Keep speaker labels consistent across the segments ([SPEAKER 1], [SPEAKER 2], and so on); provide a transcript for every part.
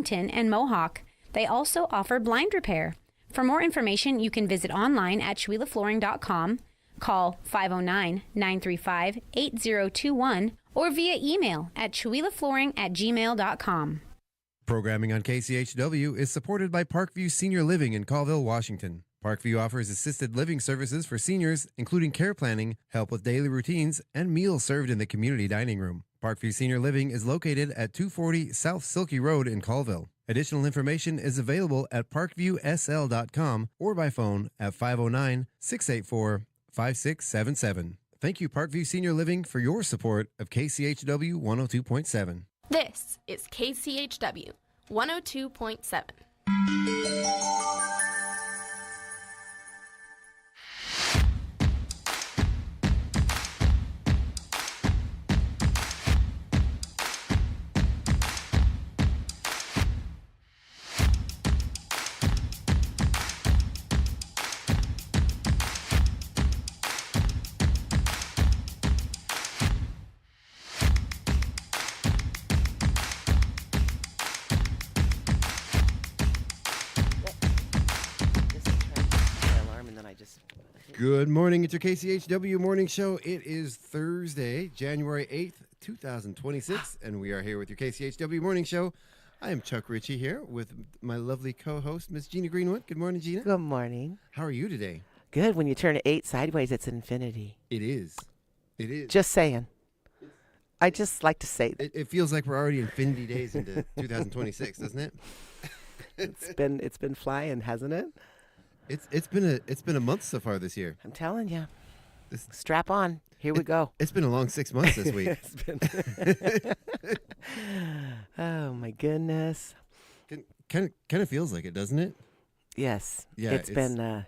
[SPEAKER 1] Washington, and Mohawk. They also offer blind repair. For more information, you can visit online at ChuelaFlooring.com, call 509-935-8021, or via email at ChuelaFlooring@gmail.com.
[SPEAKER 2] Programming on KCHW is supported by Parkview Senior Living in Colville, Washington. Parkview offers assisted living services for seniors, including care planning, help with daily routines, and meals served in the community dining room. Parkview Senior Living is located at 240 South Silky Road in Colville. Additional information is available at parkviewsl.com or by phone at 509-684-5677. Thank you, Parkview Senior Living, for your support of KCHW 102.7.
[SPEAKER 3] This is KCHW 102.7.
[SPEAKER 2] Good morning. It's your KCHW Morning Show. It is Thursday, January 8th, 2026, and we are here with your KCHW Morning Show. I am Chuck Ritchie here with my lovely co-host, Miss Gina Greenwood. Good morning, Gina.
[SPEAKER 4] Good morning.
[SPEAKER 2] How are you today?
[SPEAKER 4] Good. When you turn 8 sideways, it's infinity.
[SPEAKER 2] It is. It is.
[SPEAKER 4] Just saying. I just like to say that.
[SPEAKER 2] It feels like we're already infinity days into 2026, doesn't it?
[SPEAKER 4] It's been flying, hasn't it?
[SPEAKER 2] It's been a month so far this year.
[SPEAKER 4] I'm telling you. Strap on. Here we go.
[SPEAKER 2] It's been a long 6 months this week.
[SPEAKER 4] Oh my goodness.
[SPEAKER 2] Kind of feels like it, doesn't it?
[SPEAKER 4] Yes.
[SPEAKER 2] Yeah.
[SPEAKER 4] It's been the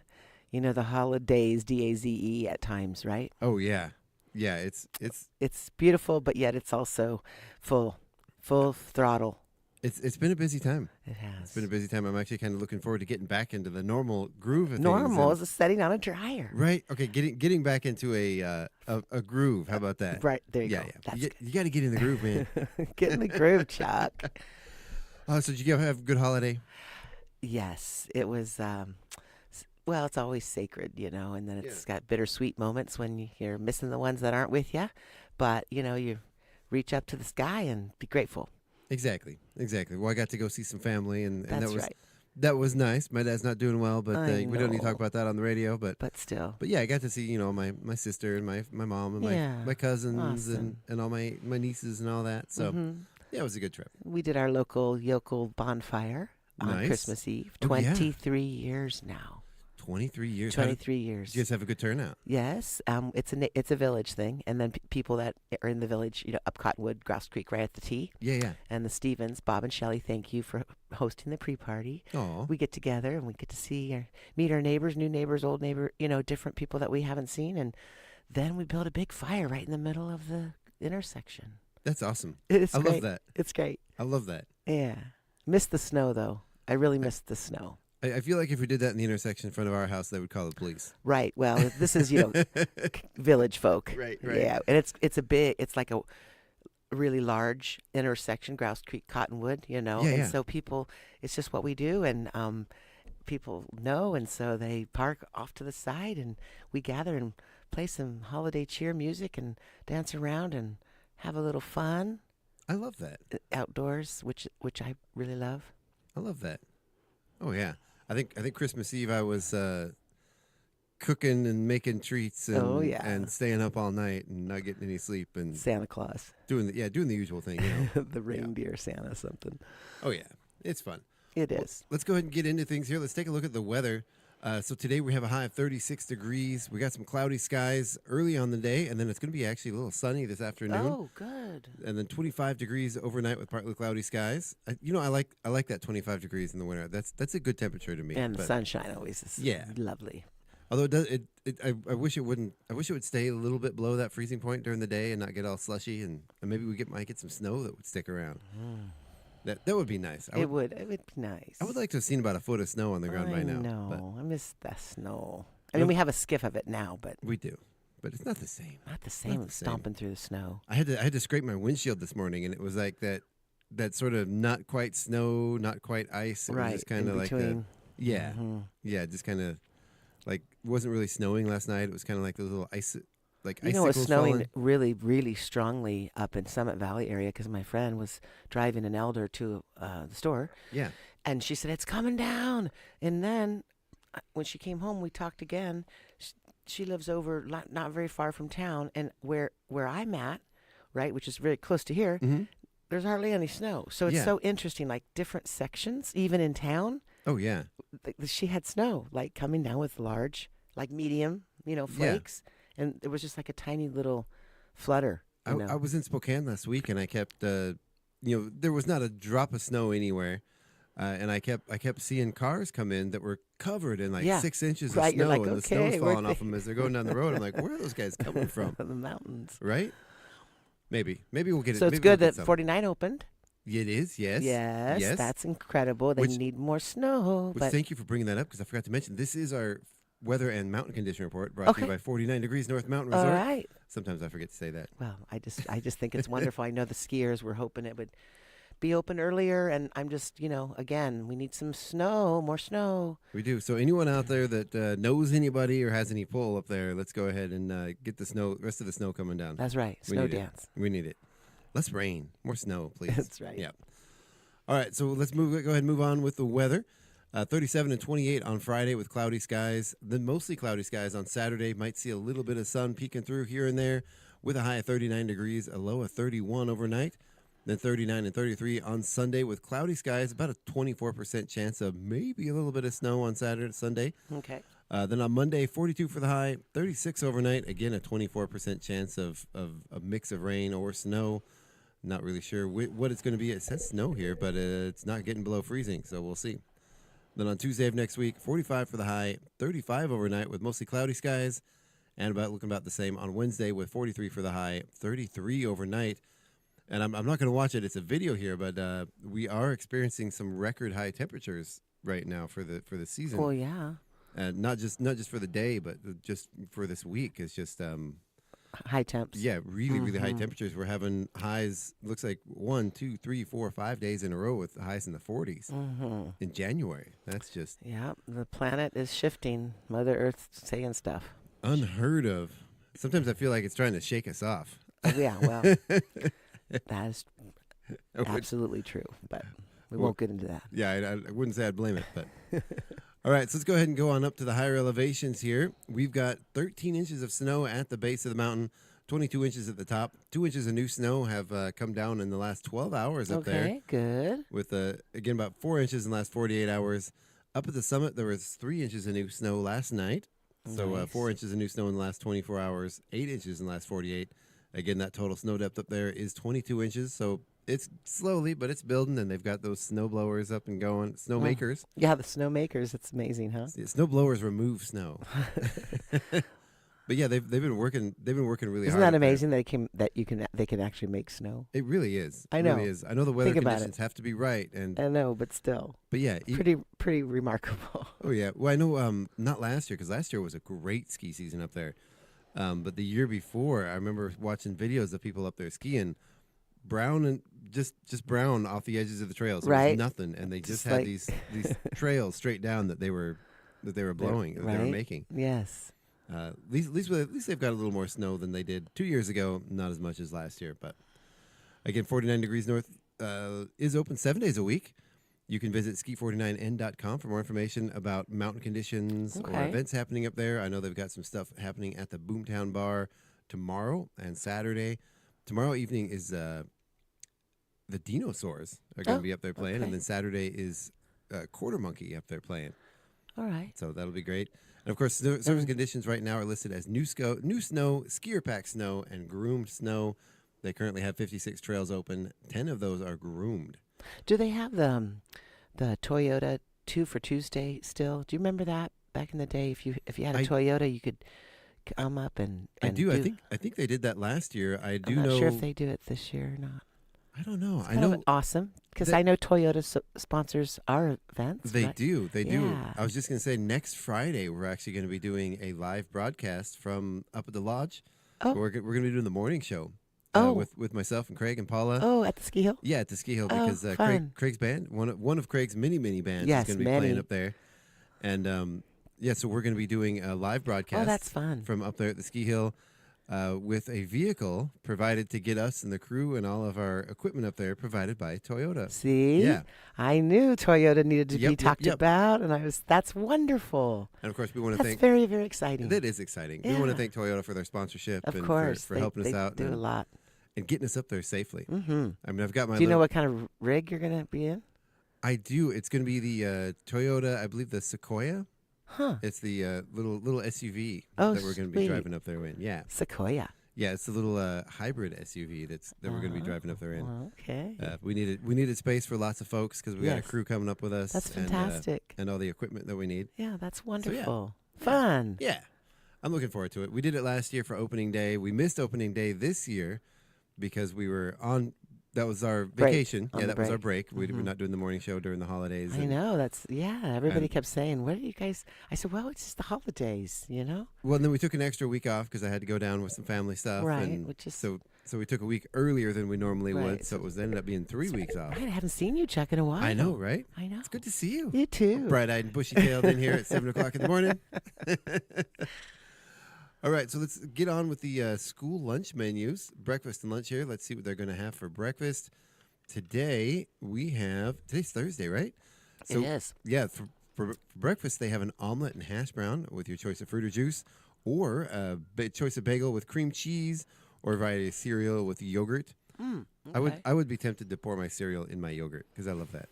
[SPEAKER 4] holidays, DAZE at times, right?
[SPEAKER 2] Oh yeah. Yeah, it's
[SPEAKER 4] beautiful, but yet it's also full throttle.
[SPEAKER 2] It's been a busy time.
[SPEAKER 4] It has.
[SPEAKER 2] It's been a busy time. I'm actually kind of looking forward to getting back into the normal groove of things.
[SPEAKER 4] Normal is setting on a dryer.
[SPEAKER 2] Right. Okay. Getting back into a groove. How about that?
[SPEAKER 4] Right. There you go.
[SPEAKER 2] Yeah. You got to get in the groove, man.
[SPEAKER 4] Get in the groove, Chuck.
[SPEAKER 2] So did you have a good holiday?
[SPEAKER 4] Yes. It was, well, it's always sacred, and then it's got bittersweet moments when you're missing the ones that aren't with you. But, you reach up to the sky and be grateful.
[SPEAKER 2] Exactly. Well, I got to go see some family, and
[SPEAKER 4] That's
[SPEAKER 2] that was nice. My dad's not doing well, but we don't need to talk about that on the radio. But
[SPEAKER 4] still.
[SPEAKER 2] But yeah, I got to see my sister and my mom and my cousins and all my nieces and all that. So yeah, it was a good trip.
[SPEAKER 4] We did our local yokel bonfire on Christmas Eve. 23 years now.
[SPEAKER 2] 23 years.
[SPEAKER 4] 23 years.
[SPEAKER 2] Did you guys have a good turnout?
[SPEAKER 4] Yes. It's a village thing, and then people that are in the village, up Cottonwood, Grouse Creek, right at the T.
[SPEAKER 2] Yeah.
[SPEAKER 4] And the Stevens, Bob and Shelley, thank you for hosting the pre-party.
[SPEAKER 2] Oh.
[SPEAKER 4] We get together and we get to meet our neighbors, new neighbors, old neighbor, different people that we haven't seen, and then we build a big fire right in the middle of the intersection.
[SPEAKER 2] That's awesome.
[SPEAKER 4] I
[SPEAKER 2] love that.
[SPEAKER 4] It's great.
[SPEAKER 2] I love that.
[SPEAKER 4] Yeah. Missed the snow though. I really missed the snow.
[SPEAKER 2] I feel like if we did that in the intersection in front of our house, they would call the police.
[SPEAKER 4] Right. Well, this is, village folk.
[SPEAKER 2] Right.
[SPEAKER 4] Yeah. And it's like a really large intersection, Grouse Creek, Cottonwood, and so it's just what we do. And people know. And so they park off to the side and we gather and play some holiday cheer music and dance around and have a little fun.
[SPEAKER 2] I love that.
[SPEAKER 4] Outdoors, which I really love.
[SPEAKER 2] I love that. Oh, yeah. I think Christmas Eve I was cooking and making treats and staying up all night and not getting any sleep and
[SPEAKER 4] Santa Claus
[SPEAKER 2] doing the usual thing,
[SPEAKER 4] the reindeer Santa something.
[SPEAKER 2] Oh yeah, it's fun.
[SPEAKER 4] It is.
[SPEAKER 2] Let's go ahead and get into things here. Let's take a look at the weather. So today we have a high of 36 degrees. We got some cloudy skies early on the day, and then it's going to be actually a little sunny this afternoon.
[SPEAKER 4] Oh, good.
[SPEAKER 2] And then 25 degrees overnight with partly cloudy skies. I like that 25 degrees in the winter. That's a good temperature to me.
[SPEAKER 4] And the sunshine always is lovely.
[SPEAKER 2] Although it does, I wish it wouldn't. I wish it would stay a little bit below that freezing point during the day and not get all slushy, and maybe we might get some snow that would stick around. That would be nice.
[SPEAKER 4] It would be nice.
[SPEAKER 2] I would like to have seen about a foot of snow on the ground by now.
[SPEAKER 4] No, I miss the snow. I mean, we have a skiff of it now, but
[SPEAKER 2] we do. But it's not the same.
[SPEAKER 4] Not the same. Stomping through the snow.
[SPEAKER 2] I had to scrape my windshield this morning, and it was like that that sort of not quite snow, not quite ice. It was just kind of like just kind of like wasn't really snowing last night. It was kind of like those little ice, like
[SPEAKER 4] it
[SPEAKER 2] icicles
[SPEAKER 4] was snowing
[SPEAKER 2] falling.
[SPEAKER 4] really, really strongly up in Summit Valley area because my friend was driving an elder to the store.
[SPEAKER 2] Yeah.
[SPEAKER 4] And she said, it's coming down. And then when she came home, we talked again. She lives over not very far from town. And where I'm at, right, which is very close to here, there's hardly any snow. So it's so interesting, like different sections, even in town.
[SPEAKER 2] Oh, yeah.
[SPEAKER 4] She had snow, like coming down with large, like medium, flakes. Yeah. And it was just like a tiny little flutter.
[SPEAKER 2] I was in Spokane last week, and I kept, there was not a drop of snow anywhere. And I kept seeing cars come in that were covered in 6 inches of snow, and the snow's falling off them as they're going down the road. I'm like, where are those guys coming from?
[SPEAKER 4] The mountains.
[SPEAKER 2] Right? Maybe we'll get it.
[SPEAKER 4] So it's good that 49 opened.
[SPEAKER 2] It is, yes.
[SPEAKER 4] Yes, that's incredible. They need more snow.
[SPEAKER 2] Thank you for bringing that up, because I forgot to mention, this is our weather and mountain condition report brought to you by 49 Degrees North Mountain Resort.
[SPEAKER 4] All right.
[SPEAKER 2] Sometimes I forget to say that.
[SPEAKER 4] Well, I just think it's wonderful. I know the skiers were hoping it would be open earlier, and I'm just, again, we need some snow, more snow.
[SPEAKER 2] We do. So anyone out there that knows anybody or has any pull up there, let's go ahead and get the rest of the snow coming down.
[SPEAKER 4] That's right. Snow dance.
[SPEAKER 2] We need it. Less rain, more snow, please.
[SPEAKER 4] That's right.
[SPEAKER 2] Yeah. All right, so let's go ahead and move on with the weather. 37 and 28 on Friday with cloudy skies. Then mostly cloudy skies on Saturday. Might see a little bit of sun peeking through here and there with a high of 39 degrees, a low of 31 overnight. Then 39 and 33 on Sunday with cloudy skies, about a 24% chance of maybe a little bit of snow on Sunday.
[SPEAKER 4] Okay.
[SPEAKER 2] Then on Monday, 42 for the high, 36 overnight. Again, a 24% chance of a mix of rain or snow. Not really sure what it's going to be. It says snow here, but it's not getting below freezing, so we'll see. Then on Tuesday of next week, 45 for the high, 35 overnight with mostly cloudy skies, and looking about the same on Wednesday with 43 for the high, 33 overnight. And I'm not going to watch it. It's a video here, but we are experiencing some record high temperatures right now for the season.
[SPEAKER 4] Well, yeah.
[SPEAKER 2] Not just for the day, but just for this week. It's just
[SPEAKER 4] high temps.
[SPEAKER 2] Yeah, really high temperatures. We're having highs. Looks like 1, 2, 3, 4, 5 days in a row with highs in the 40s in January. That's just
[SPEAKER 4] the planet is shifting. Mother Earth's saying stuff
[SPEAKER 2] unheard of. Sometimes I feel like it's trying to shake us off.
[SPEAKER 4] Oh, yeah, well. That is absolutely true, but we won't get into that.
[SPEAKER 2] Yeah, I wouldn't say I'd blame it, but all right, so let's go ahead and go on up to the higher elevations here. We've got 13 inches of snow at the base of the mountain, 22 inches at the top. 2 inches of new snow have come down in the last 12 hours up there.
[SPEAKER 4] Okay, good.
[SPEAKER 2] With, again, about 4 inches in the last 48 hours. Up at the summit, there was 3 inches of new snow last night. So
[SPEAKER 4] Nice.
[SPEAKER 2] 4 inches of new snow in the last 24 hours, 8 inches in the last 48. Again, that total snow depth up there is 22 inches, so it's slowly, but it's building, and they've got those snow blowers up and going. Snow makers.
[SPEAKER 4] Yeah, the snow makers. It's amazing, huh?
[SPEAKER 2] Yeah, snow blowers remove snow. But yeah, they've been working. They've been working really
[SPEAKER 4] Isn't
[SPEAKER 2] hard.
[SPEAKER 4] that amazing they can actually make snow?
[SPEAKER 2] It really is.
[SPEAKER 4] I know.
[SPEAKER 2] It really is. I know the weather
[SPEAKER 4] Think about
[SPEAKER 2] conditions have to be right, and
[SPEAKER 4] I know, but still,
[SPEAKER 2] but yeah,
[SPEAKER 4] pretty remarkable.
[SPEAKER 2] Oh yeah. Well, I know. Not last year, because last year was a great ski season up there. But the year before, I remember watching videos of people up there skiing, brown and just brown off the edges of the trails. There was nothing, and they just had these trails straight down that they were blowing, that they were making.
[SPEAKER 4] Yes.
[SPEAKER 2] At least they've got a little more snow than they did 2 years ago. Not as much as last year, but again, 49 Degrees North is open 7 days a week. You can visit ski49n.com for more information about mountain conditions or events happening up there. I know they've got some stuff happening at the Boomtown Bar tomorrow and Saturday. Tomorrow evening is the Dinosaurs are going to be up there playing, and then Saturday is Quarter Monkey up there playing.
[SPEAKER 4] All right.
[SPEAKER 2] So that'll be great. And, of course, service conditions right now are listed as new snow, skier pack snow, and groomed snow. They currently have 56 trails open. 10 of those are groomed.
[SPEAKER 4] Do they have the Toyota 2 for Tuesday still? Do you remember that back in the day? If you had a Toyota, you could come up and
[SPEAKER 2] I do. I think they did that last year. I'm
[SPEAKER 4] not sure if they do it this year or not.
[SPEAKER 2] I don't know.
[SPEAKER 4] I know awesome because I know Toyota sponsors our events.
[SPEAKER 2] They do.
[SPEAKER 4] Yeah.
[SPEAKER 2] I was just going to say next Friday we're actually going to be doing a live broadcast from up at the lodge.
[SPEAKER 4] Oh.
[SPEAKER 2] We're going to be doing the morning show. with myself and Craig and Paula.
[SPEAKER 4] Oh, at the ski hill?
[SPEAKER 2] Yeah, at the ski hill
[SPEAKER 4] Oh,
[SPEAKER 2] because
[SPEAKER 4] fun.
[SPEAKER 2] Craig's band, one of Craig's many bands,
[SPEAKER 4] Yes,
[SPEAKER 2] is going to be
[SPEAKER 4] many.
[SPEAKER 2] playing up there, and so we're going to be doing a live broadcast.
[SPEAKER 4] Oh, that's fun.
[SPEAKER 2] From up there at the ski hill, with a vehicle provided to get us and the crew and all of our equipment up there provided by Toyota.
[SPEAKER 4] See?
[SPEAKER 2] Yeah.
[SPEAKER 4] I knew Toyota needed to be
[SPEAKER 2] Yep,
[SPEAKER 4] talked
[SPEAKER 2] yep.
[SPEAKER 4] about, and that's wonderful.
[SPEAKER 2] And of course, we want to
[SPEAKER 4] That's
[SPEAKER 2] thank.
[SPEAKER 4] very, very exciting.
[SPEAKER 2] That is exciting. We want to
[SPEAKER 4] Yeah.
[SPEAKER 2] thank Toyota for their sponsorship
[SPEAKER 4] Of
[SPEAKER 2] and
[SPEAKER 4] course.
[SPEAKER 2] for helping us out
[SPEAKER 4] They do a lot.
[SPEAKER 2] and getting us up there safely.
[SPEAKER 4] Mm-hmm.
[SPEAKER 2] I mean, I've got my.
[SPEAKER 4] Do you know what kind of rig you're going to be in?
[SPEAKER 2] I do. It's going to be the Toyota, I believe the Sequoia.
[SPEAKER 4] Huh.
[SPEAKER 2] It's the little SUV
[SPEAKER 4] Oh,
[SPEAKER 2] that we're going to be
[SPEAKER 4] sweet.
[SPEAKER 2] driving up there in. Yeah.
[SPEAKER 4] Sequoia.
[SPEAKER 2] Yeah, it's the little hybrid SUV that we're going to be driving up there in.
[SPEAKER 4] Okay.
[SPEAKER 2] We needed space for lots of folks because we got a
[SPEAKER 4] Yes.
[SPEAKER 2] crew coming up with us.
[SPEAKER 4] That's fantastic.
[SPEAKER 2] And all the equipment that we need.
[SPEAKER 4] Yeah, that's wonderful.
[SPEAKER 2] So, yeah.
[SPEAKER 4] Fun.
[SPEAKER 2] Yeah, I'm looking forward to it. We did it last year for opening day. We missed opening day this year because we were on. That was our vacation.
[SPEAKER 4] On
[SPEAKER 2] Yeah,
[SPEAKER 4] the
[SPEAKER 2] that was our
[SPEAKER 4] break.
[SPEAKER 2] break. We're not doing the morning show during the holidays.
[SPEAKER 4] I know. Everybody
[SPEAKER 2] and-
[SPEAKER 4] kept saying, what are you guys? I said, well, it's just the holidays, you know?
[SPEAKER 2] Well, and then we took an extra week off because I had to go down with some family stuff.
[SPEAKER 4] Right,
[SPEAKER 2] And
[SPEAKER 4] which is-
[SPEAKER 2] so we took a week earlier than we normally would.
[SPEAKER 4] Right.
[SPEAKER 2] So it ended up being 3 weeks off.
[SPEAKER 4] Right, I haven't seen you, Chuck, in a while.
[SPEAKER 2] I know, right?
[SPEAKER 4] I know.
[SPEAKER 2] It's good to see you.
[SPEAKER 4] You too.
[SPEAKER 2] Bright-eyed and bushy-tailed in here at 7 o'clock in the morning. All right, so let's get on with the school lunch menus. Breakfast and lunch here. Let's see what they're going to have for breakfast. Today's Thursday, right? So,
[SPEAKER 4] It is.
[SPEAKER 2] Yeah, for breakfast, they have an omelet and hash brown with your choice of fruit or juice, or a choice of bagel with cream cheese, or a variety of cereal with yogurt.
[SPEAKER 4] Okay.
[SPEAKER 2] I would be tempted to pour my cereal in my yogurt because I love that.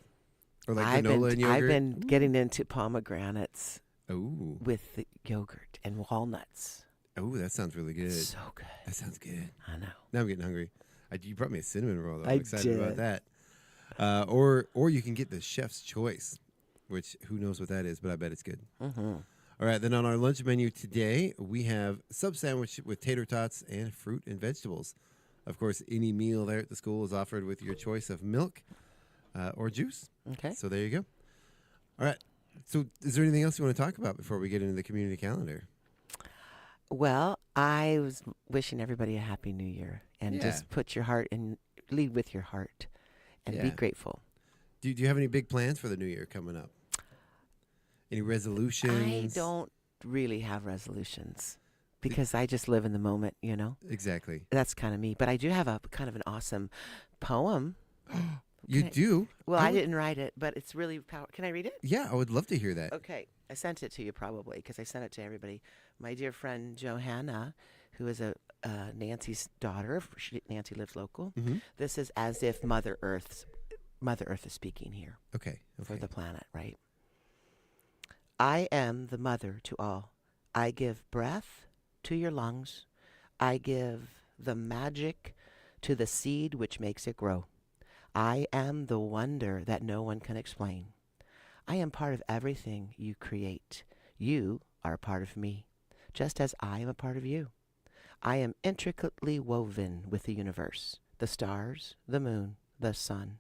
[SPEAKER 2] Or like
[SPEAKER 4] I've
[SPEAKER 2] granola and yogurt.
[SPEAKER 4] I've been getting into pomegranates
[SPEAKER 2] Oh,
[SPEAKER 4] with the yogurt and walnuts.
[SPEAKER 2] oh, that sounds really good.
[SPEAKER 4] So good.
[SPEAKER 2] That sounds good.
[SPEAKER 4] I know.
[SPEAKER 2] Now I'm getting hungry. You brought me a cinnamon roll. Though.
[SPEAKER 4] I
[SPEAKER 2] I'm excited about
[SPEAKER 4] did.
[SPEAKER 2] that. Or you can get the chef's choice, which who knows what that is, but I bet it's good.
[SPEAKER 4] Mm-hmm.
[SPEAKER 2] All right, then on our lunch menu today, we have sub sandwich with tater tots and fruit and vegetables. Of course, any meal there at the school is offered with your choice of milk or juice.
[SPEAKER 4] Okay.
[SPEAKER 2] So there you go. All right. So is there anything else you want to talk about before we get into the community calendar?
[SPEAKER 4] Well, I was wishing everybody a happy new year and
[SPEAKER 2] Yeah.
[SPEAKER 4] just put your heart in, lead with your heart and be
[SPEAKER 2] Yeah.
[SPEAKER 4] grateful.
[SPEAKER 2] Do you have any big plans for the new year coming up? Any resolutions?
[SPEAKER 4] I don't really have resolutions because I just live in the moment, you know?
[SPEAKER 2] Exactly.
[SPEAKER 4] That's kind of me. But I do have a kind of an awesome poem.
[SPEAKER 2] You
[SPEAKER 4] Okay.
[SPEAKER 2] do?
[SPEAKER 4] Well,
[SPEAKER 2] I
[SPEAKER 4] I
[SPEAKER 2] would-
[SPEAKER 4] didn't write it, but it's really powerful. Can I read it?
[SPEAKER 2] Yeah, I would love to hear that.
[SPEAKER 4] Okay. I sent it to you probably because I sent it to everybody. My dear friend Johanna, who is a Nancy's daughter. Nancy lives local.
[SPEAKER 2] Mhm.
[SPEAKER 4] This is as if Mother Earth is speaking here
[SPEAKER 2] Okay.
[SPEAKER 4] for
[SPEAKER 2] Okay.
[SPEAKER 4] the planet, right? I am the mother to all. I give breath to your lungs. I give the magic to the seed which makes it grow. I am the wonder that no one can explain. I am part of everything you create. You are a part of me, just as I am a part of you. I am intricately woven with the universe, the stars, the moon, the sun.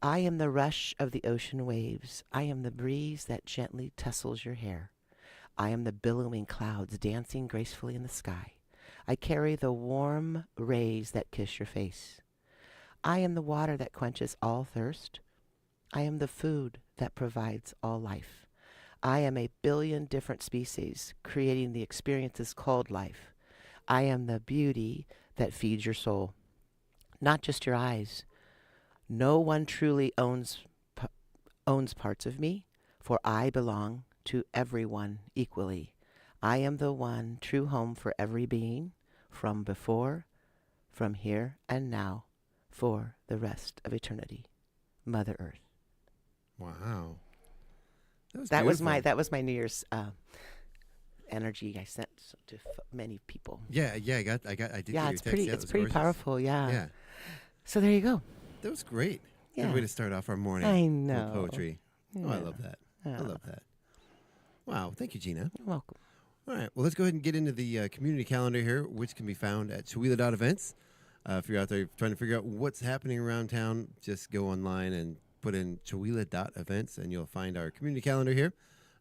[SPEAKER 4] I am the rush of the ocean waves. I am the breeze that gently tussles your hair. I am the billowing clouds dancing gracefully in the sky. I carry the warm rays that kiss your face. I am the water that quenches all thirst. I am the food that provides all life. I am a billion different species, creating the experiences called life. I am the beauty that feeds your soul, not just your eyes. No one truly owns parts of me, for I belong to everyone equally. I am the one true home for every being, from before, from here and now, for the rest of eternity. Mother Earth.
[SPEAKER 2] Wow.
[SPEAKER 4] That was
[SPEAKER 2] beautiful.
[SPEAKER 4] my New Year's energy I sent to many people.
[SPEAKER 2] Yeah, I did
[SPEAKER 4] Yeah,
[SPEAKER 2] get your
[SPEAKER 4] it's
[SPEAKER 2] text.
[SPEAKER 4] pretty.
[SPEAKER 2] Yeah, it
[SPEAKER 4] It's
[SPEAKER 2] was
[SPEAKER 4] pretty
[SPEAKER 2] gorgeous.
[SPEAKER 4] powerful. Yeah.
[SPEAKER 2] Yeah.
[SPEAKER 4] So there you go.
[SPEAKER 2] That was great.
[SPEAKER 4] Yeah.
[SPEAKER 2] Good way to start off our morning.
[SPEAKER 4] I
[SPEAKER 2] with
[SPEAKER 4] know.
[SPEAKER 2] poetry. Oh, I
[SPEAKER 4] Yeah.
[SPEAKER 2] love that.
[SPEAKER 4] Yeah.
[SPEAKER 2] I love that. Wow. Thank you, Gina.
[SPEAKER 4] You're welcome.
[SPEAKER 2] All right. Well, let's go ahead and get into the community calendar here, which can be found at Chewila.events. If you're out there trying to figure out what's happening around town, just go online and put in Chewila.events, and you'll find our community calendar here.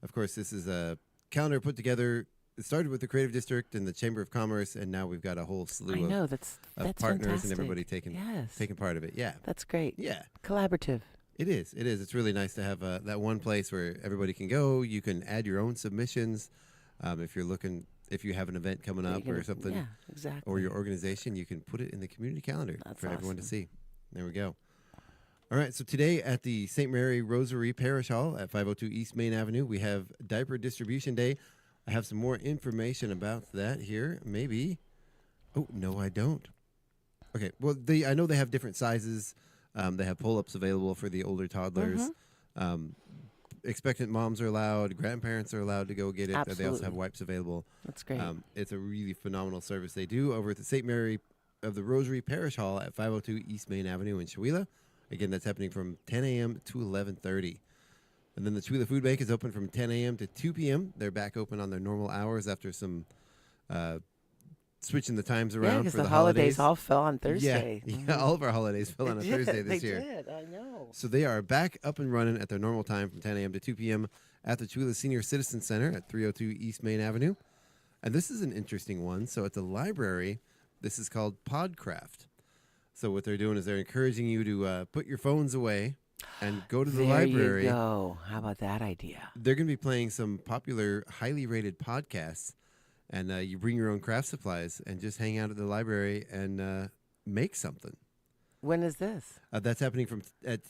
[SPEAKER 2] Of course, this is a calendar put together it started with the Creative District and the Chamber of Commerce, and now we've got a whole slew of
[SPEAKER 4] that's
[SPEAKER 2] partners
[SPEAKER 4] fantastic.
[SPEAKER 2] and everybody taking part of it. Yeah,
[SPEAKER 4] that's great.
[SPEAKER 2] Yeah,
[SPEAKER 4] collaborative.
[SPEAKER 2] It is. It is. It's really nice to have that one place where everybody can go. You can add your own submissions if you have an event coming up or something.
[SPEAKER 4] Yeah, exactly.
[SPEAKER 2] Or your organization, you can put it in the community calendar for everyone to see. There we go. All right. So today at the St. Mary Rosary Parish Hall at 502 East Main Avenue, we have Diaper Distribution Day. I have some more information about that here. Maybe. Oh, no, I don't. Okay. Well, I know they have different sizes. They have pull-ups available for the older toddlers. Expectant moms are allowed. Grandparents are allowed to go get it.
[SPEAKER 4] Absolutely.
[SPEAKER 2] They also have wipes available.
[SPEAKER 4] That's great.
[SPEAKER 2] It's a really phenomenal service they do over at the St. Mary of the Rosary Parish Hall at 502 East Main Avenue in Chewelah. Again, that's happening from 10 a.m. to 11:30. And then the Chewelah Food Bank is open from 10 a.m. to 2 p.m. They're back open on their normal hours after some switching the times around for the
[SPEAKER 4] holidays all fell on Thursday.
[SPEAKER 2] Yeah, all of our holidays fell on a Thursday this year.
[SPEAKER 4] They did, I know.
[SPEAKER 2] So they are back up and running at their normal time from 10 a.m. to 2 p.m. at the Chewelah Senior Citizen Center at 302 East Main Avenue. And this is an interesting one. So at the library, this is called Podcraft. So what they're doing is they're encouraging you to put your phones away and go to the library.
[SPEAKER 4] There you go. How about that idea?
[SPEAKER 2] They're going to be playing some popular, highly rated podcasts. And you bring your own craft supplies and just hang out at the library and make something.
[SPEAKER 4] When is this?
[SPEAKER 2] That's happening from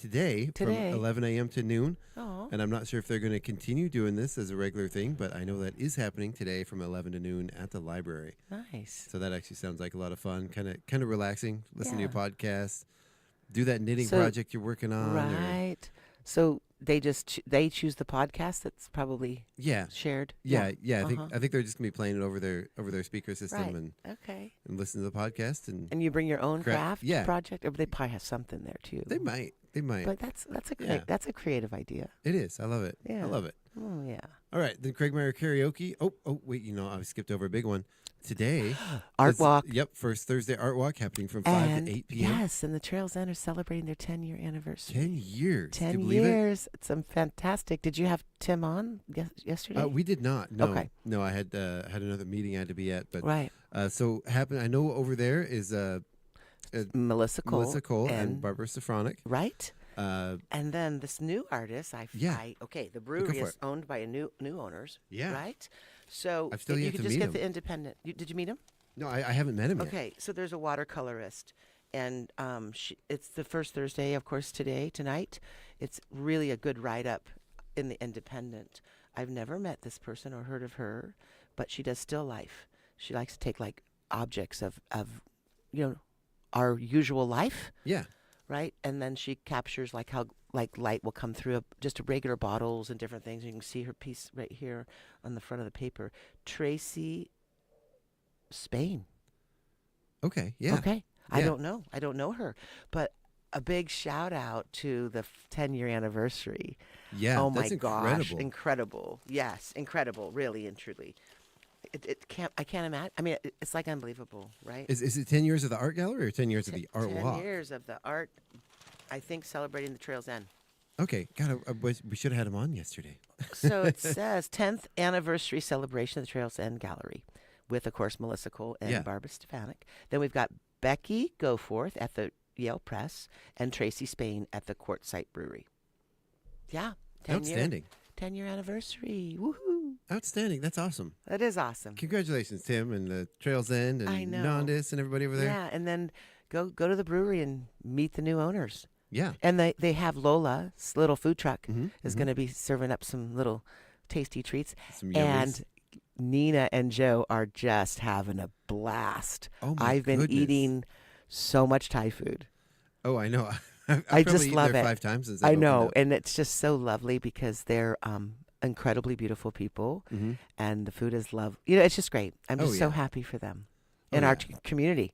[SPEAKER 2] today from 11 a.m. to noon.
[SPEAKER 4] Oh.
[SPEAKER 2] And I'm not sure if they're going to continue doing this as a regular thing, but I know that is happening today from 11 to noon at the library.
[SPEAKER 4] Nice.
[SPEAKER 2] So that actually sounds like a lot of fun, kind of relaxing. Listen to a podcast, do that knitting project you're working on.
[SPEAKER 4] Right. So they choose the podcast that's probably shared.
[SPEAKER 2] Yeah. I think they're just gonna be playing it over their speaker system and listen to the podcast and
[SPEAKER 4] you bring your own craft project, or they probably have something there too.
[SPEAKER 2] They might. But
[SPEAKER 4] that's a creative idea.
[SPEAKER 2] It is. I love it.
[SPEAKER 4] Yeah.
[SPEAKER 2] I love it.
[SPEAKER 4] Oh yeah.
[SPEAKER 2] All right, then Craig Meyer karaoke. Oh wait, I skipped over a big one. Today,
[SPEAKER 4] Art Walk.
[SPEAKER 2] Yep, first Thursday Art Walk happening from 5 to 8 p.m.
[SPEAKER 4] Yes, and the Trails End are celebrating their 10-year anniversary.
[SPEAKER 2] 10 years.
[SPEAKER 4] 10 years. It's fantastic. Did you have Tim on yesterday?
[SPEAKER 2] We did not. No.
[SPEAKER 4] Okay.
[SPEAKER 2] No, I had another meeting I had to be at. But
[SPEAKER 4] right.
[SPEAKER 2] I know over there is
[SPEAKER 4] Melissa Cole
[SPEAKER 2] and Barbara Safronic.
[SPEAKER 4] Right. And then this new artist, the brewery is owned by new owners. Yeah. Right. So you can just get the independent. Did you meet him?
[SPEAKER 2] No, I haven't met him yet.
[SPEAKER 4] Okay, so there's a watercolorist, and it's the first Thursday, of course, tonight. It's really a good write-up in the Independent. I've never met this person or heard of her, but she does still life. She likes to take like objects of our usual life.
[SPEAKER 2] Yeah.
[SPEAKER 4] Right, and then she captures like how light will come through just regular bottles and different things. You can see her piece right here on the front of the paper. Tracy Spain.
[SPEAKER 2] Okay, yeah.
[SPEAKER 4] Okay, yeah. I don't know her, but a big shout out to the 10-year anniversary.
[SPEAKER 2] Yeah,
[SPEAKER 4] oh
[SPEAKER 2] that's
[SPEAKER 4] my gosh, incredible. Yes, incredible, really and truly. I can't imagine. I mean, it's like unbelievable, right?
[SPEAKER 2] Is it 10 years of the art gallery or 10 years of the art
[SPEAKER 4] 10
[SPEAKER 2] walk?
[SPEAKER 4] 10 years of the art, I think, celebrating the Trails End.
[SPEAKER 2] Okay. God, we should have had him on yesterday.
[SPEAKER 4] So it says 10th anniversary celebration of the Trails End Gallery with, of course, Melissa Cole and Barbara Stefanik. Then we've got Becky Goforth at the Yale Press and Tracy Spain at the Quartzsite Brewery. Yeah.
[SPEAKER 2] Outstanding.
[SPEAKER 4] 10-year anniversary. Woohoo.
[SPEAKER 2] Outstanding. That's awesome.
[SPEAKER 4] That is awesome.
[SPEAKER 2] Congratulations, Tim, and the Trails End and Nondis and everybody over there.
[SPEAKER 4] Yeah, and then go to the brewery and meet the new owners.
[SPEAKER 2] Yeah.
[SPEAKER 4] And they have Lola's little food truck is going to be serving up some little tasty treats.
[SPEAKER 2] Some
[SPEAKER 4] and Nina and Joe are just having a blast.
[SPEAKER 2] Oh my
[SPEAKER 4] I've been eating so much Thai food.
[SPEAKER 2] Oh, I know.
[SPEAKER 4] I just love it.
[SPEAKER 2] 5 times since
[SPEAKER 4] I know, and it's just so lovely because they're incredibly beautiful people, and the food is love. It's just great. I'm just so happy for them in our community.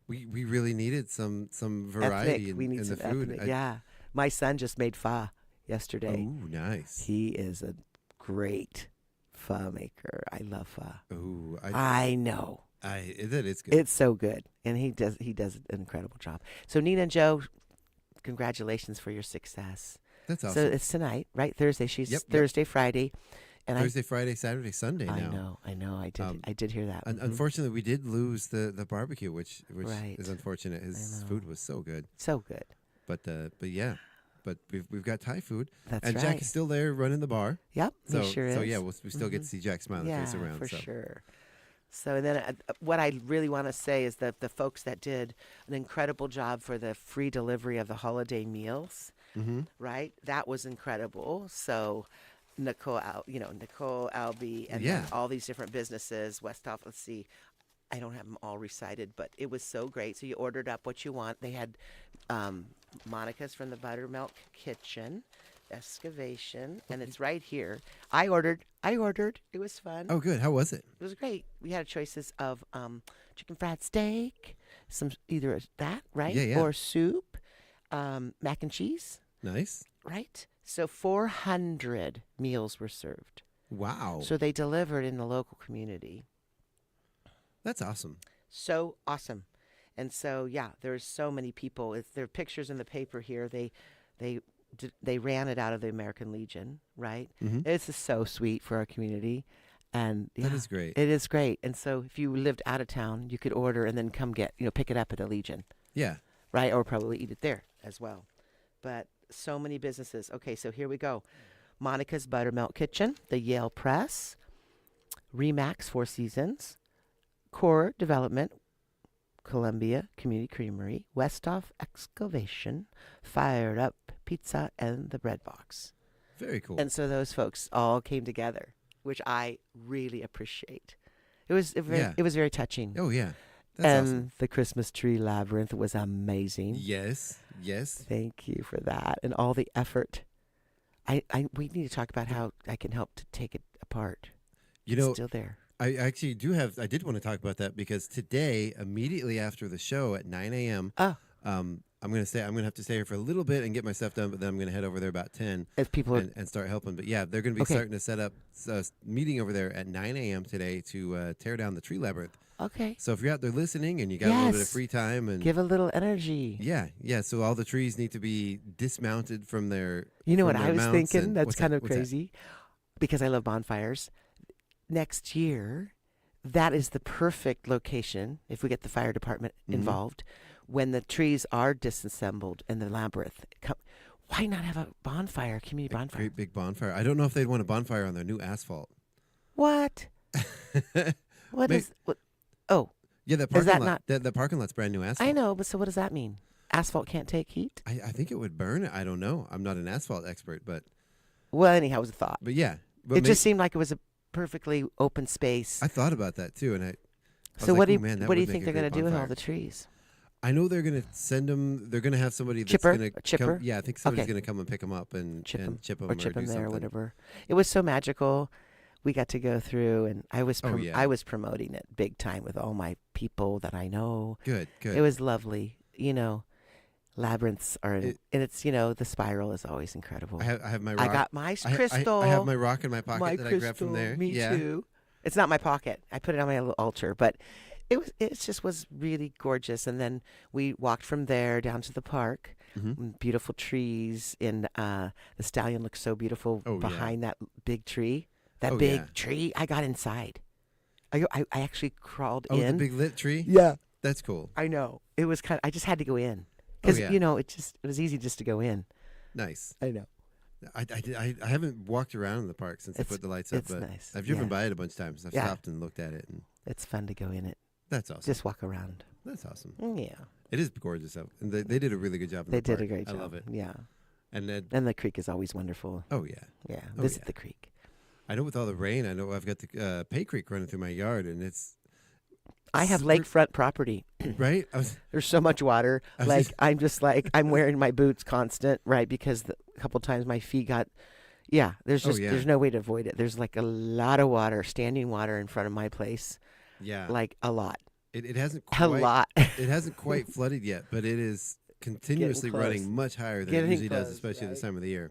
[SPEAKER 2] We really needed some variety in the food.
[SPEAKER 4] Yeah, my son just made pho yesterday.
[SPEAKER 2] Oh, nice.
[SPEAKER 4] He is a great pho maker. I love pho.
[SPEAKER 2] Oh,
[SPEAKER 4] I know.
[SPEAKER 2] That is good.
[SPEAKER 4] It's so good, and he does an incredible job. So Nina and Joe, congratulations for your success.
[SPEAKER 2] That's awesome.
[SPEAKER 4] So it's tonight, right? Thursday. She's Thursday, Friday, And
[SPEAKER 2] Thursday, Friday, Saturday, Sunday now.
[SPEAKER 4] I know. I did hear that.
[SPEAKER 2] Unfortunately, we did lose the barbecue, which
[SPEAKER 4] Right.
[SPEAKER 2] is unfortunate. His food was so good.
[SPEAKER 4] So good.
[SPEAKER 2] But yeah. But we've got Thai food.
[SPEAKER 4] That's
[SPEAKER 2] and
[SPEAKER 4] right.
[SPEAKER 2] Jack is still there running the bar.
[SPEAKER 4] Yep,
[SPEAKER 2] So,
[SPEAKER 4] he sure is.
[SPEAKER 2] So yeah, we still get to see Jack's smiling face around.
[SPEAKER 4] For sure. So and then what I really want to say is that the folks that did an incredible job for the free delivery of the holiday meals, right? That was incredible. So Nicole, Albie, and then all these different businesses, Westhoff, let's see. I don't have them all recited, but it was so great. So you ordered up what you want. They had Monica's from the Buttermilk Kitchen, Excavation, and it's right here. I ordered. It was fun.
[SPEAKER 2] Oh, good. How was it?
[SPEAKER 4] It was great. We had choices of chicken fried steak, either that, right?
[SPEAKER 2] Yeah.
[SPEAKER 4] Or soup, mac and cheese.
[SPEAKER 2] Nice.
[SPEAKER 4] Right? So 400 meals were served.
[SPEAKER 2] Wow.
[SPEAKER 4] So they delivered in the local community.
[SPEAKER 2] That's awesome.
[SPEAKER 4] So awesome. And so, yeah, there's so many people. There are pictures in the paper here. They ran it out of the American Legion, right? It's just so sweet for our community. And
[SPEAKER 2] that is great.
[SPEAKER 4] It is great. And so if you lived out of town, you could order and then come pick it up at the Legion.
[SPEAKER 2] Yeah.
[SPEAKER 4] Right? Or probably eat it there as well. But so many businesses. Okay, so here we go. Monica's Buttermilk Kitchen, the Yale Press, Remax Four Seasons, Core Development, Columbia Community Creamery, Westhoff Excavation, Fired Up Pizza, and the Bread Box.
[SPEAKER 2] Very cool.
[SPEAKER 4] And so those folks all came together, which I really appreciate. It was very touching.
[SPEAKER 2] Oh yeah, that's awesome.
[SPEAKER 4] The Christmas tree labyrinth was amazing.
[SPEAKER 2] Yes.
[SPEAKER 4] Thank you for that and all the effort. We need to talk about how I can help to take it apart. It's still there.
[SPEAKER 2] I actually I did want to talk about that because today, immediately after the show at 9 a.m., I'm going to have to stay here for a little bit and get my stuff done, but then I'm going to head over there about 10 and start helping. But yeah, they're going to be starting to set up a meeting over there at 9 a.m. today to tear down the tree labyrinth.
[SPEAKER 4] Okay.
[SPEAKER 2] So if you're out there listening and you got a little bit of free time and
[SPEAKER 4] give a little energy.
[SPEAKER 2] Yeah. So all the trees need to be dismounted from their.
[SPEAKER 4] You know what I was thinking? That's kind of crazy, because I love bonfires. Next year, that is the perfect location if we get the fire department involved. When the trees are disassembled in the labyrinth, why not have a bonfire, community bonfire?
[SPEAKER 2] Great big bonfire. I don't know if they'd want a bonfire on their new asphalt.
[SPEAKER 4] What? What? Oh.
[SPEAKER 2] Yeah, that parking lot. That parking lot's brand new asphalt.
[SPEAKER 4] I know, but so what does that mean? Asphalt can't take heat?
[SPEAKER 2] I think it would burn. I don't know. I'm not an asphalt expert, but.
[SPEAKER 4] Well, anyhow, it was a thought.
[SPEAKER 2] But yeah.
[SPEAKER 4] It just seemed like it was a perfectly open space.
[SPEAKER 2] I thought about that too, and I
[SPEAKER 4] so
[SPEAKER 2] was
[SPEAKER 4] what
[SPEAKER 2] like,
[SPEAKER 4] what do you think they're going to do with all the trees?
[SPEAKER 2] I know they're going to send them. They're going to have somebody that's going to
[SPEAKER 4] chipper.
[SPEAKER 2] Yeah, I think somebody's going to come and pick them up and chip them
[SPEAKER 4] or chip them there or whatever. It was so magical. We got to go through, and I was promoting it big time with all my people that I know.
[SPEAKER 2] Good.
[SPEAKER 4] It was lovely. Labyrinths are, and it's the spiral is always incredible.
[SPEAKER 2] I have my rock.
[SPEAKER 4] I got my crystal.
[SPEAKER 2] I have my rock in my pocket that I grabbed from there.
[SPEAKER 4] Me too. It's not my pocket. I put it on my little altar, but it just was really gorgeous. And then we walked from there down to the park. Beautiful trees, and the stallion looks so beautiful behind that big tree. That big tree. I got inside. I actually crawled in.
[SPEAKER 2] Oh, the big lit tree?
[SPEAKER 4] Yeah.
[SPEAKER 2] That's cool.
[SPEAKER 4] I know. It was I just had to go in. Because, it was easy just to go in.
[SPEAKER 2] Nice.
[SPEAKER 4] I know.
[SPEAKER 2] I haven't walked around in the park since they put the lights up, but
[SPEAKER 4] nice.
[SPEAKER 2] I've driven by it a bunch of times. I've stopped and looked at it. And
[SPEAKER 4] it's fun to go in it.
[SPEAKER 2] That's awesome.
[SPEAKER 4] Just walk around.
[SPEAKER 2] That's awesome.
[SPEAKER 4] Yeah.
[SPEAKER 2] It is gorgeous. And they did a really good job in
[SPEAKER 4] the
[SPEAKER 2] park. They
[SPEAKER 4] did a great job.
[SPEAKER 2] I love it.
[SPEAKER 4] Yeah.
[SPEAKER 2] And
[SPEAKER 4] the creek is always wonderful.
[SPEAKER 2] Oh, yeah.
[SPEAKER 4] Yeah. Visit the creek.
[SPEAKER 2] I know with all the rain, I know I've got the Pay Creek running through my yard, and it's...
[SPEAKER 4] I have lakefront property.
[SPEAKER 2] Right?
[SPEAKER 4] There's so much water. I'm just I'm wearing my boots constant, right? Because a couple times my feet got, there's there's no way to avoid it. There's a lot of water, standing water in front of my place.
[SPEAKER 2] Yeah.
[SPEAKER 4] A lot.
[SPEAKER 2] It hasn't quite...
[SPEAKER 4] A lot.
[SPEAKER 2] It hasn't quite flooded yet, but it is continuously running much higher than it usually does, especially this time of the year.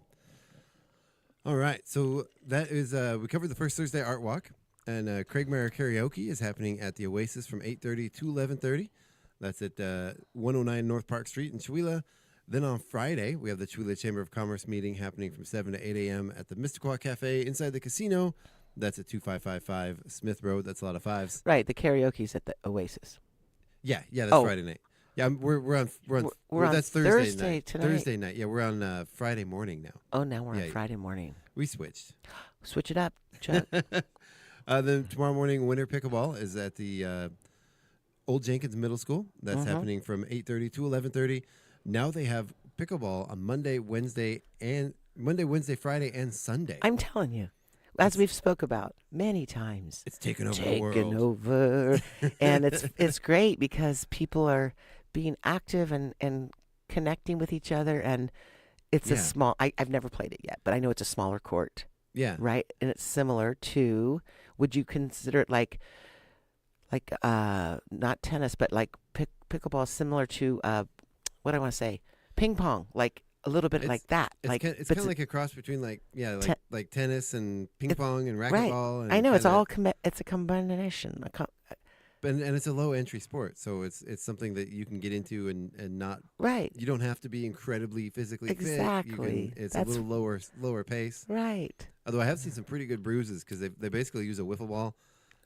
[SPEAKER 2] All right. So that is, we covered the first Thursday Art Walk. And Craig Mayer Karaoke is happening at the Oasis from 8:30 to 11:30. That's at 109 North Park Street in Chewelah. Then on Friday, we have the Chula Chamber of Commerce meeting happening from 7 to 8 a.m. at the Mistaqua Cafe inside the casino. That's at 2555 Smith Road. That's a lot of fives.
[SPEAKER 4] Right. The karaoke's at the Oasis.
[SPEAKER 2] Yeah, that's Friday night. Yeah, we're on that's Thursday night.
[SPEAKER 4] Tonight.
[SPEAKER 2] Thursday night. Yeah, we're on Friday morning now.
[SPEAKER 4] Oh, now we're on Friday morning.
[SPEAKER 2] We switched.
[SPEAKER 4] Switch it up, Chuck.
[SPEAKER 2] Then tomorrow morning, winter pickleball is at the Old Jenkins Middle School. That's happening from 8:30 to 11:30. Now they have pickleball on Monday, Wednesday, Friday, and Sunday.
[SPEAKER 4] I'm telling you, as we've spoke about many times,
[SPEAKER 2] it's taken over the world. Taken
[SPEAKER 4] over, and it's great because people are being active and connecting with each other, and it's a small. I've never played it yet, but I know it's a smaller court.
[SPEAKER 2] Yeah.
[SPEAKER 4] Right, and it's similar to. Would you consider it like not tennis, but like pickleball, similar to what I want to say, ping pong, like a little bit like that.
[SPEAKER 2] It's kind of like a cross between like tennis and ping pong and racquetball.
[SPEAKER 4] Right.
[SPEAKER 2] And
[SPEAKER 4] I know it's all it's a combination.
[SPEAKER 2] And it's a low entry sport, so it's something that you can get into and not
[SPEAKER 4] right.
[SPEAKER 2] You don't have to be incredibly physically fit.
[SPEAKER 4] Exactly.
[SPEAKER 2] It's a little lower pace.
[SPEAKER 4] Right.
[SPEAKER 2] Although I have seen some pretty good bruises because they basically use a wiffle ball.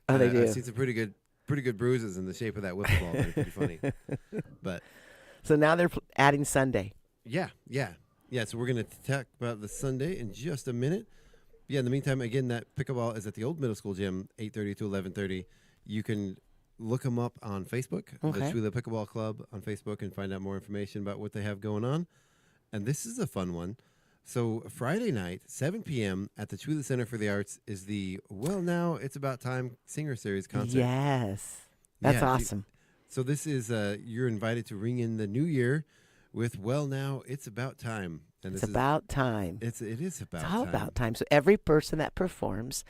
[SPEAKER 4] Oh, they do.
[SPEAKER 2] I've seen some pretty good bruises in the shape of that wiffle ball. They're pretty funny. But
[SPEAKER 4] so now they're adding Sunday.
[SPEAKER 2] Yeah. So we're gonna talk about the Sunday in just a minute. Yeah. In the meantime, again, that pickleball is at the old middle school gym, 8:30 to 11:30. You can look them up on Facebook, the Chula Pickleball Club on Facebook, and find out more information about what they have going on. And this is a fun one. So Friday night, 7 p.m. at the Chula Center for the Arts is the Well Now It's About Time Singer Series concert.
[SPEAKER 4] Yes. That's awesome.
[SPEAKER 2] So this is, you're invited to ring in the new year with Well Now It's About Time. And
[SPEAKER 4] it's about time.
[SPEAKER 2] It is about time.
[SPEAKER 4] It's all about time. So every person that performs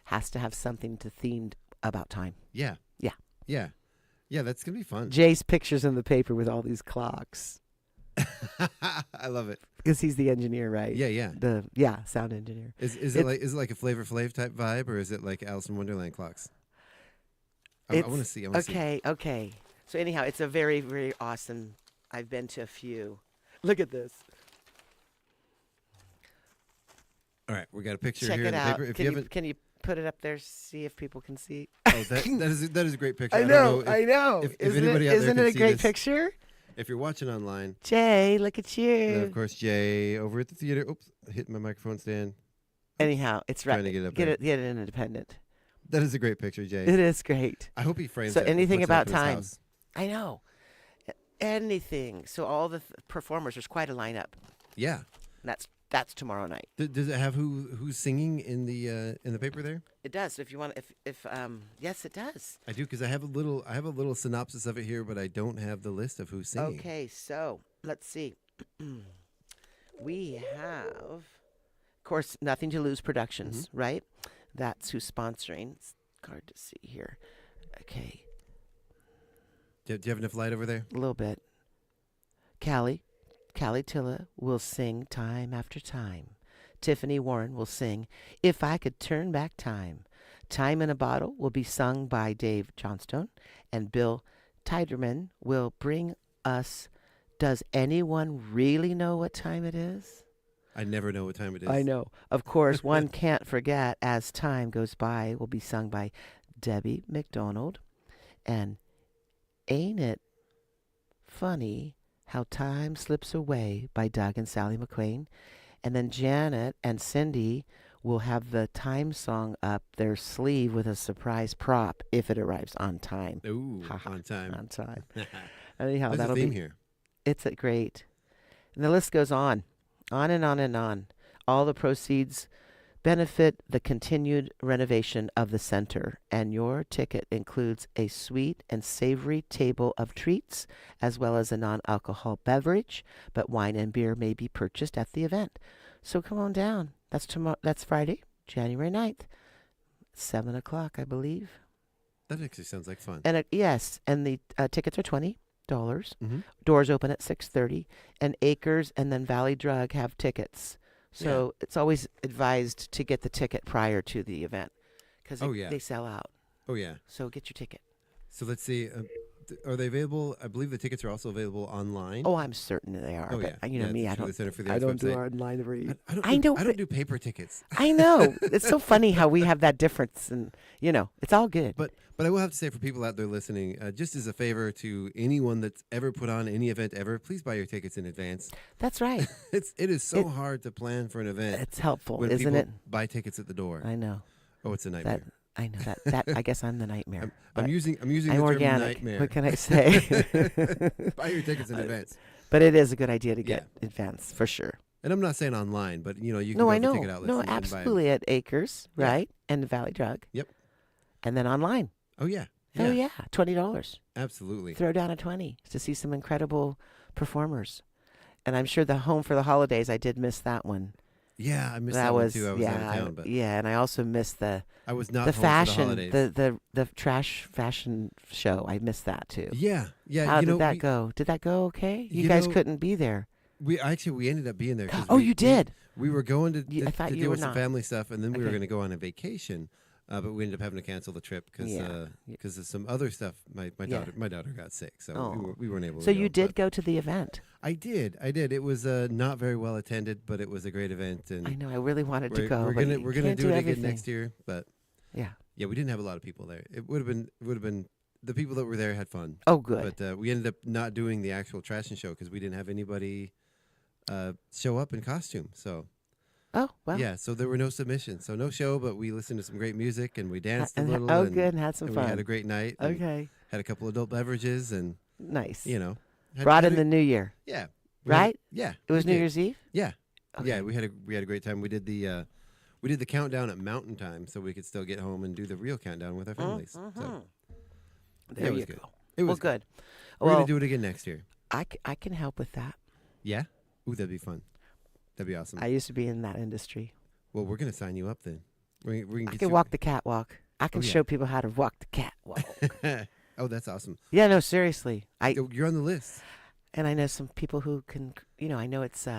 [SPEAKER 4] has to have something themed about time.
[SPEAKER 2] Yeah. Yeah, that's going to be fun.
[SPEAKER 4] Jay's pictures in the paper with all these clocks.
[SPEAKER 2] I love it.
[SPEAKER 4] Because he's the engineer, right?
[SPEAKER 2] Yeah.
[SPEAKER 4] Sound engineer.
[SPEAKER 2] Is it like a Flavor Flav type vibe, or is it like Alice in Wonderland clocks? I want to see.
[SPEAKER 4] Okay. So anyhow, it's a very, very awesome. I've been to a few. Look at this.
[SPEAKER 2] All right, we got a picture
[SPEAKER 4] Check
[SPEAKER 2] here
[SPEAKER 4] it
[SPEAKER 2] in the
[SPEAKER 4] out.
[SPEAKER 2] paper.
[SPEAKER 4] Can you put it up there, see if people can see?
[SPEAKER 2] Oh, that is a great picture.
[SPEAKER 4] I know. If
[SPEAKER 2] anybody out there
[SPEAKER 4] isn't
[SPEAKER 2] can
[SPEAKER 4] it a
[SPEAKER 2] see
[SPEAKER 4] great
[SPEAKER 2] this.
[SPEAKER 4] Picture?
[SPEAKER 2] If you're watching online.
[SPEAKER 4] Jay, look at you.
[SPEAKER 2] And of course, Jay over at the theater. Oops, I hit my microphone stand.
[SPEAKER 4] Anyhow, it's right.
[SPEAKER 2] Trying to get it up
[SPEAKER 4] Get it independent.
[SPEAKER 2] That is a great picture, Jay.
[SPEAKER 4] It is great.
[SPEAKER 2] I hope he frames
[SPEAKER 4] so
[SPEAKER 2] it.
[SPEAKER 4] Anything about time.
[SPEAKER 2] House.
[SPEAKER 4] I know. Anything. So all the performers, there's quite a lineup.
[SPEAKER 2] Yeah.
[SPEAKER 4] That's tomorrow night.
[SPEAKER 2] Does it have who's singing in the paper there?
[SPEAKER 4] It does. If you want, if yes, it does.
[SPEAKER 2] I do, because I have a little synopsis of it here, but I don't have the list of who's singing.
[SPEAKER 4] Okay, so let's see. We have, of course, Nothing to Lose Productions, right? That's who's sponsoring. It's hard to see here. Okay.
[SPEAKER 2] Do you have enough light over there?
[SPEAKER 4] A little bit. Callie Tilla will sing Time After Time. Tiffany Warren will sing If I Could Turn Back Time. Time in a Bottle will be sung by Dave Johnstone. And Bill Tiderman will bring us Does Anyone Really Know What Time It Is?
[SPEAKER 2] I never know what time it is.
[SPEAKER 4] I know. Of course, One Can't Forget As Time Goes By will be sung by Debbie McDonald. And Ain't It Funny How Time Slips Away by Doug and Sally McQueen. And then Janet and Cindy will have the time song up their sleeve with a surprise prop if it arrives on time.
[SPEAKER 2] Ooh, on time.
[SPEAKER 4] On time. Anyhow,
[SPEAKER 2] There's
[SPEAKER 4] that'll
[SPEAKER 2] a theme
[SPEAKER 4] be
[SPEAKER 2] here.
[SPEAKER 4] It's great. And the list goes on and on and on. All the proceeds benefit the continued renovation of the center, and your ticket includes a sweet and savory table of treats as well as a non-alcohol beverage, but wine and beer may be purchased at the event. So come on down. That's tomorrow. That's Friday, January 9th, 7 o'clock, I believe.
[SPEAKER 2] That actually sounds like fun.
[SPEAKER 4] And yes, and the tickets are $20. Doors open at 6:30, and Acres and then Valley Drug have tickets. So it's always advised to get the ticket prior to the event because they sell out.
[SPEAKER 2] Oh, yeah.
[SPEAKER 4] So get your ticket.
[SPEAKER 2] So let's see. Are they available? I believe the tickets are also available online.
[SPEAKER 4] Oh, I'm certain they are.
[SPEAKER 2] Oh,
[SPEAKER 4] but
[SPEAKER 2] yeah.
[SPEAKER 4] you know me, I don't. I don't do online read.
[SPEAKER 2] I don't do paper tickets.
[SPEAKER 4] I know. It's so funny how we have that difference, and it's all good.
[SPEAKER 2] But I will have to say, for people out there listening, just as a favor to anyone that's ever put on any event ever, please buy your tickets in advance.
[SPEAKER 4] That's right.
[SPEAKER 2] It is so hard to plan for an event.
[SPEAKER 4] It's helpful,
[SPEAKER 2] when
[SPEAKER 4] isn't
[SPEAKER 2] people
[SPEAKER 4] it?
[SPEAKER 2] buy tickets at the door.
[SPEAKER 4] I know.
[SPEAKER 2] Oh, it's a nightmare.
[SPEAKER 4] I know that. I guess I'm the nightmare.
[SPEAKER 2] I'm using the term
[SPEAKER 4] organic.
[SPEAKER 2] nightmare.
[SPEAKER 4] What can I say?
[SPEAKER 2] Buy your tickets in advance.
[SPEAKER 4] But it is a good idea to get advance for sure.
[SPEAKER 2] And I'm not saying online, but you can
[SPEAKER 4] No,
[SPEAKER 2] go
[SPEAKER 4] I
[SPEAKER 2] to
[SPEAKER 4] know.
[SPEAKER 2] ticket outlets.
[SPEAKER 4] No,
[SPEAKER 2] and buy 'em.
[SPEAKER 4] absolutely at Acres, right, and the Valley Drug.
[SPEAKER 2] Yep.
[SPEAKER 4] And then online.
[SPEAKER 2] Oh yeah.
[SPEAKER 4] Oh yeah, $20.
[SPEAKER 2] Absolutely.
[SPEAKER 4] Throw down a 20 to see some incredible performers. And I'm sure the Home for the Holidays, I did miss that one.
[SPEAKER 2] Yeah, I missed that one too. I was out of town, but
[SPEAKER 4] and I also missed
[SPEAKER 2] I was not
[SPEAKER 4] the
[SPEAKER 2] home
[SPEAKER 4] fashion,
[SPEAKER 2] for the holidays.
[SPEAKER 4] the trash fashion show. I missed that too.
[SPEAKER 2] Yeah.
[SPEAKER 4] How did that go? Did that go okay? You guys couldn't be there.
[SPEAKER 2] We ended up being there.
[SPEAKER 4] Oh, you did.
[SPEAKER 2] We were going to
[SPEAKER 4] I thought you
[SPEAKER 2] deal
[SPEAKER 4] were
[SPEAKER 2] with some
[SPEAKER 4] not.
[SPEAKER 2] family stuff, and then we were going to go on a vacation. But we ended up having to cancel the trip because of some other stuff. My daughter got sick, so we weren't able to
[SPEAKER 4] So
[SPEAKER 2] go.
[SPEAKER 4] you did go to the event.
[SPEAKER 2] I did. It was not very well attended, but it was a great event. And
[SPEAKER 4] I know. I really wanted to go.
[SPEAKER 2] We're gonna do it again next year. But
[SPEAKER 4] yeah,
[SPEAKER 2] we didn't have a lot of people there. It would have been the people that were there had fun.
[SPEAKER 4] Oh, good.
[SPEAKER 2] But we ended up not doing the actual trash and show because we didn't have anybody show up in costume. So.
[SPEAKER 4] Oh, well.
[SPEAKER 2] Yeah, so there were no submissions. So no show, but we listened to some great music and we danced a little.
[SPEAKER 4] Good, and had some fun.
[SPEAKER 2] We had a great night.
[SPEAKER 4] Okay.
[SPEAKER 2] Had a couple adult beverages and
[SPEAKER 4] nice.
[SPEAKER 2] Brought
[SPEAKER 4] in the new year.
[SPEAKER 2] Yeah.
[SPEAKER 4] Right?
[SPEAKER 2] Yeah.
[SPEAKER 4] It was New Year's Eve?
[SPEAKER 2] Yeah.
[SPEAKER 4] Okay.
[SPEAKER 2] Yeah, we had a great time. We did the countdown at Mountain Time so we could still get home and do the real countdown with our families. So
[SPEAKER 4] there you
[SPEAKER 2] go.
[SPEAKER 4] go.
[SPEAKER 2] It was
[SPEAKER 4] good.
[SPEAKER 2] We're going to do it again next year.
[SPEAKER 4] I can help with that.
[SPEAKER 2] Yeah? Ooh, that'd be fun. That'd be awesome.
[SPEAKER 4] I used to be in that industry.
[SPEAKER 2] Well, we're going to sign you up then.
[SPEAKER 4] I can walk the catwalk. I can show people how to walk the catwalk.
[SPEAKER 2] Oh, that's awesome.
[SPEAKER 4] Yeah, no, seriously.
[SPEAKER 2] You're on the list.
[SPEAKER 4] And I know some people who can, I know it's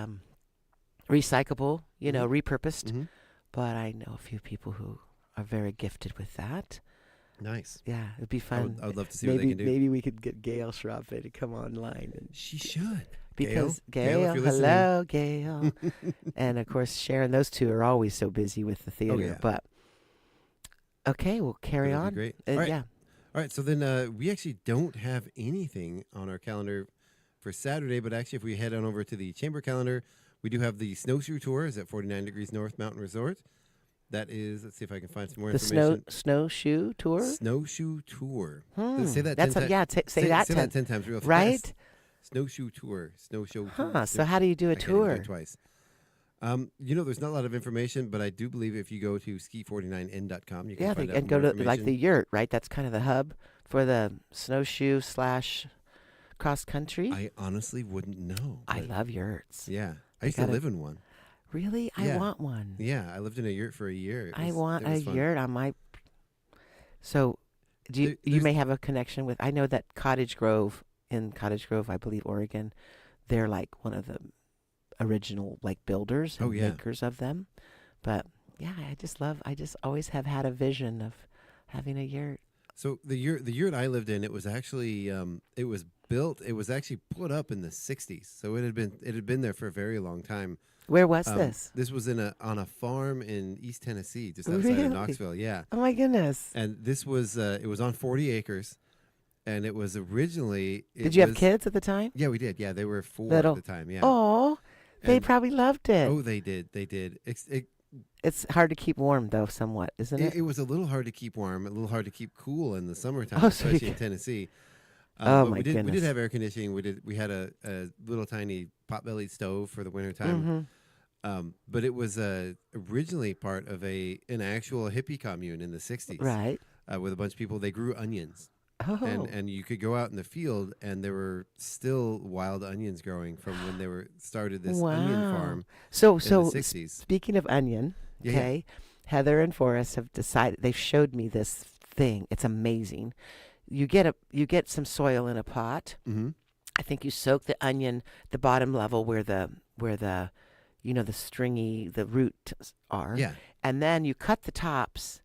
[SPEAKER 4] recyclable, repurposed.
[SPEAKER 2] Mm-hmm.
[SPEAKER 4] But I know a few people who are very gifted with that.
[SPEAKER 2] Nice.
[SPEAKER 4] Yeah, it'd be fun.
[SPEAKER 2] I would love to see what they can do.
[SPEAKER 4] Maybe we could get Gail Schrappe to come online.
[SPEAKER 2] She should.
[SPEAKER 4] Because
[SPEAKER 2] Gail,
[SPEAKER 4] hello, Gail. And, of course, Sharon, those two are always so busy with the theater.
[SPEAKER 2] Oh, yeah.
[SPEAKER 4] But, okay, we'll carry on.
[SPEAKER 2] Great. All right.
[SPEAKER 4] Yeah.
[SPEAKER 2] All right, so then we actually don't have anything on our calendar for Saturday, but actually if we head on over to the Chamber calendar, we do have the Snowshoe Tour is at 49 Degrees North Mountain Resort. That is, let's see if I can find some more information.
[SPEAKER 4] The snowshoe tour?
[SPEAKER 2] Snowshoe Tour.
[SPEAKER 4] Say that
[SPEAKER 2] 10 times real fast.
[SPEAKER 4] Right?
[SPEAKER 2] Snowshoe Tour. Snowshoe
[SPEAKER 4] Tour.
[SPEAKER 2] Huh,
[SPEAKER 4] so how do you do a tour?
[SPEAKER 2] I can't do it twice. There's not a lot of information, but I do believe if you go to ski49n.com, you can find out
[SPEAKER 4] and go
[SPEAKER 2] more
[SPEAKER 4] to like the yurt, right? That's kind of the hub for the snowshoe / cross country.
[SPEAKER 2] I honestly wouldn't know.
[SPEAKER 4] I love yurts.
[SPEAKER 2] Yeah. I used to live in one.
[SPEAKER 4] Really?
[SPEAKER 2] Yeah.
[SPEAKER 4] I want one.
[SPEAKER 2] Yeah, I lived in a yurt for a year.
[SPEAKER 4] I want a
[SPEAKER 2] fun.
[SPEAKER 4] yurt on my... So, you may have a connection with... I know that Cottage Grove, I believe, Oregon, they're like one of the original builders and makers of them. But, yeah, I just always have had a vision of having a yurt.
[SPEAKER 2] So the yurt I lived in, it was actually it was actually put up in the 60s. So it had been there for a very long time.
[SPEAKER 4] Where was this?
[SPEAKER 2] This was on a farm in East Tennessee, just outside of Knoxville. Yeah.
[SPEAKER 4] Oh my goodness.
[SPEAKER 2] And this was it was on 40 acres, and it was originally.
[SPEAKER 4] Did you have kids at the time?
[SPEAKER 2] Yeah, we did. Yeah, they were 4
[SPEAKER 4] Little.
[SPEAKER 2] at the time. Yeah.
[SPEAKER 4] Oh, they probably loved it.
[SPEAKER 2] Oh, they did. They did.
[SPEAKER 4] It's hard to keep warm though, somewhat, isn't it?
[SPEAKER 2] It was a little hard to keep warm, a little hard to keep cool in the summertime, especially in Tennessee.
[SPEAKER 4] Oh my goodness.
[SPEAKER 2] We did have air conditioning. We had a little tiny pot-bellied stove for the wintertime.
[SPEAKER 4] Mm-hmm.
[SPEAKER 2] But it was originally part of an actual hippie commune in the 60s.
[SPEAKER 4] Right.
[SPEAKER 2] With a bunch of people. They grew onions.
[SPEAKER 4] Oh.
[SPEAKER 2] And you could go out in the field, and there were still wild onions growing from when they started this onion farm
[SPEAKER 4] in
[SPEAKER 2] the 60s.
[SPEAKER 4] Speaking of onion, okay, Heather and Forrest have decided, they've showed me this thing. It's amazing. You get some soil in a pot.
[SPEAKER 2] Mm-hmm.
[SPEAKER 4] I think you soak the onion, the bottom level where the the stringy, the roots are.
[SPEAKER 2] Yeah.
[SPEAKER 4] And then you cut the tops.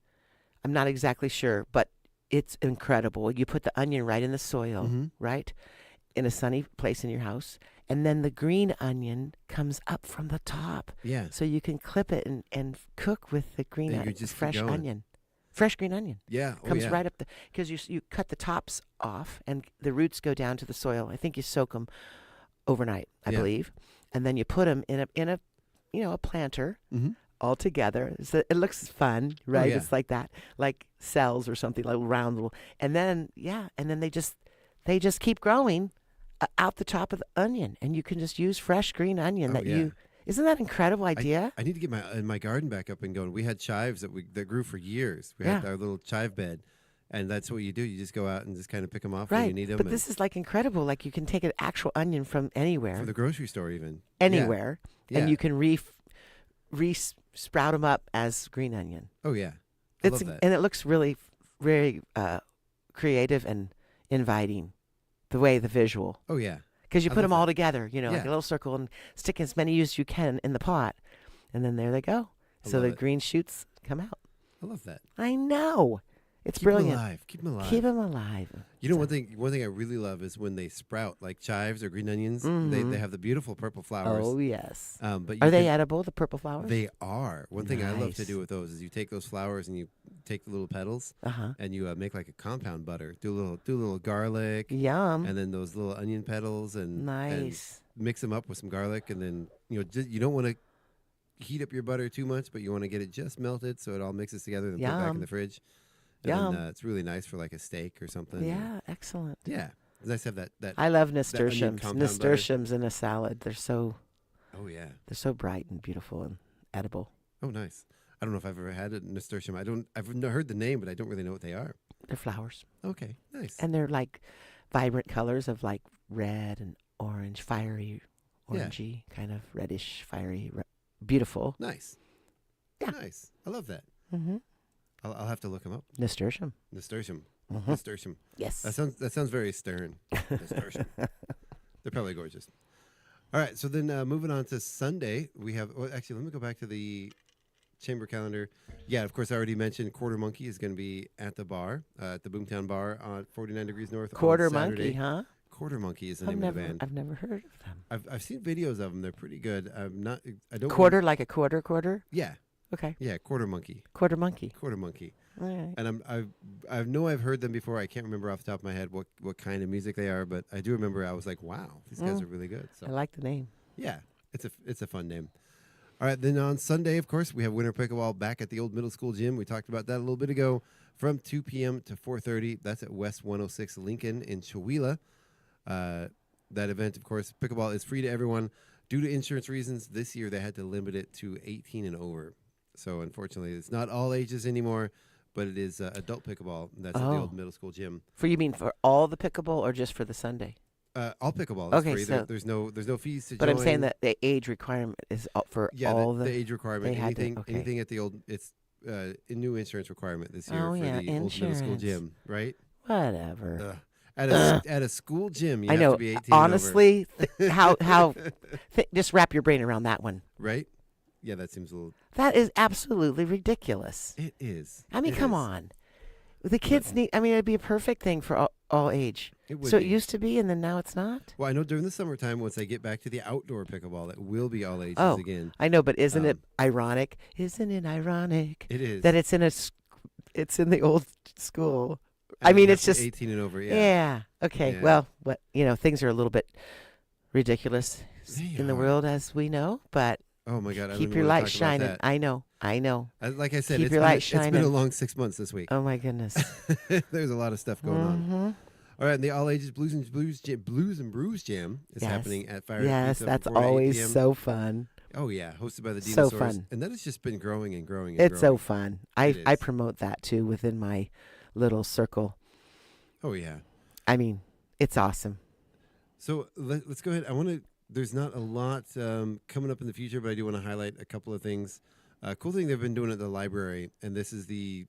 [SPEAKER 4] I'm not exactly sure, but It's incredible. You put the onion right in the soil,
[SPEAKER 2] Mm-hmm.
[SPEAKER 4] right? In a sunny place in your house. And then the green onion comes up from the top.
[SPEAKER 2] Yeah.
[SPEAKER 4] So you can clip it and cook with the green
[SPEAKER 2] And you
[SPEAKER 4] onion,
[SPEAKER 2] just keep
[SPEAKER 4] fresh
[SPEAKER 2] going.
[SPEAKER 4] onion. Fresh green onion.
[SPEAKER 2] Yeah. Oh,
[SPEAKER 4] Comes
[SPEAKER 2] yeah.
[SPEAKER 4] right up because you cut the tops off and the roots go down to the soil. I think you soak them overnight, I
[SPEAKER 2] Yeah.
[SPEAKER 4] believe. And then you put them in a a planter
[SPEAKER 2] Mm-hmm.
[SPEAKER 4] all together. So it looks fun, right?
[SPEAKER 2] yeah.
[SPEAKER 4] It's like that, like cells or something, like round little. And then they just keep growing out the top of the onion, and you can just use fresh green onion
[SPEAKER 2] Oh, yeah.
[SPEAKER 4] Isn't that an incredible idea?
[SPEAKER 2] I need to get my garden back up and going. We had chives that grew for years. We had our little chive bed, and that's what you do. You just go out and just kind of pick them off when you need them.
[SPEAKER 4] But this is like incredible. Like you can take an actual onion from anywhere,
[SPEAKER 2] for the grocery store, even
[SPEAKER 4] anywhere,
[SPEAKER 2] Yeah.
[SPEAKER 4] and you can sprout them up as green onion.
[SPEAKER 2] Oh yeah, I love that.
[SPEAKER 4] And it looks really very creative and inviting. The visual.
[SPEAKER 2] Oh yeah,
[SPEAKER 4] Because you
[SPEAKER 2] I
[SPEAKER 4] put them
[SPEAKER 2] love
[SPEAKER 4] all
[SPEAKER 2] that.
[SPEAKER 4] together, like
[SPEAKER 2] Yeah.
[SPEAKER 4] a little circle, and stick as many as you can in the pot, and then there they go.
[SPEAKER 2] I
[SPEAKER 4] So
[SPEAKER 2] love
[SPEAKER 4] the
[SPEAKER 2] it.
[SPEAKER 4] green shoots come out.
[SPEAKER 2] I love that.
[SPEAKER 4] I know, it's
[SPEAKER 2] Keep 'em
[SPEAKER 4] brilliant.
[SPEAKER 2] alive. Keep them alive.
[SPEAKER 4] Keep them alive.
[SPEAKER 2] You know, one thing I really love is when they sprout, like chives or green onions. They have the beautiful purple flowers.
[SPEAKER 4] Oh yes.
[SPEAKER 2] But
[SPEAKER 4] Are they edible? The purple flowers?
[SPEAKER 2] They are. One thing I love to
[SPEAKER 4] Nice.
[SPEAKER 2] do with those is you take those flowers and you take the little petals
[SPEAKER 4] Uh-huh.
[SPEAKER 2] and you make like a compound butter. Do a little garlic
[SPEAKER 4] Yum.
[SPEAKER 2] and then those little onion petals and
[SPEAKER 4] Nice.
[SPEAKER 2] mix them up with some garlic, and then you don't want to heat up your butter too much, but you want to get it just melted so it all mixes together and put it back in
[SPEAKER 4] Yum.
[SPEAKER 2] the fridge. And
[SPEAKER 4] Yum.
[SPEAKER 2] then, it's really nice for like a steak or something.
[SPEAKER 4] Yeah, excellent.
[SPEAKER 2] Yeah. It's nice to have that.
[SPEAKER 4] I love
[SPEAKER 2] onion
[SPEAKER 4] nasturtiums.
[SPEAKER 2] compound butter.
[SPEAKER 4] Nasturtiums in a salad. They're so
[SPEAKER 2] Oh
[SPEAKER 4] bright and beautiful and edible.
[SPEAKER 2] Oh, nice. I don't know if I've ever had a nasturtium. I've heard the name, but I don't really know what they are.
[SPEAKER 4] They're flowers.
[SPEAKER 2] Okay, nice.
[SPEAKER 4] And they're like vibrant colors of like red and orange, fiery,
[SPEAKER 2] Yeah.
[SPEAKER 4] orangey, kind of reddish, fiery, beautiful.
[SPEAKER 2] Nice.
[SPEAKER 4] Yeah.
[SPEAKER 2] Nice. I love that.
[SPEAKER 4] Mm-hmm.
[SPEAKER 2] I'll have to look them up.
[SPEAKER 4] Nasturtium.
[SPEAKER 2] Nasturtium.
[SPEAKER 4] Mhm.
[SPEAKER 2] Nasturtium.
[SPEAKER 4] Yes.
[SPEAKER 2] That sounds very stern. Nasturtium. They're probably gorgeous. All right, so then moving on to Sunday, we have. Well, actually, let me go back to the chamber calendar. Yeah, of course, I already mentioned Quarter Monkey is going to be at the bar, at the Boomtown Bar on 49 Degrees North.
[SPEAKER 4] Quarter
[SPEAKER 2] on Saturday.
[SPEAKER 4] Monkey, huh?
[SPEAKER 2] Quarter Monkey is the name of the band.
[SPEAKER 4] I've never heard of them.
[SPEAKER 2] I've seen videos of them. They're pretty good. I don't.
[SPEAKER 4] Quarter, like a quarter?
[SPEAKER 2] Yeah,
[SPEAKER 4] Okay.
[SPEAKER 2] yeah. Quarter Monkey.
[SPEAKER 4] Quarter Monkey.
[SPEAKER 2] Quarter Monkey.
[SPEAKER 4] All right.
[SPEAKER 2] And I've heard them before. I can't remember off the top of my head what kind of music they are, but I do remember I was like, wow, these guys are really good. So
[SPEAKER 4] I like the name.
[SPEAKER 2] yeah, it's a fun name. All right, then on Sunday, of course, we have Winter Pickleball back at the old middle school gym. We talked about that a little bit ago, from 2 p.m. to 4:30. That's at West 106 Lincoln in Chewelah. That event, of course, pickleball is free to everyone. Due to insurance reasons, this year they had to limit it to 18 and over. So unfortunately, it's not all ages anymore, but it is adult pickleball. That's at the old middle school gym.
[SPEAKER 4] You mean for all the pickleball or just for the Sunday?
[SPEAKER 2] All pickleball is
[SPEAKER 4] Okay,
[SPEAKER 2] free.
[SPEAKER 4] so-
[SPEAKER 2] There's no fees to
[SPEAKER 4] But
[SPEAKER 2] join.
[SPEAKER 4] I'm saying that the age requirement is for all
[SPEAKER 2] the age requirement.
[SPEAKER 4] they had to-
[SPEAKER 2] Anything
[SPEAKER 4] okay.
[SPEAKER 2] anything at the old, it's a new insurance requirement this year
[SPEAKER 4] Oh,
[SPEAKER 2] for
[SPEAKER 4] yeah,
[SPEAKER 2] the old middle school
[SPEAKER 4] insurance.
[SPEAKER 2] gym, right?
[SPEAKER 4] Whatever.
[SPEAKER 2] At a school gym, you
[SPEAKER 4] I
[SPEAKER 2] have
[SPEAKER 4] know.
[SPEAKER 2] to be 18 and over,
[SPEAKER 4] Honestly, just wrap your brain around that one.
[SPEAKER 2] right? Yeah, that seems a little.
[SPEAKER 4] That is absolutely ridiculous.
[SPEAKER 2] It is.
[SPEAKER 4] I mean,
[SPEAKER 2] It
[SPEAKER 4] come
[SPEAKER 2] is.
[SPEAKER 4] on. The kids need. I mean, it'd be a perfect thing for all age.
[SPEAKER 2] It would
[SPEAKER 4] So
[SPEAKER 2] be.
[SPEAKER 4] it used to be, and then now it's not.
[SPEAKER 2] Well, I know during the summertime, once they get back to the outdoor pickleball, it will be all ages
[SPEAKER 4] Oh,
[SPEAKER 2] again.
[SPEAKER 4] I know, but isn't it
[SPEAKER 2] Um,
[SPEAKER 4] ironic? Isn't it ironic
[SPEAKER 2] It is.
[SPEAKER 4] that it's in the old school?
[SPEAKER 2] And
[SPEAKER 4] I mean,
[SPEAKER 2] you
[SPEAKER 4] it's
[SPEAKER 2] have to
[SPEAKER 4] just
[SPEAKER 2] 18 and over.
[SPEAKER 4] Yeah. Okay.
[SPEAKER 2] Yeah.
[SPEAKER 4] Well, things are a little bit ridiculous
[SPEAKER 2] They
[SPEAKER 4] in the
[SPEAKER 2] are.
[SPEAKER 4] world, as we know. But
[SPEAKER 2] Oh my God! I don't
[SPEAKER 4] keep
[SPEAKER 2] even
[SPEAKER 4] your
[SPEAKER 2] wanna
[SPEAKER 4] light
[SPEAKER 2] talk about
[SPEAKER 4] shining.
[SPEAKER 2] that.
[SPEAKER 4] I know.
[SPEAKER 2] Like I said,
[SPEAKER 4] Keep
[SPEAKER 2] it's
[SPEAKER 4] your
[SPEAKER 2] been,
[SPEAKER 4] light
[SPEAKER 2] it's been a
[SPEAKER 4] shining.
[SPEAKER 2] long 6 months this week.
[SPEAKER 4] Oh my goodness.
[SPEAKER 2] There's a lot of stuff going on.
[SPEAKER 4] Mhm.
[SPEAKER 2] All right, and the All Ages Blues and Brews Jam is
[SPEAKER 4] Yes.
[SPEAKER 2] happening at Fire
[SPEAKER 4] Yes,
[SPEAKER 2] Pizza
[SPEAKER 4] that's
[SPEAKER 2] from 4 to 8
[SPEAKER 4] always
[SPEAKER 2] p.m.
[SPEAKER 4] so fun.
[SPEAKER 2] Oh yeah, hosted by the
[SPEAKER 4] So
[SPEAKER 2] Dinosaurs,
[SPEAKER 4] fun.
[SPEAKER 2] and that has just been growing and growing. And
[SPEAKER 4] It's so
[SPEAKER 2] growing.
[SPEAKER 4] fun.
[SPEAKER 2] It
[SPEAKER 4] I
[SPEAKER 2] is.
[SPEAKER 4] promote that too within my little circle.
[SPEAKER 2] Oh yeah.
[SPEAKER 4] I mean, it's awesome.
[SPEAKER 2] So let's go ahead. There's not a lot coming up in the future, but I do want to highlight a couple of things. Cool thing they've been doing at the library, and this is the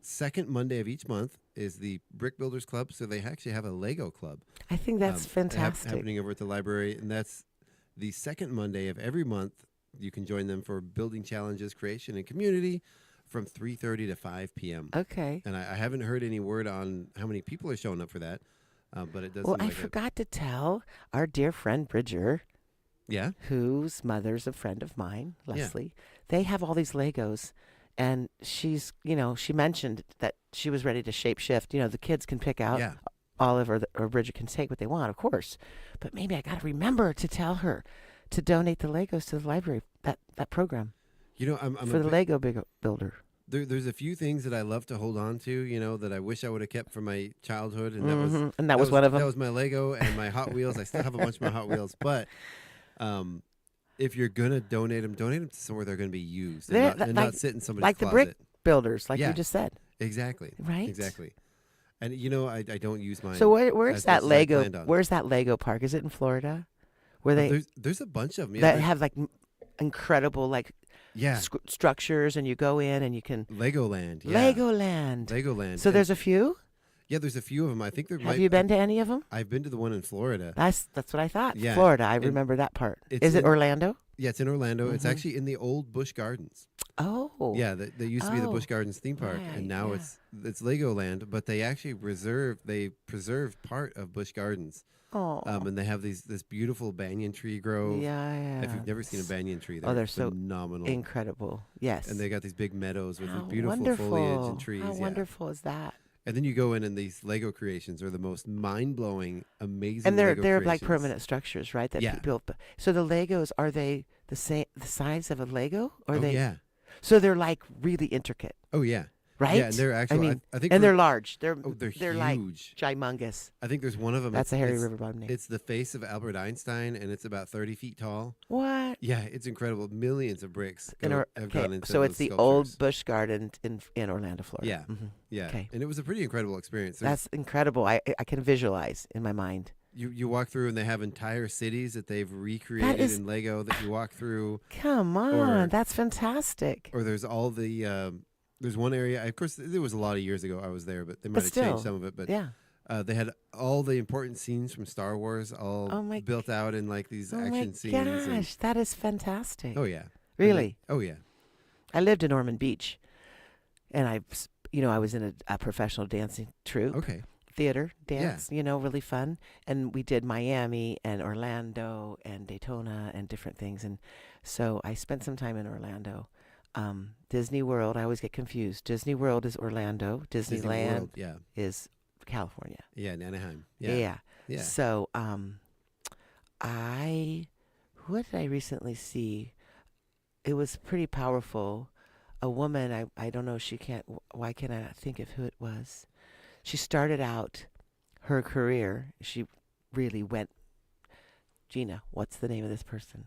[SPEAKER 2] second Monday of each month, is the Brick Builders Club. So they actually have a Lego club.
[SPEAKER 4] I think that's fantastic.
[SPEAKER 2] Happening over at the library, and that's the second Monday of every month. You can join them for building challenges, creation, and community from 3:30 to 5 p.m.
[SPEAKER 4] Okay.
[SPEAKER 2] And I haven't heard any word on how many people are showing up for that, but it does
[SPEAKER 4] Well,
[SPEAKER 2] seem
[SPEAKER 4] I
[SPEAKER 2] like
[SPEAKER 4] forgot to tell our dear friend Bridger,
[SPEAKER 2] yeah?
[SPEAKER 4] whose mother's a friend of mine, Leslie. They have all these Legos, and she's, she mentioned that she was ready to shape shift. The kids can pick out.
[SPEAKER 2] Yeah.
[SPEAKER 4] Olive or Bridget can take what they want, of course. But maybe I got to remember to tell her to donate the Legos to the library, that program.
[SPEAKER 2] I'm
[SPEAKER 4] for the Lego builder.
[SPEAKER 2] There's a few things that I love to hold on to, that I wish I would have kept from my childhood, and
[SPEAKER 4] that was one of them.
[SPEAKER 2] That was my Lego and my Hot Wheels. I still have a bunch of my Hot Wheels, but if you're gonna donate them to somewhere they're gonna be used and not sit in somebody's
[SPEAKER 4] like
[SPEAKER 2] closet.
[SPEAKER 4] The brick builders, like you just said.
[SPEAKER 2] Exactly.
[SPEAKER 4] Right.
[SPEAKER 2] Exactly. And I don't use mine.
[SPEAKER 4] So where's that Lego? Where's that Lego park? Is it in Florida? Where
[SPEAKER 2] there's a bunch of them
[SPEAKER 4] that have like incredible
[SPEAKER 2] yeah
[SPEAKER 4] structures, and you go in and you can
[SPEAKER 2] Legoland. Yeah.
[SPEAKER 4] Legoland. So there's a few.
[SPEAKER 2] Yeah, there's a few of them. I think there.
[SPEAKER 4] Have you been to any of them?
[SPEAKER 2] I've been to the one in Florida.
[SPEAKER 4] That's what I thought.
[SPEAKER 2] Yeah.
[SPEAKER 4] Florida. I remember that part. Is it Orlando?
[SPEAKER 2] Yeah, it's in Orlando. It's actually in the old Busch Gardens.
[SPEAKER 4] Oh.
[SPEAKER 2] Yeah, that used to be the Busch Gardens theme park, and now it's Legoland. But they actually preserved part of Busch Gardens.
[SPEAKER 4] Oh.
[SPEAKER 2] And they have this beautiful banyan tree grove.
[SPEAKER 4] Yeah.
[SPEAKER 2] If you've never seen a banyan tree,
[SPEAKER 4] they're
[SPEAKER 2] phenomenal,
[SPEAKER 4] so incredible. Yes.
[SPEAKER 2] And they got these big meadows with
[SPEAKER 4] How
[SPEAKER 2] beautiful
[SPEAKER 4] wonderful.
[SPEAKER 2] foliage and trees.
[SPEAKER 4] How wonderful is that?
[SPEAKER 2] And then you go in, and these Lego creations are the most mind-blowing, amazing.
[SPEAKER 4] And they're
[SPEAKER 2] creations.
[SPEAKER 4] like permanent structures, right? That people. So the Legos, are they the size of a Lego? Or they?
[SPEAKER 2] Yeah.
[SPEAKER 4] So they're like really intricate.
[SPEAKER 2] Oh yeah.
[SPEAKER 4] Right?
[SPEAKER 2] Yeah, and they're actually. I think
[SPEAKER 4] and they're large. They're
[SPEAKER 2] huge.
[SPEAKER 4] Like ginormous.
[SPEAKER 2] I think there's one of them.
[SPEAKER 4] That's a Harry Riverbond name.
[SPEAKER 2] It's the face of Albert Einstein, and it's about 30 feet tall.
[SPEAKER 4] What?
[SPEAKER 2] Yeah, it's incredible. Millions of bricks have gone into
[SPEAKER 4] So it's the
[SPEAKER 2] sculptures.
[SPEAKER 4] old Busch Garden in Orlando, Florida.
[SPEAKER 2] Yeah, yeah. Okay. And it was a pretty incredible experience.
[SPEAKER 4] That's incredible. I can visualize in my mind.
[SPEAKER 2] You walk through, and they have entire cities that they've recreated in Lego that you walk through.
[SPEAKER 4] Come on, that's fantastic.
[SPEAKER 2] Or there's all the there's one area. Of course, it was a lot of years ago I was there, but they might have changed some of it. But
[SPEAKER 4] yeah.
[SPEAKER 2] They had all the important scenes from Star Wars all built out in like these action scenes.
[SPEAKER 4] Oh my gosh, that is fantastic.
[SPEAKER 2] Oh yeah.
[SPEAKER 4] Really?
[SPEAKER 2] Oh yeah.
[SPEAKER 4] I lived in Ormond Beach, and I was in a professional dancing troupe.
[SPEAKER 2] Okay.
[SPEAKER 4] Theater dance, really fun. And we did Miami and Orlando and Daytona and different things. And so I spent some time in Orlando. Disney World, I always get confused. Disney World is Orlando. Disneyland is California.
[SPEAKER 2] Yeah, in Anaheim. Yeah.
[SPEAKER 4] So what did I recently see? It was pretty powerful. A woman, I don't know, why can't I not think of who it was? She started out her career. She really went, Gina, what's the name of this person?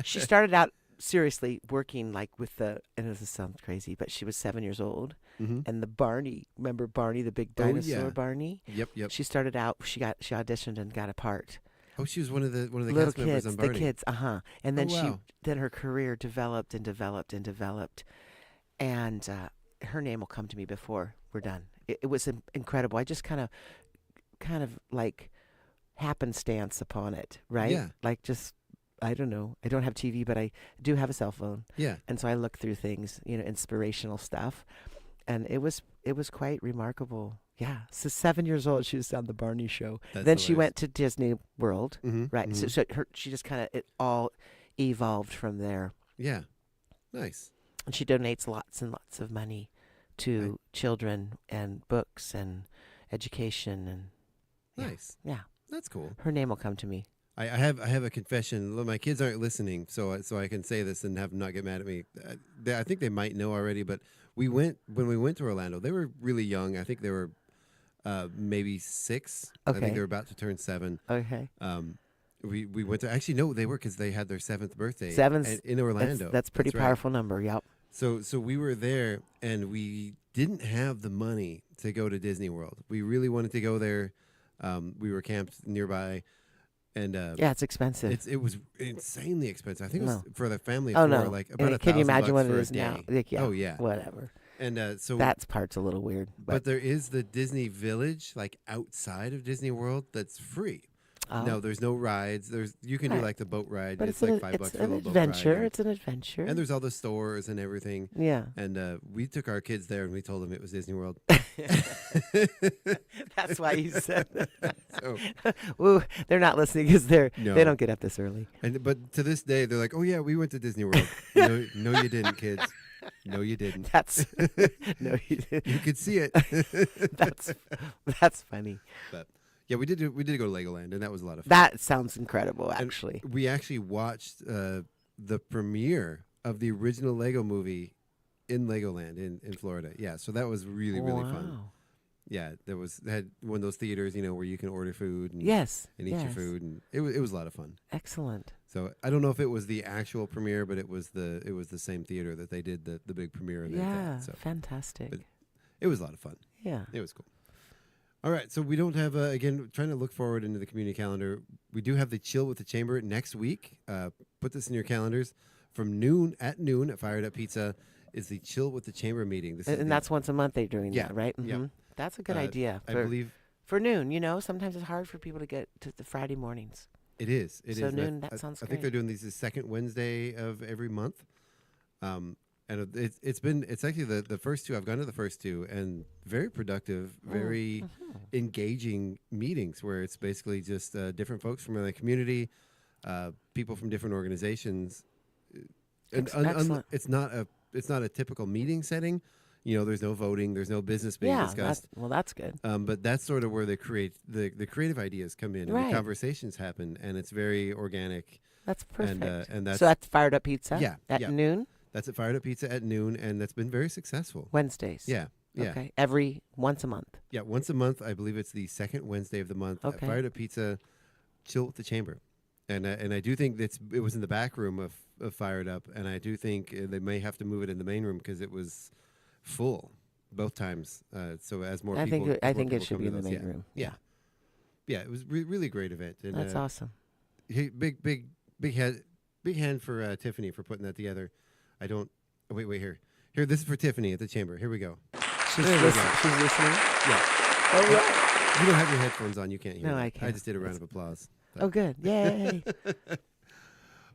[SPEAKER 4] She started out seriously working and this sounds crazy, but she was 7 years old.
[SPEAKER 2] Mm-hmm.
[SPEAKER 4] And the Barney, remember Barney, the big dinosaur Barney?
[SPEAKER 2] Yep.
[SPEAKER 4] She started out, she auditioned and got a part.
[SPEAKER 2] Oh, she was one of the
[SPEAKER 4] little
[SPEAKER 2] cast members on Barney.
[SPEAKER 4] The kids, And then then her career developed and developed and developed. And her name will come to me before we're done. It was incredible. I just kind of like happenstance upon it, right?
[SPEAKER 2] Yeah.
[SPEAKER 4] Like just, I don't know. I don't have TV, but I do have a cell phone.
[SPEAKER 2] Yeah.
[SPEAKER 4] And so I look through things, inspirational stuff. And it was quite remarkable. Yeah. So 7 years old, she was on the Barney show.
[SPEAKER 2] That's
[SPEAKER 4] then
[SPEAKER 2] hilarious.
[SPEAKER 4] she went to Disney World, right?
[SPEAKER 2] Mm-hmm.
[SPEAKER 4] So she just it all evolved from there.
[SPEAKER 2] Yeah. Nice.
[SPEAKER 4] And she donates lots and lots of money to children and books and education and
[SPEAKER 2] nice.
[SPEAKER 4] Yeah.
[SPEAKER 2] That's cool.
[SPEAKER 4] Her name will come to me.
[SPEAKER 2] I have a confession. My kids aren't listening, so I can say this and have them not get mad at me. I think they might know already, but when we went to Orlando, they were really young. I think they were maybe 6.
[SPEAKER 4] Okay.
[SPEAKER 2] I think they were about to turn 7.
[SPEAKER 4] Okay.
[SPEAKER 2] We went to they were because they had their 7th birthday.
[SPEAKER 4] 7th
[SPEAKER 2] in Orlando.
[SPEAKER 4] That's pretty powerful number. Yep.
[SPEAKER 2] So we were there, and we didn't have the money to go to Disney World. We really wanted to go there. We were camped nearby, and
[SPEAKER 4] it's expensive.
[SPEAKER 2] It was insanely expensive. I think it was for the family of 4,
[SPEAKER 4] no.
[SPEAKER 2] like about $1,000
[SPEAKER 4] Can you imagine what it
[SPEAKER 2] for a
[SPEAKER 4] is now?
[SPEAKER 2] day. Oh yeah,
[SPEAKER 4] whatever.
[SPEAKER 2] And so
[SPEAKER 4] that part's a little weird.
[SPEAKER 2] But there is the Disney Village, like outside of Disney World, that's free. No, there's no rides. You can do like the boat ride.
[SPEAKER 4] But
[SPEAKER 2] it's like $5 for a little boat
[SPEAKER 4] adventure.
[SPEAKER 2] ride.
[SPEAKER 4] It's an adventure.
[SPEAKER 2] And there's all the stores and everything.
[SPEAKER 4] Yeah.
[SPEAKER 2] And we took our kids there and we told them it was Disney World.
[SPEAKER 4] That's why you said that.
[SPEAKER 2] So,
[SPEAKER 4] Ooh, they're not listening because they
[SPEAKER 2] No.
[SPEAKER 4] don't get up this early.
[SPEAKER 2] But to this day, they're like, "Oh yeah, we went to Disney World." No, you didn't, kids. No, you didn't.
[SPEAKER 4] That's no, you didn't.
[SPEAKER 2] You could see it.
[SPEAKER 4] That's funny.
[SPEAKER 2] But yeah, we did go to Legoland, and that was a lot of fun.
[SPEAKER 4] That sounds incredible, actually.
[SPEAKER 2] And we actually watched the premiere of the original Lego movie in Legoland in Florida. Yeah, so that was really fun. Yeah, they had one of those theaters, where you can order food and eat your food, and it was a lot of fun.
[SPEAKER 4] Excellent.
[SPEAKER 2] So I don't know if it was the actual premiere, but it was the same theater that they did the big premiere and everything. So
[SPEAKER 4] fantastic.
[SPEAKER 2] but it was a lot of fun.
[SPEAKER 4] Yeah.
[SPEAKER 2] It was cool. All right, so we don't have again trying to look forward into the community calendar. We do have the Chill with the Chamber next week. Put this in your calendars. From noon at Fired Up Pizza is the Chill with the Chamber meeting.
[SPEAKER 4] And that's once a month they're doing that, right? Mm-hmm.
[SPEAKER 2] Yeah.
[SPEAKER 4] That's a good idea.
[SPEAKER 2] I believe
[SPEAKER 4] for noon. Sometimes it's hard for people to get to the Friday mornings.
[SPEAKER 2] It is.
[SPEAKER 4] So noon. That sounds great.
[SPEAKER 2] I think they're doing these the second Wednesday of every month. And it's actually the first two. I've gone to the first two, and very productive, very engaging meetings where it's basically just different folks from the community, people from different organizations.
[SPEAKER 4] Excellent.
[SPEAKER 2] It's not a typical meeting setting. There's no voting, there's no business being discussed.
[SPEAKER 4] That's good.
[SPEAKER 2] But that's sort of where the creative ideas come in, and the conversations happen, and it's very organic.
[SPEAKER 4] That's perfect.
[SPEAKER 2] And that's
[SPEAKER 4] so that's Fired Up Pizza. At noon.
[SPEAKER 2] That's at Fired Up Pizza at noon, and that's been very successful.
[SPEAKER 4] Wednesdays.
[SPEAKER 2] Yeah.
[SPEAKER 4] Okay. Once a month.
[SPEAKER 2] Yeah, once a month. I believe it's the second Wednesday of the month.
[SPEAKER 4] Okay.
[SPEAKER 2] At Fired Up Pizza, Chill with the Chamber, and I do think it was in the back room of Fired Up, and I do think they may have to move it in the main room because it was full both times. So as more people,
[SPEAKER 4] I think it should be in the main room.
[SPEAKER 2] Yeah. It was really great event. And,
[SPEAKER 4] that's awesome.
[SPEAKER 2] Hey, big hand for Tiffany for putting that together. I don't. Oh, wait here. This is for Tiffany at the chamber. Here we go.
[SPEAKER 4] She's listening.
[SPEAKER 2] Yeah.
[SPEAKER 4] Oh yeah.
[SPEAKER 2] You don't have your headphones on. You can't hear.
[SPEAKER 4] No,
[SPEAKER 2] that.
[SPEAKER 4] I can't.
[SPEAKER 2] I just did a round of applause.
[SPEAKER 4] Oh, good. Yay.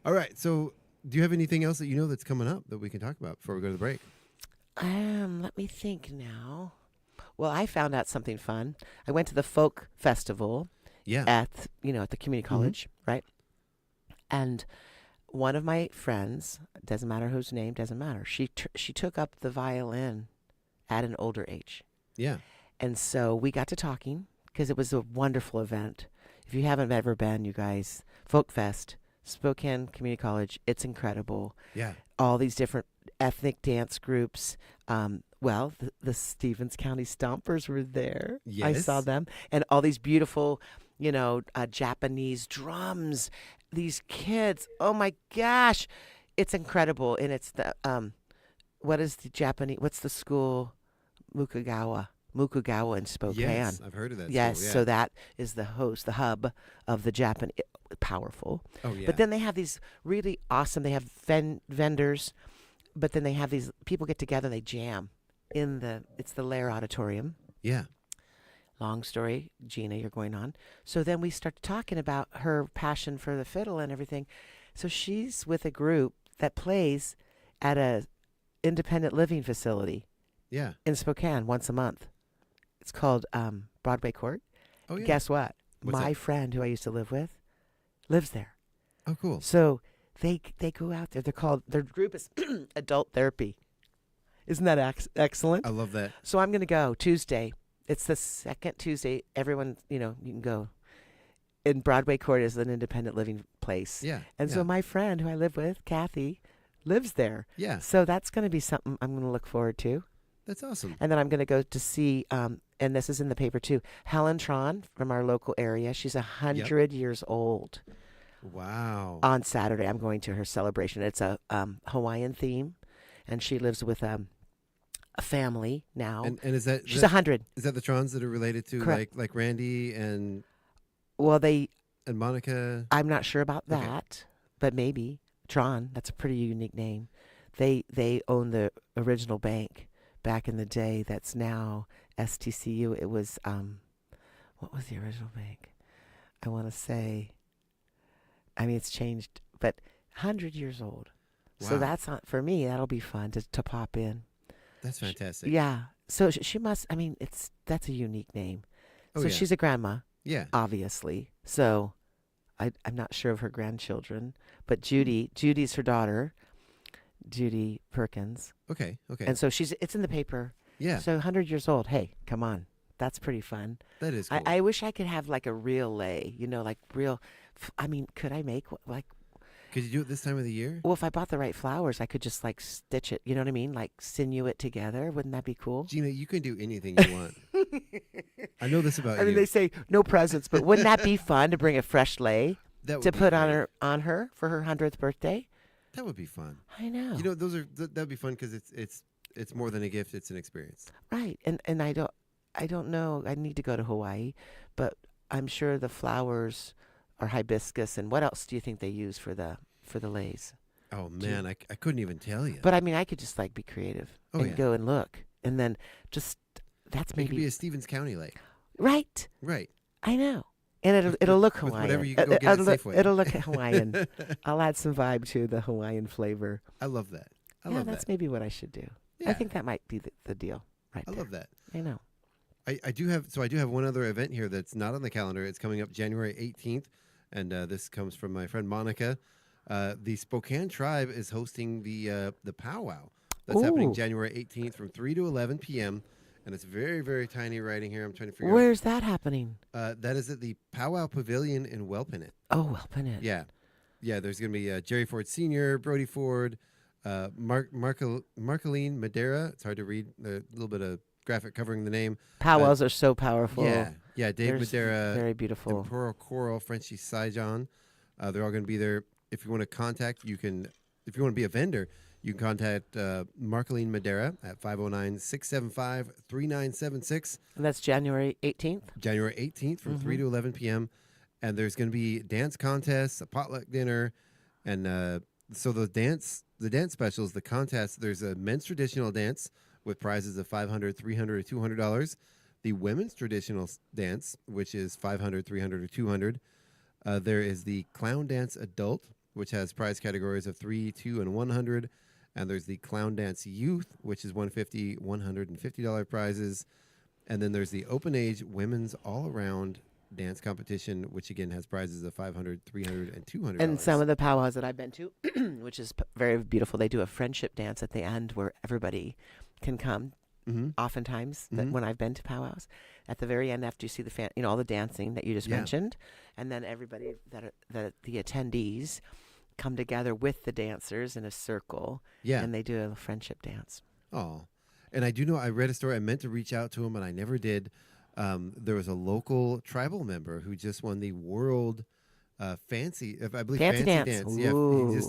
[SPEAKER 2] All right. So, do you have anything else that that's coming up that we can talk about before we go to the break?
[SPEAKER 4] Let me think now. Well, I found out something fun. I went to the folk festival.
[SPEAKER 2] Yeah.
[SPEAKER 4] At the community college, right? And one of my friends, doesn't matter whose name, doesn't matter. She took up the violin at an older age.
[SPEAKER 2] Yeah.
[SPEAKER 4] And so we got to talking because it was a wonderful event. If you haven't ever been, you guys, Folk Fest, Spokane Community College, it's incredible.
[SPEAKER 2] Yeah.
[SPEAKER 4] All these different ethnic dance groups. The Stevens County Stompers were there.
[SPEAKER 2] Yes.
[SPEAKER 4] I saw them. And all these beautiful, Japanese drums. These kids, oh my gosh, it's incredible. And it's the, what's the school? Mukugawa in Spokane.
[SPEAKER 2] Yes, I've heard of that.
[SPEAKER 4] Yes,
[SPEAKER 2] school, yeah.
[SPEAKER 4] so that is the hub of the Japan. Powerful.
[SPEAKER 2] Oh yeah.
[SPEAKER 4] But then they have these really awesome. They have vendors, but then they have these people get together. They jam it's the Lair Auditorium.
[SPEAKER 2] Yeah.
[SPEAKER 4] Long story, Gina, you're going on. So then we start talking about her passion for the fiddle and everything. So she's with a group that plays at a independent living facility.
[SPEAKER 2] Yeah.
[SPEAKER 4] In Spokane once a month. It's called Broadway Court.
[SPEAKER 2] Oh yeah.
[SPEAKER 4] Guess what?
[SPEAKER 2] What's
[SPEAKER 4] My
[SPEAKER 2] that?
[SPEAKER 4] friend who I used to live with lives there.
[SPEAKER 2] Oh, cool.
[SPEAKER 4] So they go out there. Their group is Adult Therapy. Isn't that excellent?
[SPEAKER 2] I love that.
[SPEAKER 4] So I'm going to go Tuesday. It's the second Tuesday. Everyone, you can go. And Broadway Court is an independent living place.
[SPEAKER 2] Yeah.
[SPEAKER 4] And so my friend who I live with, Kathy, lives there.
[SPEAKER 2] Yeah.
[SPEAKER 4] So that's going to be something I'm going to look forward to.
[SPEAKER 2] That's awesome.
[SPEAKER 4] And then I'm going to go to see, and this is in the paper too, Helen Tron from our local area. She's 100 years old.
[SPEAKER 2] Wow.
[SPEAKER 4] On Saturday, I'm going to her celebration. It's a Hawaiian theme, and she lives with a family now.
[SPEAKER 2] And is that
[SPEAKER 4] she's 100?
[SPEAKER 2] Is that the Trons that are related to like Randy and?
[SPEAKER 4] Well,
[SPEAKER 2] and Monica.
[SPEAKER 4] I'm not sure about that, but maybe Tron. That's a pretty unique name. They own the original bank back in the day. That's now STCU. It was what was the original bank? I want to say, I mean, it's changed, but 100 years old.
[SPEAKER 2] Wow.
[SPEAKER 4] So that's not, for me, that'll be fun to pop in.
[SPEAKER 2] That's fantastic.
[SPEAKER 4] Yeah. So she must, I mean, that's a unique name.
[SPEAKER 2] Oh,
[SPEAKER 4] so
[SPEAKER 2] yeah.
[SPEAKER 4] she's a grandma,
[SPEAKER 2] Yeah.
[SPEAKER 4] obviously. So I'm not sure of her grandchildren, but Judy's her daughter, Judy Perkins.
[SPEAKER 2] Okay.
[SPEAKER 4] And so it's in the paper.
[SPEAKER 2] Yeah.
[SPEAKER 4] So 100 years old. Hey, come on. That's pretty fun.
[SPEAKER 2] That is cool.
[SPEAKER 4] I wish I could have like a real lei, like real, I mean, could I make like,
[SPEAKER 2] Could you do it this time of the year?
[SPEAKER 4] well, if I bought the right flowers, I could just like stitch it, you know what I mean? Like sinew it together. Wouldn't that be cool?
[SPEAKER 2] Gina, you can do anything you want. I know this about you.
[SPEAKER 4] I mean, they say no presents, but wouldn't that be fun to bring a fresh lei
[SPEAKER 2] that
[SPEAKER 4] to
[SPEAKER 2] would
[SPEAKER 4] put
[SPEAKER 2] be
[SPEAKER 4] on
[SPEAKER 2] great.
[SPEAKER 4] her for her 100th birthday?
[SPEAKER 2] That would be fun.
[SPEAKER 4] I know.
[SPEAKER 2] That'd be fun because it's more than a gift; it's an experience.
[SPEAKER 4] Right. And I don't know. I need to go to Hawaii, but I'm sure the flowers are hibiscus. And what else do you think they use for the leis?
[SPEAKER 2] Oh man, I couldn't even tell you.
[SPEAKER 4] But I mean, I could just like be creative and
[SPEAKER 2] yeah.
[SPEAKER 4] go and look, and then just that's
[SPEAKER 2] It
[SPEAKER 4] maybe
[SPEAKER 2] could be a Stevens County lake.
[SPEAKER 4] right.
[SPEAKER 2] Right.
[SPEAKER 4] I know. And it'll look
[SPEAKER 2] with
[SPEAKER 4] Hawaiian.
[SPEAKER 2] whatever you can go get at Safeway.
[SPEAKER 4] It'll look Hawaiian. I'll add some vibe to the Hawaiian flavor.
[SPEAKER 2] I love that. I
[SPEAKER 4] yeah,
[SPEAKER 2] love
[SPEAKER 4] that's
[SPEAKER 2] that.
[SPEAKER 4] maybe what I should do.
[SPEAKER 2] Yeah.
[SPEAKER 4] I think that might be the deal right
[SPEAKER 2] I
[SPEAKER 4] there.
[SPEAKER 2] love that.
[SPEAKER 4] I know.
[SPEAKER 2] I do have one other event here that's not on the calendar. It's coming up January 18th, and this comes from my friend Monica. The Spokane Tribe is hosting the powwow. That's happening January 18th from 3 to 11 p.m. And it's very, very tiny writing here. I'm trying to figure
[SPEAKER 4] Where's that happening?
[SPEAKER 2] out. That is at the Powwow Pavilion in Welpinit.
[SPEAKER 4] Oh, Welpinit.
[SPEAKER 2] Yeah. Yeah, there's going to be Jerry Ford Sr., Brody Ford, Marceline Madera. It's hard to read. A little bit of graphic covering the name.
[SPEAKER 4] Powwows are so powerful.
[SPEAKER 2] Yeah. Dave
[SPEAKER 4] They're
[SPEAKER 2] Madera.
[SPEAKER 4] very beautiful.
[SPEAKER 2] Emperor Coral, Frenchie Saigon. They're all going to be there. If you want to contact, if you want to be a vendor, you can contact Marceline Madera at 509-675-3976.
[SPEAKER 4] And that's January 18th?
[SPEAKER 2] January 18th from 3 to 11 p.m. And there's going to be dance contests, a potluck dinner, and so the dance specials, the contest, there's a men's traditional dance with prizes of $500, $300, or $200. The women's traditional dance, which is $500, $300, or $200. There is the clown dance adult, which has prize categories of $3, $2, and $100. And there's the clown dance youth, which is $150, $150 prizes. And then there's the open age women's all around dance competition, which again has prizes of $500, $300, and $200.
[SPEAKER 4] And some of the powwows that I've been to, which is very beautiful, they do a friendship dance at the end where everybody can come. Oftentimes, when I've been to powwows, at the very end, after you see all the dancing that you just mentioned, and then everybody that the attendees come together with the dancers in a circle, and they do a friendship dance.
[SPEAKER 2] Oh, and I do know, I read a story. I meant to reach out to him, and I never did. There was a local tribal member who just won the world fancy
[SPEAKER 4] dance.
[SPEAKER 2] Yeah,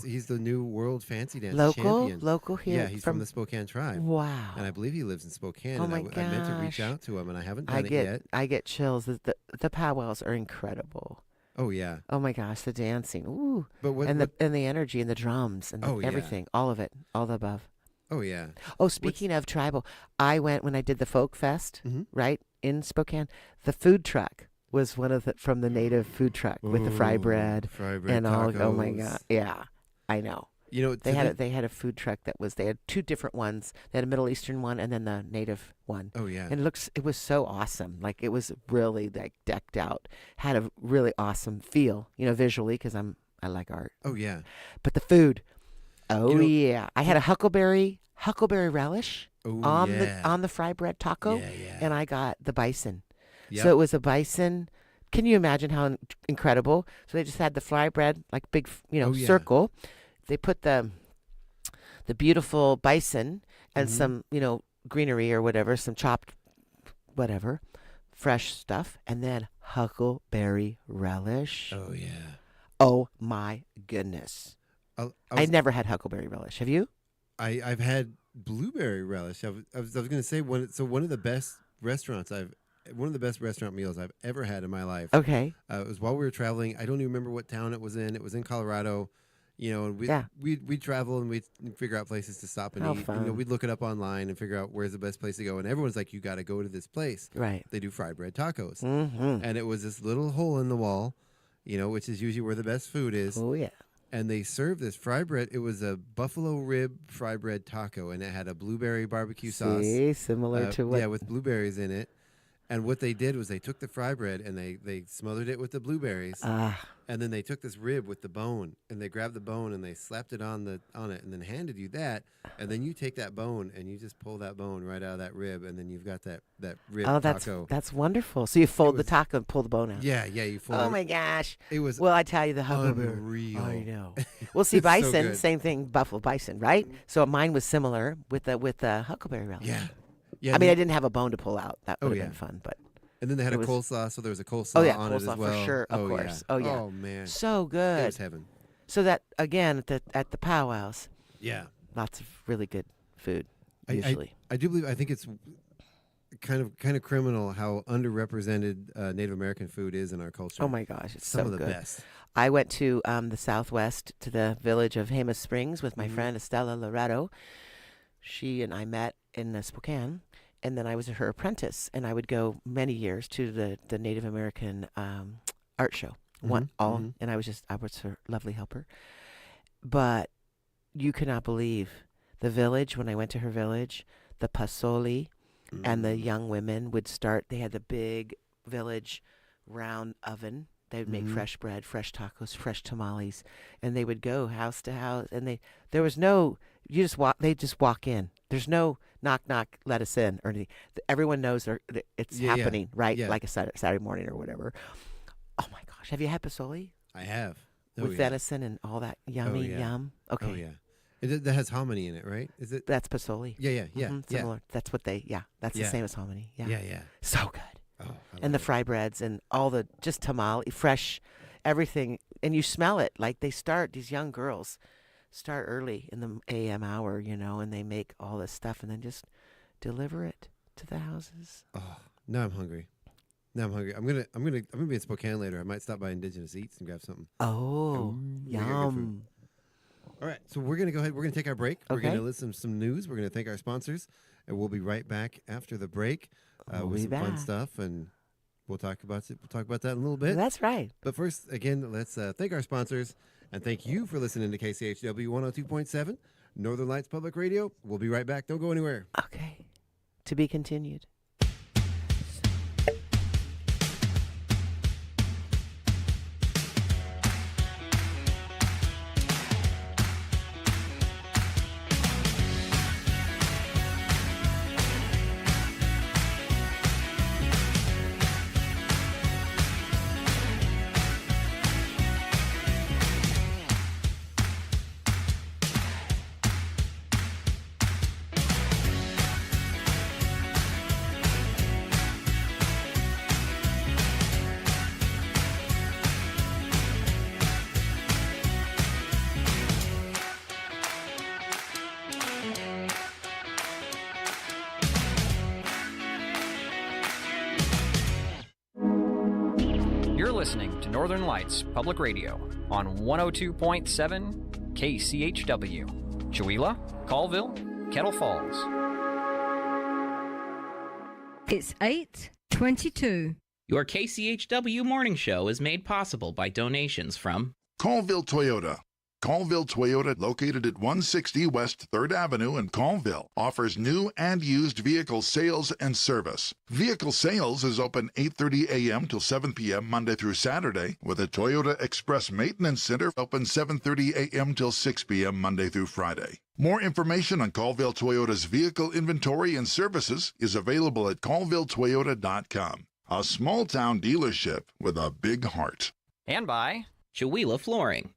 [SPEAKER 2] he's the new world fancy dance champion.
[SPEAKER 4] Local here.
[SPEAKER 2] Yeah, he's from the Spokane Tribe.
[SPEAKER 4] Wow.
[SPEAKER 2] And I believe he lives in Spokane.
[SPEAKER 4] Oh
[SPEAKER 2] and
[SPEAKER 4] my
[SPEAKER 2] I meant to reach
[SPEAKER 4] gosh.
[SPEAKER 2] out to him, and I haven't done it yet.
[SPEAKER 4] I get chills. The powwows are incredible.
[SPEAKER 2] Oh yeah.
[SPEAKER 4] Oh my gosh, the dancing. Ooh.
[SPEAKER 2] But
[SPEAKER 4] the energy and the drums and everything, all of it, all the above.
[SPEAKER 2] Oh yeah.
[SPEAKER 4] Oh, speaking of tribal, I went when I did the folk fest, right, in Spokane. The food truck was from the native food truck with the fry bread and all.
[SPEAKER 2] Tacos.
[SPEAKER 4] Oh my god, yeah, I know.
[SPEAKER 2] You know,
[SPEAKER 4] they had a food truck they had two different ones. They had a Middle Eastern one and then the native one.
[SPEAKER 2] Oh yeah.
[SPEAKER 4] And it was so awesome. Like it was really like decked out. Had a really awesome feel, visually because I like art.
[SPEAKER 2] Oh yeah.
[SPEAKER 4] But the food. Oh yeah. I had a huckleberry relish on the fry bread taco, and I got the bison. Yep. So it was a bison. Can you imagine how incredible? So they just had the fry bread, like big, circle. They put the beautiful bison and some, greenery or whatever, some chopped whatever, fresh stuff, and then huckleberry relish.
[SPEAKER 2] Oh yeah.
[SPEAKER 4] Oh my goodness. I never had huckleberry relish. Have you?
[SPEAKER 2] I've had blueberry relish. I was going to say one of the best restaurant meals I've ever had in my life.
[SPEAKER 4] Okay.
[SPEAKER 2] It was while we were traveling. I don't even remember what town it was in. It was in Colorado. You know, and we'd travel and we'd figure out places to stop and eat.
[SPEAKER 4] Fun.
[SPEAKER 2] You know, we'd look it up online and figure out where's the best place to go. And everyone's like, you got to go to this place.
[SPEAKER 4] Right.
[SPEAKER 2] They do fry bread tacos.
[SPEAKER 4] Mm-hmm.
[SPEAKER 2] And it was this little hole in the wall, you know, which is usually where the best food is.
[SPEAKER 4] Oh, yeah.
[SPEAKER 2] And they served this fry bread. It was a buffalo rib fry bread taco, and it had a blueberry barbecue sauce.
[SPEAKER 4] Similar to what?
[SPEAKER 2] Yeah, with blueberries in it. And what they did was they took the fry bread and they smothered it with the blueberries. And then they took this rib with the bone and they grabbed the bone and they slapped it on it and then handed you that. And then you take that bone and you just pull that bone right out of that rib, and then you've got that rib taco.
[SPEAKER 4] That's wonderful. So you fold the taco and pull the bone out.
[SPEAKER 2] Yeah, you fold it.
[SPEAKER 4] Oh my gosh.
[SPEAKER 2] It was
[SPEAKER 4] Well, I tell you, the huckleberry.
[SPEAKER 2] unreal.
[SPEAKER 4] I know. Well, see,
[SPEAKER 2] It's so
[SPEAKER 4] bison,
[SPEAKER 2] good.
[SPEAKER 4] same thing, buffalo bison, right? So mine was similar with the huckleberry relish.
[SPEAKER 2] Yeah.
[SPEAKER 4] I mean, I didn't have a bone to pull out. That would have
[SPEAKER 2] yeah.
[SPEAKER 4] been fun, but.
[SPEAKER 2] And then they had
[SPEAKER 4] It
[SPEAKER 2] a
[SPEAKER 4] was-
[SPEAKER 2] coleslaw, so there was a coleslaw on it as
[SPEAKER 4] coleslaw
[SPEAKER 2] well.
[SPEAKER 4] for sure, of course.
[SPEAKER 2] Yeah.
[SPEAKER 4] Oh, yeah.
[SPEAKER 2] Oh man,
[SPEAKER 4] So
[SPEAKER 2] it
[SPEAKER 4] good.
[SPEAKER 2] was heaven.
[SPEAKER 4] So that again at the powwows,
[SPEAKER 2] Yeah,
[SPEAKER 4] lots of really good food
[SPEAKER 2] I
[SPEAKER 4] usually.
[SPEAKER 2] I do believe. I think it's kind of criminal how underrepresented Native American food is in our culture.
[SPEAKER 4] Oh my gosh, it's
[SPEAKER 2] Some
[SPEAKER 4] so
[SPEAKER 2] of the
[SPEAKER 4] good.
[SPEAKER 2] best.
[SPEAKER 4] I went to the Southwest to the village of Jemez Springs with my friend Estela Loretto. She and I met in Spokane, and then I was her apprentice, and I would go many years to the Native American art show. And I was her lovely helper. But you cannot believe the village. When I went to her village, the pasoli and the young women would start. They had the big village round oven. They would make fresh bread, fresh tacos, fresh tamales, and they would go house to house. And there was no, you just walk. They just walk in. There's no knock, knock, let us in or anything. Everyone knows it's happening, right?
[SPEAKER 2] Yeah.
[SPEAKER 4] Like a Saturday morning or whatever. Oh my gosh, have you had pasoli
[SPEAKER 2] I have
[SPEAKER 4] with venison and all that yummy
[SPEAKER 2] yeah.
[SPEAKER 4] yum? Okay,
[SPEAKER 2] Oh yeah, that has hominy in it, right? Is it?
[SPEAKER 4] that's pasoli.
[SPEAKER 2] Yeah.
[SPEAKER 4] Similar. That's what they. Yeah, that's the
[SPEAKER 2] Yeah.
[SPEAKER 4] same as hominy. Yeah,
[SPEAKER 2] Yeah.
[SPEAKER 4] so good.
[SPEAKER 2] Oh,
[SPEAKER 4] And the fry breads and all the just tamale, fresh, everything. And you smell it. Like these young girls start early in the AM hour, and they make all this stuff and then just deliver it to the houses.
[SPEAKER 2] Oh, now I'm hungry. I'm gonna be in Spokane later. I might stop by Indigenous Eats and grab something.
[SPEAKER 4] Oh,
[SPEAKER 2] we got good food.
[SPEAKER 4] yum.
[SPEAKER 2] All right, so we're gonna go ahead. We're gonna take our break. We're
[SPEAKER 4] Okay.
[SPEAKER 2] gonna listen to some news. We're gonna thank our sponsors, and we'll be right back after the break
[SPEAKER 4] We'll
[SPEAKER 2] with
[SPEAKER 4] be
[SPEAKER 2] some fun
[SPEAKER 4] back.
[SPEAKER 2] stuff, and we'll talk about it. We'll talk about that in a little bit.
[SPEAKER 4] That's right.
[SPEAKER 2] But first, again, let's thank our sponsors and thank you for listening to KCHW 102.7 Northern Lights Public Radio. We'll be right back. Don't go anywhere.
[SPEAKER 4] Okay. To be continued.
[SPEAKER 5] You're listening to Northern Lights Public Radio on 102.7 KCHW. Chewelah, Colville, Kettle Falls.
[SPEAKER 6] It's 8:22.
[SPEAKER 7] Your KCHW morning show is made possible by donations from
[SPEAKER 8] Colville Toyota. Colville Toyota, located at 160 West 3rd Avenue in Colville, offers new and used vehicle sales and service. Vehicle sales is open 8:30 a.m. till 7 p.m. Monday through Saturday, with a Toyota Express Maintenance Center open 7:30 a.m. till 6 p.m. Monday through Friday. More information on Colville Toyota's vehicle inventory and services is available at colvilletoyota.com. A small-town dealership with a big heart.
[SPEAKER 5] And by
[SPEAKER 7] Chewelah Flooring.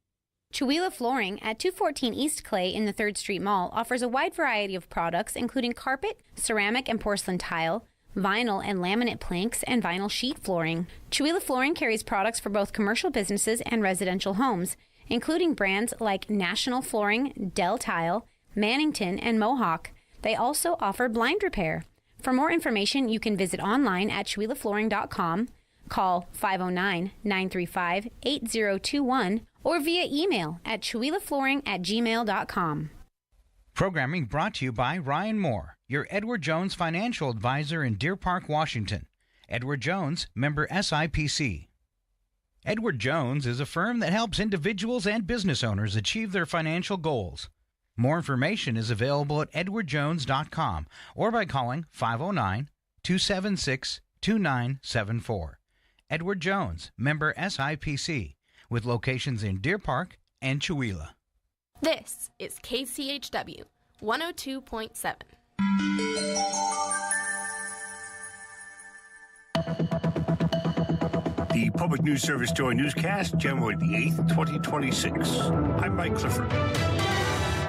[SPEAKER 1] Chewelah Flooring at 214 East Clay in the 3rd Street Mall offers a wide variety of products including carpet, ceramic and porcelain tile, vinyl and laminate planks, and vinyl sheet flooring. Chewelah Flooring carries products for both commercial businesses and residential homes, including brands like National Flooring, Dell Tile, Mannington, and Mohawk. They also offer blind repair. For more information, you can visit online at chewelahflooring.com, call 509-935-8021, or via email at chuilaflooring@gmail.com.
[SPEAKER 9] Programming brought to you by Ryan Moore, your Edward Jones financial advisor in Deer Park, Washington. Edward Jones, member SIPC. Edward Jones is a firm that helps individuals and business owners achieve their financial goals. More information is available at edwardjones.com or by calling 509-276-2974. Edward Jones, member SIPC, with locations in Deer Park and Chewelah.
[SPEAKER 3] This is KCHW 102.7.
[SPEAKER 10] The Public News Service Joy Newscast, January the 8th, 2026. I'm Mike Clifford.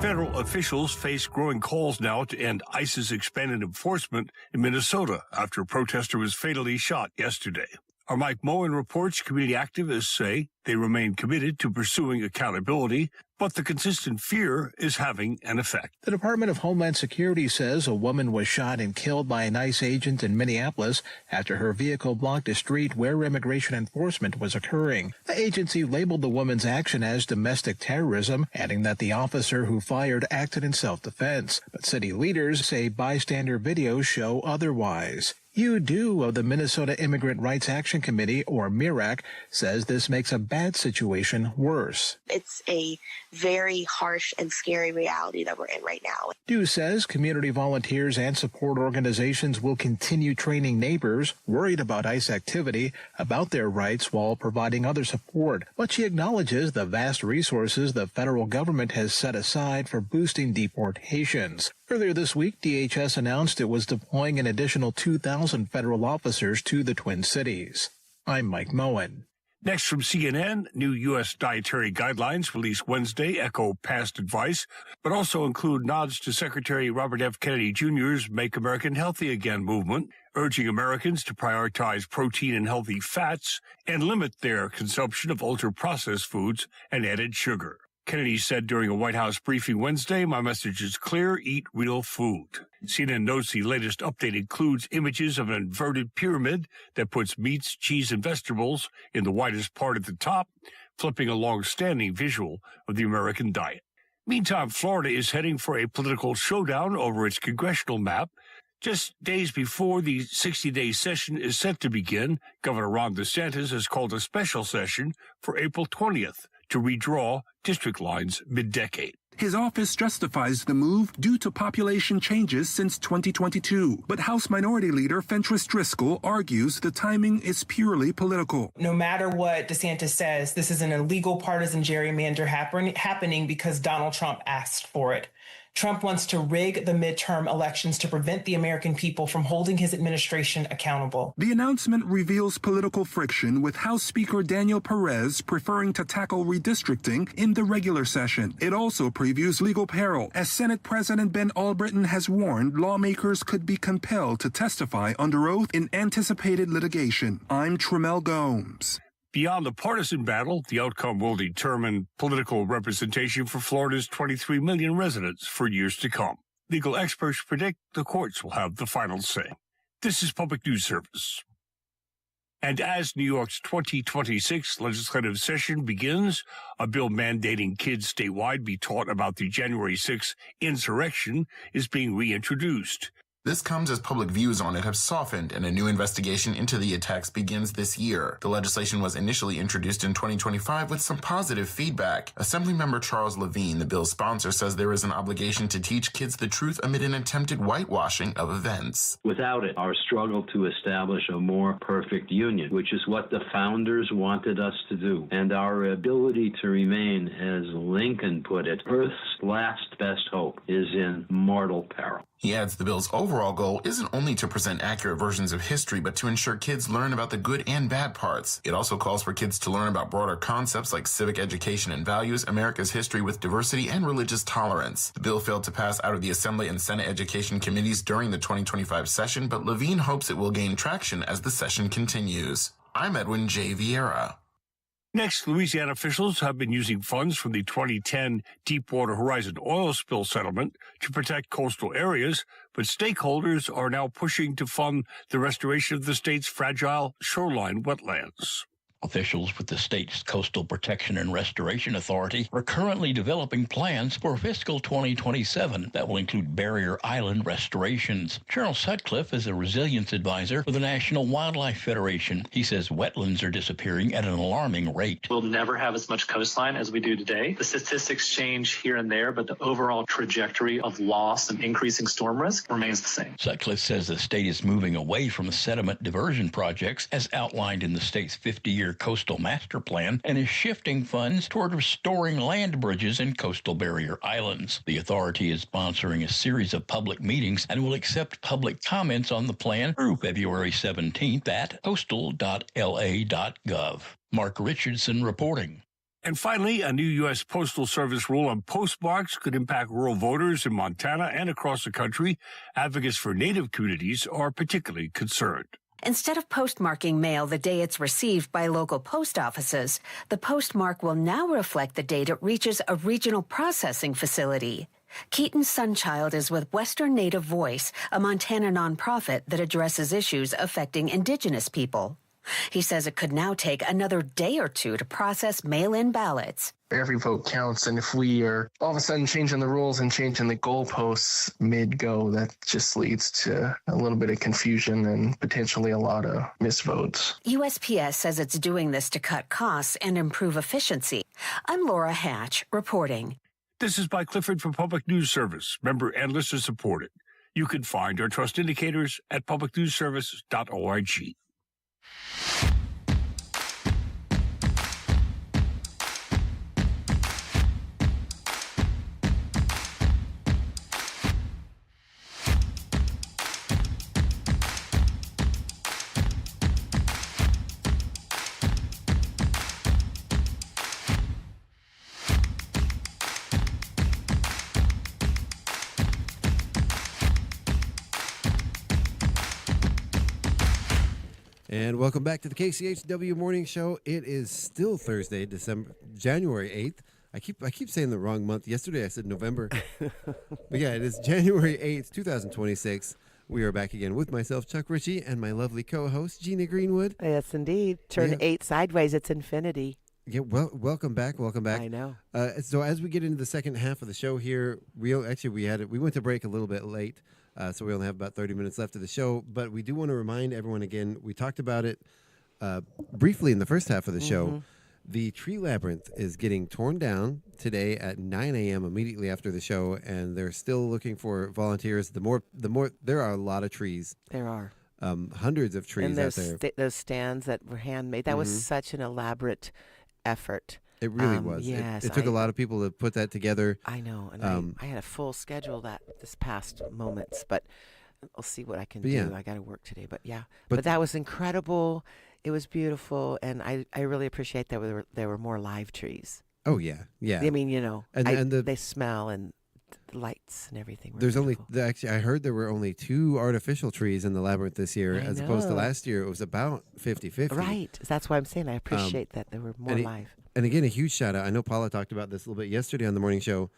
[SPEAKER 10] Federal officials face growing calls now to end ICE's expanded enforcement in Minnesota after a protester was fatally shot yesterday. Our Mike Moen reports community activists say they remain committed to pursuing accountability, but the consistent fear is having an effect.
[SPEAKER 11] The Department of Homeland Security says a woman was shot and killed by an ICE agent in Minneapolis after her vehicle blocked a street where immigration enforcement was occurring. The agency labeled the woman's action as domestic terrorism, adding that the officer who fired acted in self-defense. But city leaders say bystander videos show otherwise. Hugh Dew of the Minnesota Immigrant Rights Action Committee, or MIRAC, says this makes a bad situation worse.
[SPEAKER 12] It's a very harsh and scary reality that we're in right now.
[SPEAKER 11] Dew says community volunteers and support organizations will continue training neighbors worried about ICE activity about their rights while providing other support. But she acknowledges the vast resources the federal government has set aside for boosting deportations. Earlier this week, DHS announced it was deploying an additional 2,000 federal officers to the Twin Cities. I'm Mike Moen.
[SPEAKER 10] Next from CNN, new U.S. dietary guidelines released Wednesday echo past advice, but also include nods to Secretary Robert F. Kennedy Jr.'s Make America Healthy Again movement, urging Americans to prioritize protein and healthy fats and limit their consumption of ultra-processed foods and added sugar. Kennedy said during a White House briefing Wednesday, "My message is clear, eat real food." CNN notes the latest update includes images of an inverted pyramid that puts meats, cheese, and vegetables in the widest part at the top, flipping a long-standing visual of the American diet. Meantime, Florida is heading for a political showdown over its congressional map. Just days before the 60-day session is set to begin, Governor Ron DeSantis has called a special session for April 20th to redraw district lines mid-decade.
[SPEAKER 13] His office justifies the move due to population changes since 2022. But House Minority Leader Fentress Driscoll argues the timing is purely political.
[SPEAKER 14] No matter what DeSantis says, this is an illegal partisan gerrymander happening because Donald Trump asked for it. Trump wants to rig the midterm elections to prevent the American people from holding his administration accountable.
[SPEAKER 13] The announcement reveals political friction, with House Speaker Daniel Perez preferring to tackle redistricting in the regular session. It also previews legal peril, as Senate President Ben Albritton has warned lawmakers could be compelled to testify under oath in anticipated litigation. I'm Tremel Gomes.
[SPEAKER 10] Beyond the partisan battle, the outcome will determine political representation for Florida's 23 million residents for years to come. Legal experts predict the courts will have the final say. This is Public News Service. And as New York's 2026 legislative session begins, a bill mandating kids statewide be taught about the January 6th insurrection is being reintroduced.
[SPEAKER 15] This comes as public views on it have softened and a new investigation into the attacks begins this year. The legislation was initially introduced in 2025 with some positive feedback. Assemblymember Charles Levine, the bill's sponsor, says there is an obligation to teach kids the truth amid an attempted whitewashing of events.
[SPEAKER 16] Without it, our struggle to establish a more perfect union, which is what the founders wanted us to do, and our ability to remain, as Lincoln put it, Earth's last best hope, is in mortal peril.
[SPEAKER 15] He adds the bill's overall goal isn't only to present accurate versions of history, but to ensure kids learn about the good and bad parts. It also calls for kids to learn about broader concepts like civic education and values, America's history with diversity, and religious tolerance. The bill failed to pass out of the Assembly and Senate Education Committees during the 2025 session, but Levine hopes it will gain traction as the session continues. I'm Edwin J. Vieira.
[SPEAKER 10] Next, Louisiana officials have been using funds from the 2010 Deepwater Horizon oil spill settlement to protect coastal areas, but stakeholders are now pushing to fund the restoration of the state's fragile shoreline wetlands.
[SPEAKER 17] Officials with the state's Coastal Protection and Restoration Authority are currently developing plans for fiscal 2027 that will include barrier island restorations. Charles Sutcliffe is a resilience advisor for the National Wildlife Federation. He says wetlands are disappearing at an alarming rate.
[SPEAKER 18] We'll never have as much coastline as we do today. The statistics change here and there, but the overall trajectory of loss and increasing storm risk remains the same.
[SPEAKER 17] Sutcliffe says the state is moving away from sediment diversion projects as outlined in the state's 50-year coastal master plan and is shifting funds toward restoring land bridges in coastal barrier islands. The authority is sponsoring a series of public meetings and will accept public comments on the plan through February 17th at coastal.la.gov. Mark Richardson reporting.
[SPEAKER 10] And finally, a new U.S. Postal Service rule on postmarks could impact rural voters in Montana and across the country. Advocates for Native communities are particularly concerned.
[SPEAKER 19] Instead of postmarking mail the day it's received by local post offices, the postmark will now reflect the date it reaches a regional processing facility. Keaton Sunchild is with Western Native Voice, a Montana nonprofit that addresses issues affecting Indigenous people. He says it could now take another day or two to process mail-in ballots.
[SPEAKER 20] Every vote counts, and if we are all of a sudden changing the rules and changing the goalposts mid-go, that just leads to a little bit of confusion and potentially a lot of misvotes.
[SPEAKER 19] USPS says it's doing this to cut costs and improve efficiency. I'm Laura Hatch, reporting.
[SPEAKER 10] This is by Clifford for Public News Service, member and listener supported. You can find our trust indicators at publicnewsservice.org.
[SPEAKER 2] And welcome back to the KCHW Morning Show. It is still Thursday, January 8th. I keep saying the wrong month. Yesterday I said November. But yeah, it is January 8th, 2026. We are back again with myself, Chuck Ritchie, and my lovely co-host, Gina Greenwood.
[SPEAKER 4] Yes, indeed. Turn 8 sideways, it's infinity.
[SPEAKER 2] Yeah, well, welcome back.
[SPEAKER 4] I know.
[SPEAKER 2] So as we get into the second half of the show here, we went to break a little bit late. So we only have about 30 minutes left of the show. But we do want to remind everyone again, we talked about it briefly in the first half of the show. The tree labyrinth is getting torn down today at 9 a.m. immediately after the show, and they're still looking for volunteers. The more there are a lot of trees.
[SPEAKER 4] There are.
[SPEAKER 2] Hundreds of trees out there.
[SPEAKER 4] Those stands that were handmade, that was such an elaborate effort.
[SPEAKER 2] It really was.
[SPEAKER 4] Yes,
[SPEAKER 2] it took a lot of people to put that together.
[SPEAKER 4] I know, and I had a full schedule this past moments, but I'll see what I can do.
[SPEAKER 2] Yeah.
[SPEAKER 4] I got to work today, but that was incredible. It was beautiful, and I really appreciate that there were more live trees.
[SPEAKER 2] Oh yeah, yeah.
[SPEAKER 4] I mean,
[SPEAKER 2] and
[SPEAKER 4] they smell and the lights and everything.
[SPEAKER 2] There's
[SPEAKER 4] beautiful.
[SPEAKER 2] actually I heard there were only 2 artificial trees in the labyrinth this year, as opposed to last year. It was about 50-50.
[SPEAKER 4] Right. That's why I'm saying I appreciate that there were more live.
[SPEAKER 2] And again, a huge shout out. I know Paula talked about this a little bit yesterday on the morning show,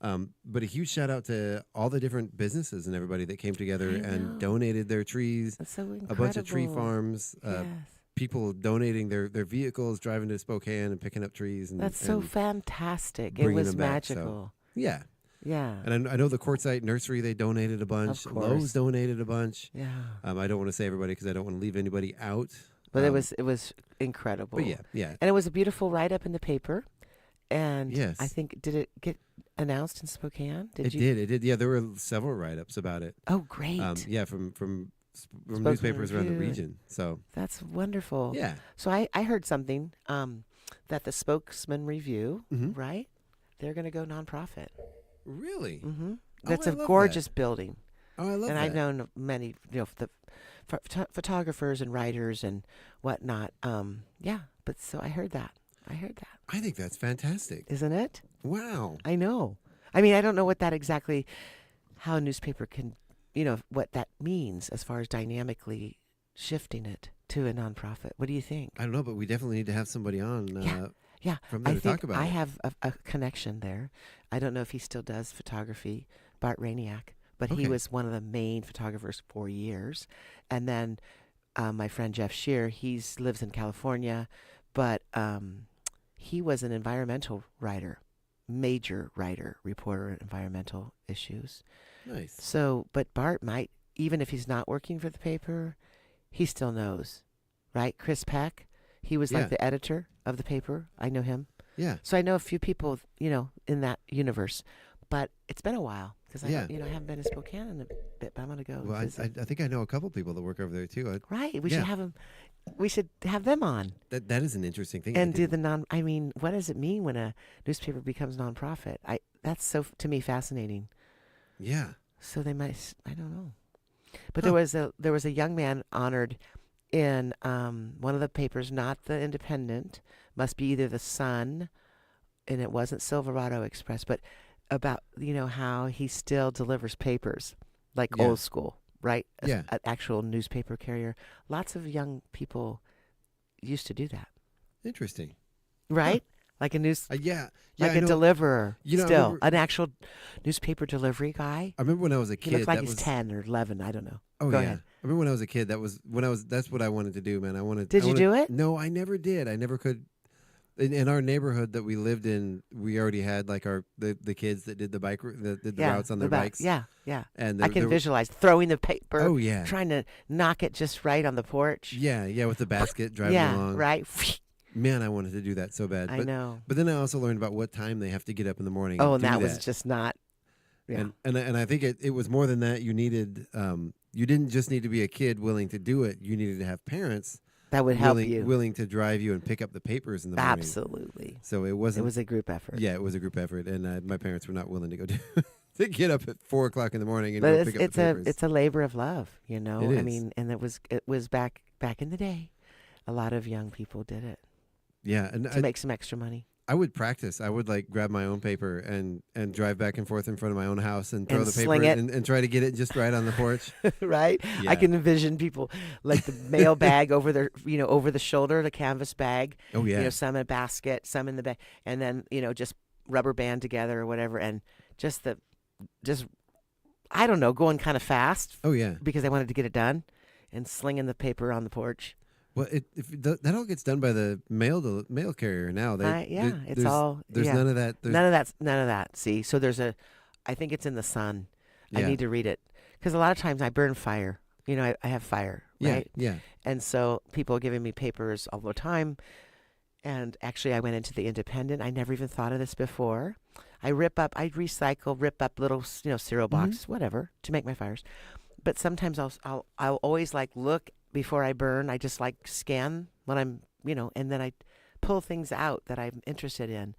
[SPEAKER 2] but a huge shout out to all the different businesses and everybody that came together and donated their trees.
[SPEAKER 4] That's so incredible.
[SPEAKER 2] A bunch of tree farms.
[SPEAKER 4] Yes.
[SPEAKER 2] People donating their vehicles, driving to Spokane and picking up trees.
[SPEAKER 4] That's so fantastic. It was magical.
[SPEAKER 2] Yeah.
[SPEAKER 4] Yeah.
[SPEAKER 2] And I know the Quartzsite Nursery, they donated a bunch.
[SPEAKER 4] Of course.
[SPEAKER 2] Lowe's donated a bunch.
[SPEAKER 4] Yeah.
[SPEAKER 2] I don't want to say everybody because I don't want to leave anybody out.
[SPEAKER 4] But it was incredible.
[SPEAKER 2] But yeah.
[SPEAKER 4] And it was a beautiful write-up in the paper. And
[SPEAKER 2] yes.
[SPEAKER 4] I think, did it get announced in Spokane?
[SPEAKER 2] It did. Yeah, there were several write-ups about it.
[SPEAKER 4] Oh, great.
[SPEAKER 2] From newspapers around the region. So
[SPEAKER 4] that's wonderful.
[SPEAKER 2] Yeah.
[SPEAKER 4] So I heard something that the Spokesman Review, right? They're going to go nonprofit.
[SPEAKER 2] Really?
[SPEAKER 4] Mm-hmm.
[SPEAKER 2] Oh,
[SPEAKER 4] That's a gorgeous building.
[SPEAKER 2] Oh, I love that.
[SPEAKER 4] And I've known many, the photographers and writers and whatnot. But so I heard that.
[SPEAKER 2] I think that's fantastic.
[SPEAKER 4] Isn't it?
[SPEAKER 2] Wow.
[SPEAKER 4] I know. I mean, I don't know what that exactly, how a newspaper can, what that means as far as dynamically shifting it to a nonprofit. What do you think?
[SPEAKER 2] I don't know, but we definitely need to have somebody on.
[SPEAKER 4] Yeah,
[SPEAKER 2] from there to talk about
[SPEAKER 4] I
[SPEAKER 2] it.
[SPEAKER 4] have a connection there. I don't know if he still does photography, Bart Rainiak, but he
[SPEAKER 2] Okay.
[SPEAKER 4] was one of the main photographers for years. And then my friend Jeff Shear, he lives in California, but he was an environmental writer, major writer, reporter on environmental issues.
[SPEAKER 2] Nice.
[SPEAKER 4] So, but Bart might, even if he's not working for the paper, he still knows, right? Chris Peck, he was like the editor of the paper. I know him.
[SPEAKER 2] Yeah.
[SPEAKER 4] So I know a few people, in that universe. But it's been a while because I haven't been in Spokane in a bit, but I'm going to go.
[SPEAKER 2] Well, I think I know a couple people that work over there too.
[SPEAKER 4] Right. We should have them. We should have them on.
[SPEAKER 2] That is an interesting thing.
[SPEAKER 4] And do the what does it mean when a newspaper becomes nonprofit? That's so, to me, fascinating.
[SPEAKER 2] Yeah.
[SPEAKER 4] So they might, I don't know. But there was a young man honored in one of the papers, not the Independent, must be either the Sun, and it wasn't Silverado Express, but about, how he still delivers papers, like old school, right?
[SPEAKER 2] Yeah.
[SPEAKER 4] An actual newspaper carrier. Lots of young people used to do that.
[SPEAKER 2] Interesting.
[SPEAKER 4] Right? Like a like a deliverer, an actual newspaper delivery guy.
[SPEAKER 2] I remember when I was a kid.
[SPEAKER 4] He looked like he's 10 or 11. I don't know.
[SPEAKER 2] Oh,
[SPEAKER 4] Go
[SPEAKER 2] yeah.
[SPEAKER 4] ahead.
[SPEAKER 2] I remember when I was a kid. That's what I wanted to do, man.
[SPEAKER 4] Did you do it?
[SPEAKER 2] No, I never did. I never could. In our neighborhood that we lived in, we already had like the kids that did the routes on their bikes.
[SPEAKER 4] Yeah, yeah.
[SPEAKER 2] And
[SPEAKER 4] I can visualize throwing the paper.
[SPEAKER 2] Oh yeah.
[SPEAKER 4] Trying to knock it just right on the porch.
[SPEAKER 2] Yeah, with the basket driving along.
[SPEAKER 4] Yeah, right.
[SPEAKER 2] Man, I wanted to do that so bad.
[SPEAKER 4] I know.
[SPEAKER 2] But then I also learned about what time they have to get up in the morning.
[SPEAKER 4] Oh, and that was just not.
[SPEAKER 2] Yeah. And I think it was more than that. You needed you didn't just need to be a kid willing to do it. You needed to have parents
[SPEAKER 4] that would help you,
[SPEAKER 2] willing to drive you and pick up the papers in the morning.
[SPEAKER 4] Absolutely.
[SPEAKER 2] So it wasn't.
[SPEAKER 4] It was a group effort.
[SPEAKER 2] Yeah, it was a group effort, and my parents were not willing to go to get up at 4:00 in the morning and
[SPEAKER 4] but
[SPEAKER 2] go pick up the papers.
[SPEAKER 4] It's a labor of love,
[SPEAKER 2] It is.
[SPEAKER 4] I mean, and it was back in the day. A lot of young people did it.
[SPEAKER 2] Yeah, and
[SPEAKER 4] to make some extra money.
[SPEAKER 2] I would practice. I would like grab my own paper and drive back and forth in front of my own house and throw the paper and try to get it just right on the porch.
[SPEAKER 4] Right?
[SPEAKER 2] Yeah.
[SPEAKER 4] I can envision people like the mail bag over their, over the shoulder, the canvas bag.
[SPEAKER 2] Oh yeah.
[SPEAKER 4] Some in a basket, some in the bag, and then just rubber band together or whatever, and just I don't know, going kind of fast.
[SPEAKER 2] Oh yeah.
[SPEAKER 4] Because I wanted to get it done, and slinging the paper on the porch.
[SPEAKER 2] Well, that all gets done by the mail carrier now.
[SPEAKER 4] It's all.
[SPEAKER 2] There's none of that.
[SPEAKER 4] None of that. See, so I think it's in the Sun.
[SPEAKER 2] Yeah.
[SPEAKER 4] I need to read it because a lot of times I burn fire. I have fire, right?
[SPEAKER 2] Yeah.
[SPEAKER 4] And so people are giving me papers all the time. And actually, I went into the Independent. I never even thought of this before. I rip up little, cereal boxes, whatever, to make my fires. But sometimes I'll always look. Before I burn, I just scan when I'm, and then I pull things out that I'm interested in,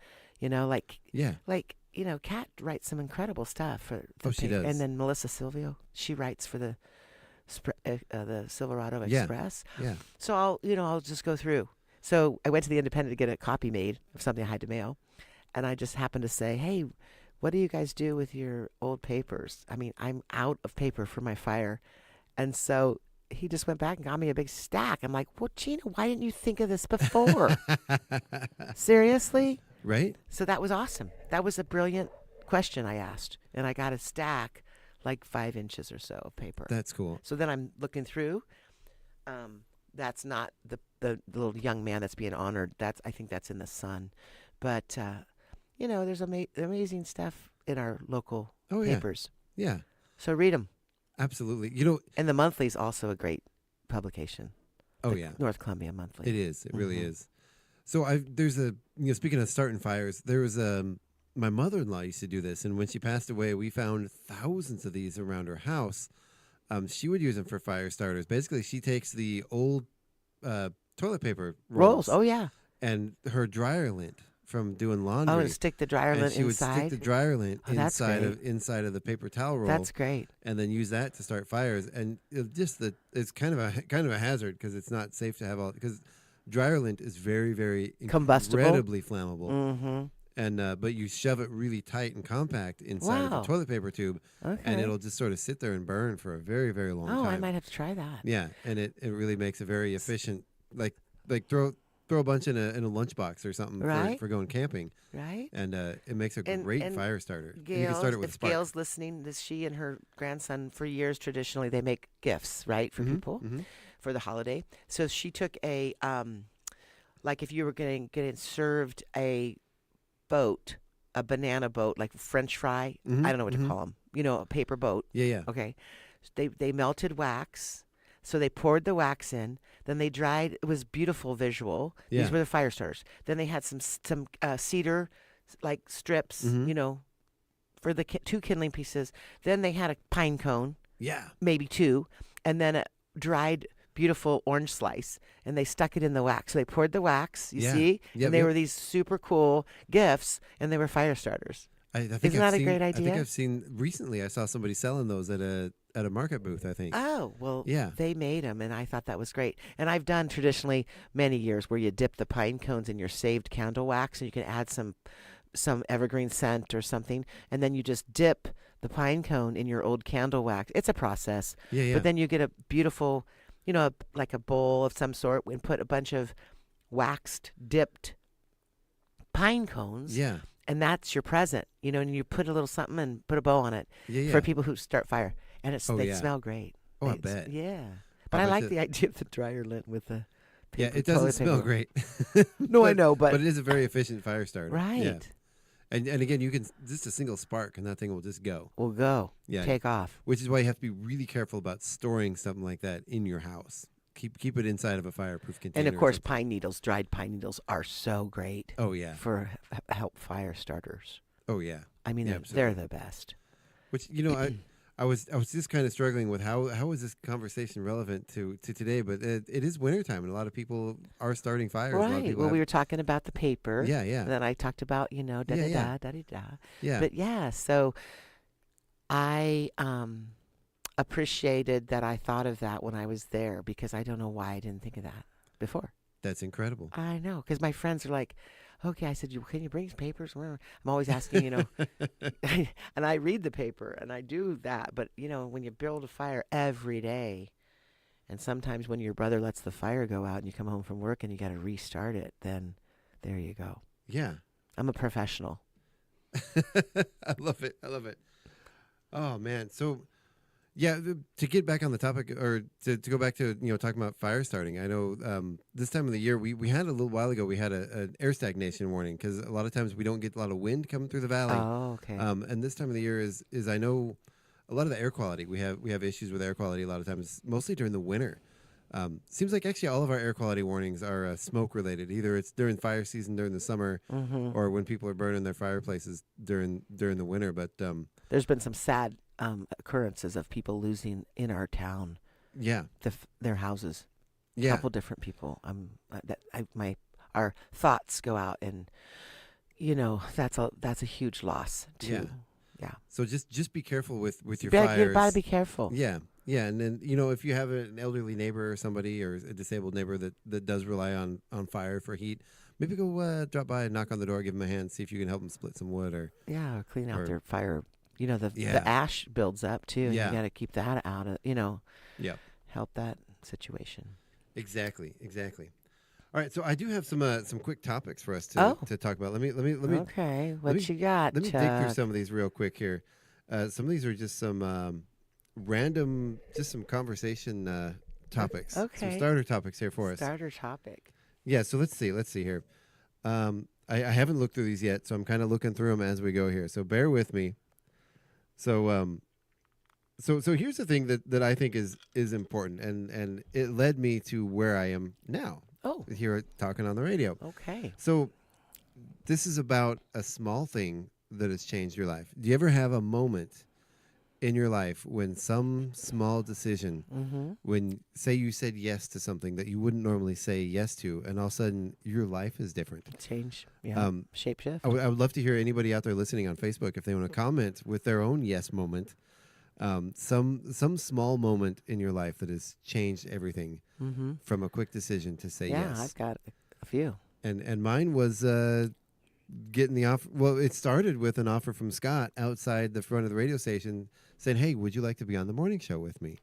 [SPEAKER 4] Kat writes some incredible stuff for the
[SPEAKER 2] she does.
[SPEAKER 4] And then Melissa Silvio, she writes for the Silverado Express.
[SPEAKER 2] Yeah.
[SPEAKER 4] So I'll just go through. So I went to the Independent to get a copy made of something I had to mail, and I just happened to say, hey, what do you guys do with your old papers? I mean, I'm out of paper for my fire, and so he just went back and got me a big stack. I'm like, well, Gina, why didn't you think of this before? Seriously?
[SPEAKER 2] Right?
[SPEAKER 4] So that was awesome. That was a brilliant question I asked. And I got a stack, 5 inches or so of paper.
[SPEAKER 2] That's cool.
[SPEAKER 4] So then I'm looking through. That's not the little young man that's being honored. I think that's in the Sun. But, there's amazing stuff in our local papers.
[SPEAKER 2] Yeah.
[SPEAKER 4] So read them.
[SPEAKER 2] Absolutely.
[SPEAKER 4] And the Monthly's also a great publication.
[SPEAKER 2] Oh, yeah.
[SPEAKER 4] North Columbia Monthly.
[SPEAKER 2] It is. It really is. So there's speaking of starting fires, there was my mother-in-law used to do this. And when she passed away, we found thousands of these around her house. She would use them for fire starters. Basically, she takes the old toilet paper rolls.
[SPEAKER 4] Oh, yeah.
[SPEAKER 2] And her dryer lint from doing laundry.
[SPEAKER 4] Oh, and stick the dryer lint
[SPEAKER 2] inside? She would stick the dryer lint inside of the paper towel roll.
[SPEAKER 4] That's great.
[SPEAKER 2] And then use that to start fires. And it's kind of a hazard because it's not safe to have because dryer lint is very, very
[SPEAKER 4] combustible,
[SPEAKER 2] incredibly flammable.
[SPEAKER 4] Mm-hmm.
[SPEAKER 2] And but you shove it really tight and compact inside of the toilet paper tube, and it'll just sort of sit there and burn for a very, very long time.
[SPEAKER 4] Oh, I might have to try that.
[SPEAKER 2] Yeah, and it really makes a very efficient, like throw a bunch in a lunchbox or something for going camping.
[SPEAKER 4] Right.
[SPEAKER 2] And it makes a great fire starter.
[SPEAKER 4] Gail,
[SPEAKER 2] and you can start it with
[SPEAKER 4] if
[SPEAKER 2] spark.
[SPEAKER 4] Gail's listening, she and her grandson, for years, traditionally, they make gifts, right, for people for the holiday. So she took a like if you were getting served a banana boat, like French fry.
[SPEAKER 2] Mm-hmm,
[SPEAKER 4] I don't know what to call them. A paper boat.
[SPEAKER 2] Yeah.
[SPEAKER 4] Okay. They melted wax. So they poured the wax in. Then they dried. It was beautiful visual.
[SPEAKER 2] Yeah.
[SPEAKER 4] These were the fire starters. Then they had some cedar like strips, for the 2 kindling pieces. Then they had a pine cone.
[SPEAKER 2] Yeah.
[SPEAKER 4] Maybe 2. And then a dried beautiful orange slice, and they stuck it in the wax. So they poured the wax, you see?
[SPEAKER 2] Yep,
[SPEAKER 4] and they were these super cool gifts, and they were fire starters.
[SPEAKER 2] I think
[SPEAKER 4] Isn't that a great idea?
[SPEAKER 2] I think I've seen recently. I saw somebody selling those at a market booth. I think.
[SPEAKER 4] Oh well,
[SPEAKER 2] yeah.
[SPEAKER 4] They made them, and I thought that was great. And I've done traditionally many years where you dip the pine cones in your saved candle wax, and you can add some evergreen scent or something, and then you just dip the pine cone in your old candle wax. It's a process.
[SPEAKER 2] Yeah.
[SPEAKER 4] But then you get a beautiful, like a bowl of some sort, and put a bunch of waxed, dipped pine cones.
[SPEAKER 2] Yeah.
[SPEAKER 4] And that's your present, and you put a little something and put a bow on it for people who start fire. And they smell great.
[SPEAKER 2] Oh, I bet.
[SPEAKER 4] Yeah. But I like the idea of the dryer lint with the paper.
[SPEAKER 2] Yeah, it doesn't smell great.
[SPEAKER 4] No, I know, but
[SPEAKER 2] it is a very efficient fire starter.
[SPEAKER 4] Right.
[SPEAKER 2] Yeah. And again, you can just a single spark, and that thing will just go.
[SPEAKER 4] Will go.
[SPEAKER 2] Yeah.
[SPEAKER 4] Take off.
[SPEAKER 2] Which is why you have to be really careful about storing something like that in your house. Keep it inside of a fireproof container.
[SPEAKER 4] And of course, dried pine needles are so great.
[SPEAKER 2] Oh yeah.
[SPEAKER 4] For help fire starters.
[SPEAKER 2] Oh yeah.
[SPEAKER 4] I mean, they're the best.
[SPEAKER 2] Which I was just kind of struggling with how is this conversation relevant to today, but it is wintertime and a lot of people are starting fires.
[SPEAKER 4] Right. Well, we were talking about the paper.
[SPEAKER 2] Yeah.
[SPEAKER 4] And then I talked about da-da-da.
[SPEAKER 2] Yeah.
[SPEAKER 4] But yeah, so I appreciated that I thought of that when I was there, because I don't know why I didn't think of that before.
[SPEAKER 2] That's incredible.
[SPEAKER 4] I know, because my friends are like, okay, I said, can you bring papers? I'm always asking, and I read the paper and I do that. But, when you build a fire every day, and sometimes when your brother lets the fire go out and you come home from work and you got to restart it, then there you go.
[SPEAKER 2] Yeah.
[SPEAKER 4] I'm a professional.
[SPEAKER 2] I love it. Oh, man. So, yeah, to get back on the topic, or to go back to, talking about fire starting, I know this time of the year, we had a little while ago, we had an air stagnation warning, because a lot of times we don't get a lot of wind coming through the valley.
[SPEAKER 4] Oh, okay.
[SPEAKER 2] And this time of the year is I know a lot of the air quality, we have issues with air quality a lot of times, mostly during the winter. Seems like actually all of our air quality warnings are smoke related. Either it's during fire season during the summer, or when people are burning their fireplaces during the winter. But
[SPEAKER 4] there's been some sad occurrences of people losing in our town.
[SPEAKER 2] Yeah,
[SPEAKER 4] their houses.
[SPEAKER 2] Yeah,
[SPEAKER 4] a couple different people. Our thoughts go out, and that's a huge loss too. Yeah.
[SPEAKER 2] So just be careful with your fires.
[SPEAKER 4] You gotta be careful.
[SPEAKER 2] Yeah. Yeah, and then if you have an elderly neighbor or somebody or a disabled neighbor that does rely on fire for heat, maybe go drop by and knock on the door, give them a hand, see if you can help them split some wood or
[SPEAKER 4] clean out their fire. The ash builds up too, and you got to keep that out of help that situation.
[SPEAKER 2] Exactly. All right, so I do have some quick topics for us to talk about. Let me.
[SPEAKER 4] Okay, what you got?
[SPEAKER 2] Let me dig through some of these real quick here. Some of these are just some. Random, just some conversation topics.
[SPEAKER 4] Okay.
[SPEAKER 2] Some starter topics here for us.
[SPEAKER 4] Starter topic.
[SPEAKER 2] Yeah, so let's see here. I haven't looked through these yet, so I'm kind of looking through them as we go here. So bear with me. So so here's the thing that I think is important, and it led me to where I am now.
[SPEAKER 4] Oh.
[SPEAKER 2] Here talking on the radio.
[SPEAKER 4] Okay.
[SPEAKER 2] So this is about a small thing that has changed your life. Do you ever have a moment in your life when some small decision, when say you said yes to something that you wouldn't normally say yes to, and all of a sudden your life is different?
[SPEAKER 4] Change, shape shift.
[SPEAKER 2] I would love to hear anybody out there listening on Facebook if they want to comment with their own yes moment, some small moment in your life that has changed everything from a quick decision to say yes.
[SPEAKER 4] Yeah, I've got a few.
[SPEAKER 2] And mine was getting the offer. Well, it started with an offer from Scott outside the front of the radio station saying, "Hey, would you like to be on the morning show with me?"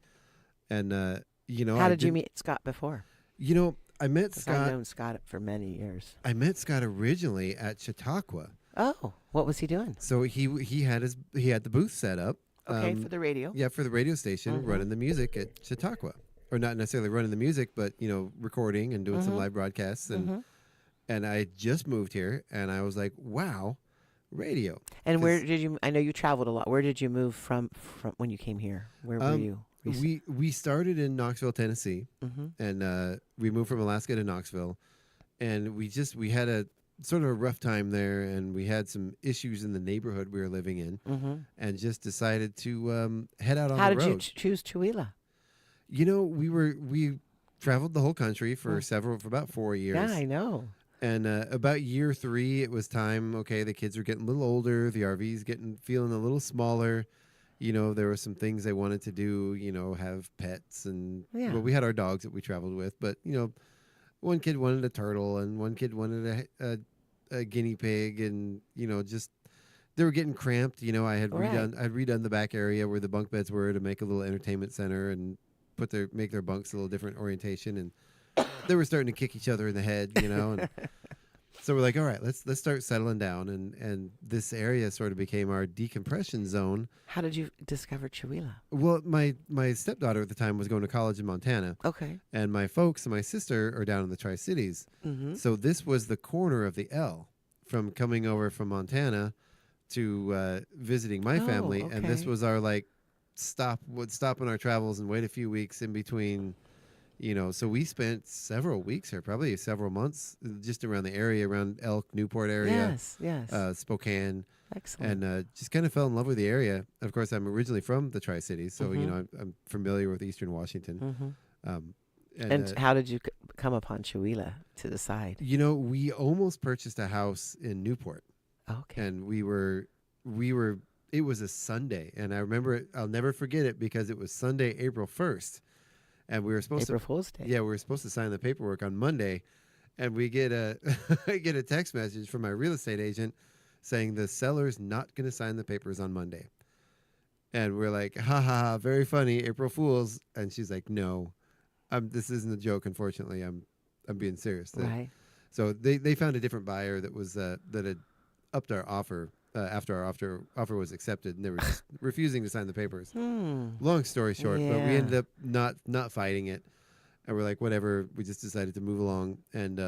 [SPEAKER 2] And
[SPEAKER 4] how did you meet Scott before?
[SPEAKER 2] I met Scott.
[SPEAKER 4] I've known Scott for many years.
[SPEAKER 2] I met Scott originally at Chautauqua.
[SPEAKER 4] Oh, what was he doing?
[SPEAKER 2] So he had the booth set up.
[SPEAKER 4] Okay, for the radio.
[SPEAKER 2] Yeah, for the radio station, running the music at Chautauqua, or not necessarily running the music, but recording and doing some live broadcasts and And I just moved here, and I was like, wow, radio.
[SPEAKER 4] And where did you? I know you traveled a lot. Where did you move from when you came here? Where were you?
[SPEAKER 2] We started in Knoxville, Tennessee,
[SPEAKER 4] Mm-hmm.
[SPEAKER 2] and we moved from Alaska to Knoxville, and we had a sort of a rough time there, and we had some issues in the neighborhood we were living in, and just decided to head out on the road.
[SPEAKER 4] How did you choose Chihuahua?
[SPEAKER 2] You know, we traveled the whole country for about 4 years.
[SPEAKER 4] Yeah, I know.
[SPEAKER 2] And about year 3, it was time. Okay, the kids were getting a little older. The RV's feeling a little smaller. You know, there were some things they wanted to do. You know, have pets, and well, we had our dogs that we traveled with. But you know, one kid wanted a turtle, and one kid wanted a guinea pig, and you know, just they were getting cramped. You know, I'd redone the back area where the bunk beds were to make a little entertainment center and make their bunks a little different orientation, and they were starting to kick each other in the head, you know. And so we're like, all right, let's start settling down, and this area sort of became our decompression zone.
[SPEAKER 4] How did you discover Chihuahua?
[SPEAKER 2] Well, my stepdaughter at the time was going to college in Montana.
[SPEAKER 4] Okay.
[SPEAKER 2] And my folks and my sister are down in the Tri-Cities.
[SPEAKER 4] Mm-hmm.
[SPEAKER 2] So this was the corner of the L from coming over from Montana to visiting my family.
[SPEAKER 4] okay.
[SPEAKER 2] And this was our stop in our travels and wait a few weeks in between. You know, so we spent several weeks here, probably several months, just around the area, around Elk, Newport area.
[SPEAKER 4] Yes.
[SPEAKER 2] Spokane.
[SPEAKER 4] Excellent.
[SPEAKER 2] And just kind of fell in love with the area. Of course, I'm originally from the Tri-Cities, so, you know, I'm familiar with Eastern Washington.
[SPEAKER 4] And how did you come upon Chihuahua to decide?
[SPEAKER 2] You know, we almost purchased a house in Newport.
[SPEAKER 4] Okay.
[SPEAKER 2] And we were, it was a Sunday. And I remember it, I'll never forget it because it was Sunday, April 1st. And we were supposed
[SPEAKER 4] April Fool's Day.
[SPEAKER 2] Yeah, we were supposed to sign the paperwork on Monday, and we get I get a text message from my real estate agent saying the seller's not going to sign the papers on Monday. And we're like, ha ha ha, very funny, April Fools. And she's like, no, this isn't a joke. Unfortunately, I'm being serious.
[SPEAKER 4] Right.
[SPEAKER 2] So they found a different buyer that was that had upped our offer. After our offer was accepted, and they were just refusing to sign the papers. Long story short, but we ended up not fighting it, and we're like, whatever. We just decided to move along, and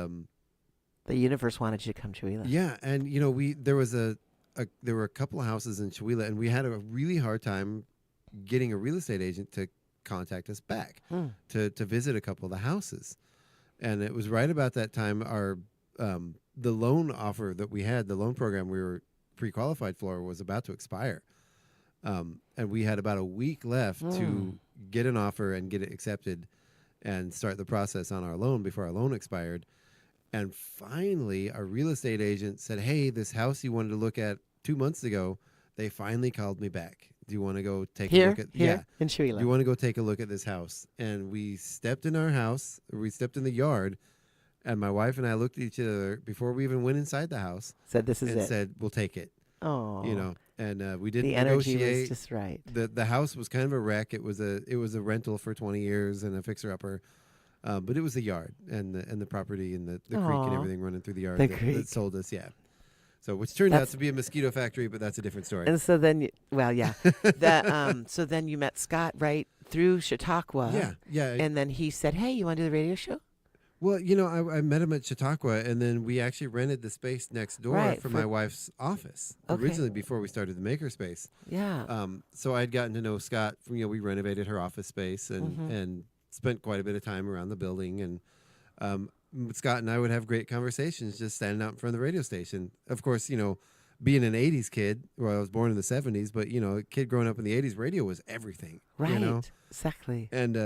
[SPEAKER 4] the universe wanted you to come to Chihuahua.
[SPEAKER 2] Yeah, and you know, there were a couple of houses in Chihuahua, and we had a really hard time getting a real estate agent to contact us back to visit a couple of the houses, and it was right about that time our the loan offer that we had, the loan program we were pre-qualified for was about to expire, and we had about a week left to get an offer and get it accepted and start the process on our loan before our loan expired. And finally our real estate agent said, hey, this house you wanted to look at 2 months ago, they finally called me back. Do you want to go take a look at
[SPEAKER 4] in Chihuahua?
[SPEAKER 2] Do you want to go take a look at this house? And we stepped in our house, we stepped in the yard, and my wife and I looked at each other before we even went inside the house.
[SPEAKER 4] Said, this is it.
[SPEAKER 2] And said, we'll take it.
[SPEAKER 4] Oh.
[SPEAKER 2] You know, and we didn't
[SPEAKER 4] the energy
[SPEAKER 2] negotiate.
[SPEAKER 4] was just right.
[SPEAKER 2] The house was kind of a wreck. It was a rental for 20 years and a fixer-upper. But it was the yard and the property and the creek and everything running through the yard that sold us, So which turned out to be a mosquito factory, but that's a different story.
[SPEAKER 4] And so then, so then you met Scott right through Chautauqua.
[SPEAKER 2] Yeah.
[SPEAKER 4] And then he said, hey, you want to do the radio show?
[SPEAKER 2] Well, you know, I met him at Chautauqua, and then we actually rented the space next door for my wife's office originally before we started the makerspace.
[SPEAKER 4] Yeah.
[SPEAKER 2] So I'd gotten to know Scott. We renovated her office space and spent quite a bit of time around the building. And Scott and I would have great conversations just standing out in front of the radio station. Of course, you know, being an 80s kid, well, I was born in the 70s, but, you know, a kid growing up in the 80s, radio was everything.
[SPEAKER 4] Right,
[SPEAKER 2] you know?
[SPEAKER 4] Exactly.
[SPEAKER 2] And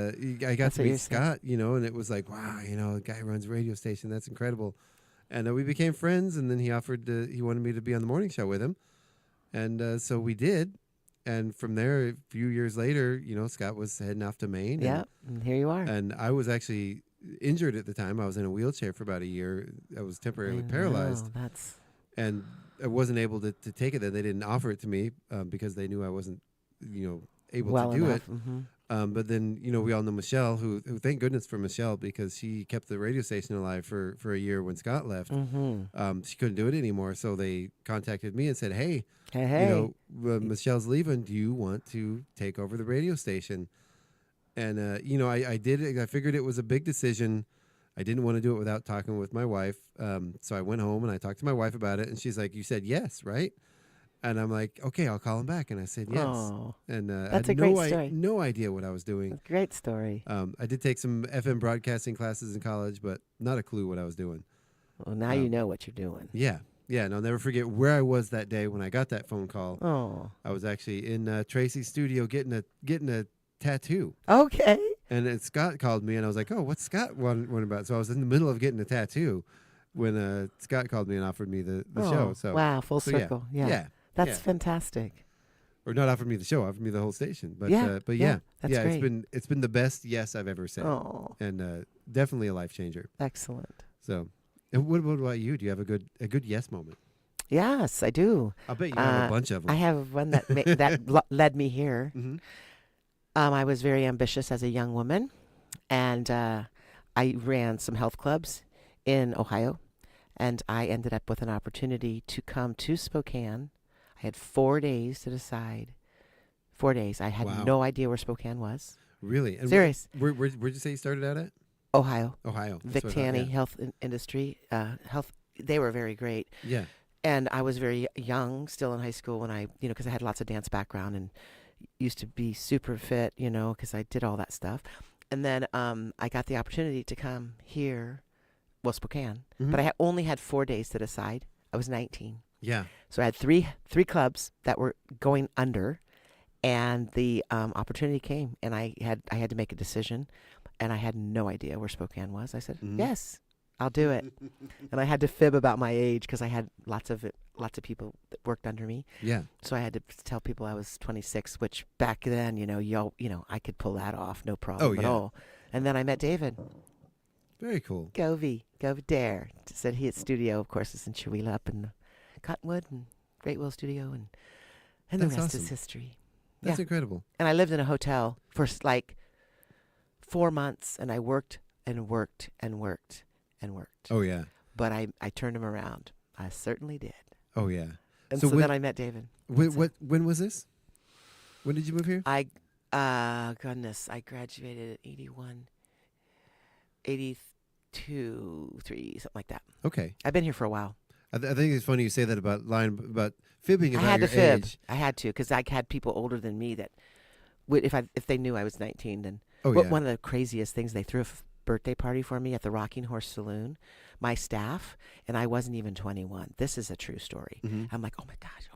[SPEAKER 2] I got to meet Scott, you know, and it was like, wow, you know, a guy who runs a radio station, that's incredible. And we became friends, and then he wanted me to be on the morning show with him. And so we did. And from there, a few years later, you know, Scott was heading off to Maine.
[SPEAKER 4] Yeah, and here you are.
[SPEAKER 2] And I was actually injured at the time. I was in a wheelchair for about a year. I was temporarily paralyzed. And I wasn't able to take it then. They didn't offer it to me because they knew I wasn't, you know, able to do it. But then, you know, we all know Michelle, who thank goodness for Michelle, because she kept the radio station alive for a year when Scott left. She couldn't do it anymore. So they contacted me and said, hey, you know, Michelle's leaving. Do you want to take over the radio station? And, you know, I did it. I figured it was a big decision. I didn't want to do it without talking with my wife. So I went home and I talked to my wife about it, and she's like, "You said yes, right?" And I'm like, "Okay, I'll call him back." And I said yes.
[SPEAKER 4] Oh,
[SPEAKER 2] and
[SPEAKER 4] that's
[SPEAKER 2] I had
[SPEAKER 4] a great story.
[SPEAKER 2] no idea what I was doing.
[SPEAKER 4] That's a great story.
[SPEAKER 2] I did take some FM broadcasting classes in college, but not a clue what I was doing.
[SPEAKER 4] Well, now you know what you're doing.
[SPEAKER 2] Yeah. Yeah, and I'll never forget where I was that day when I got that phone call.
[SPEAKER 4] Oh.
[SPEAKER 2] I was actually in Tracy's studio getting a tattoo.
[SPEAKER 4] Okay.
[SPEAKER 2] And then Scott called me, and I was like, "Oh, what's Scott wondering about?" So I was in the middle of getting a tattoo when Scott called me and offered me the show. So
[SPEAKER 4] wow, full
[SPEAKER 2] so
[SPEAKER 4] circle. Yeah. That's fantastic.
[SPEAKER 2] Or not offered me the show, offered me the whole station. But
[SPEAKER 4] that's great.
[SPEAKER 2] it's been the best yes I've ever said.
[SPEAKER 4] Oh.
[SPEAKER 2] And definitely a life changer.
[SPEAKER 4] Excellent.
[SPEAKER 2] So, and what about you? Do you have a good yes moment?
[SPEAKER 4] Yes, I do.
[SPEAKER 2] I bet you have a bunch of them.
[SPEAKER 4] I have one that led me here.
[SPEAKER 2] Mm-hmm.
[SPEAKER 4] I was very ambitious as a young woman, and I ran some health clubs in Ohio, and I ended up with an opportunity to come to Spokane. I had 4 days to decide. 4 days. I had no idea where Spokane was.
[SPEAKER 2] Really? And
[SPEAKER 4] serious.
[SPEAKER 2] Where'd you say you started out at?
[SPEAKER 4] Ohio.
[SPEAKER 2] Vic
[SPEAKER 4] Tanny Health Industry. Health. They were very great.
[SPEAKER 2] Yeah.
[SPEAKER 4] And I was very young, still in high school when because I had lots of dance background and used to be super fit, because I did all that stuff. And then I got the opportunity to come here, Spokane.
[SPEAKER 2] Mm-hmm.
[SPEAKER 4] But I only had 4 days to decide. I was 19.
[SPEAKER 2] Yeah.
[SPEAKER 4] So I had three clubs that were going under, and the opportunity came, and I had to make a decision, and I had no idea where Spokane was. I said, yes, I'll do it. And I had to fib about my age because I had lots of people that worked under me.
[SPEAKER 2] Yeah.
[SPEAKER 4] So I had to tell people I was 26, which back then, I could pull that off, no problem at all. And then I met David.
[SPEAKER 2] Very cool.
[SPEAKER 4] Govey Dare. Said his studio, of course, is in Chewelah up in Cottonwood and Great Will Studio, and the rest is history.
[SPEAKER 2] That's incredible.
[SPEAKER 4] And I lived in a hotel for like 4 months, and I worked and worked and worked and worked.
[SPEAKER 2] Oh, yeah.
[SPEAKER 4] But I turned him around. I certainly did.
[SPEAKER 2] Oh, yeah.
[SPEAKER 4] And so then I met David.
[SPEAKER 2] When was this? When did you move here?
[SPEAKER 4] I graduated at 81, 82, 3, something like that.
[SPEAKER 2] Okay.
[SPEAKER 4] I've been here for a while.
[SPEAKER 2] I think it's funny you say that about fibbing about your age.
[SPEAKER 4] I had to fib. I had to, because I had people older than me that would, if they knew I was 19, then one of the craziest things, they threw a birthday party for me at the Rocking Horse Saloon, my staff, and I wasn't even 21. This is a true story.
[SPEAKER 2] Mm-hmm.
[SPEAKER 4] I'm like, oh my gosh,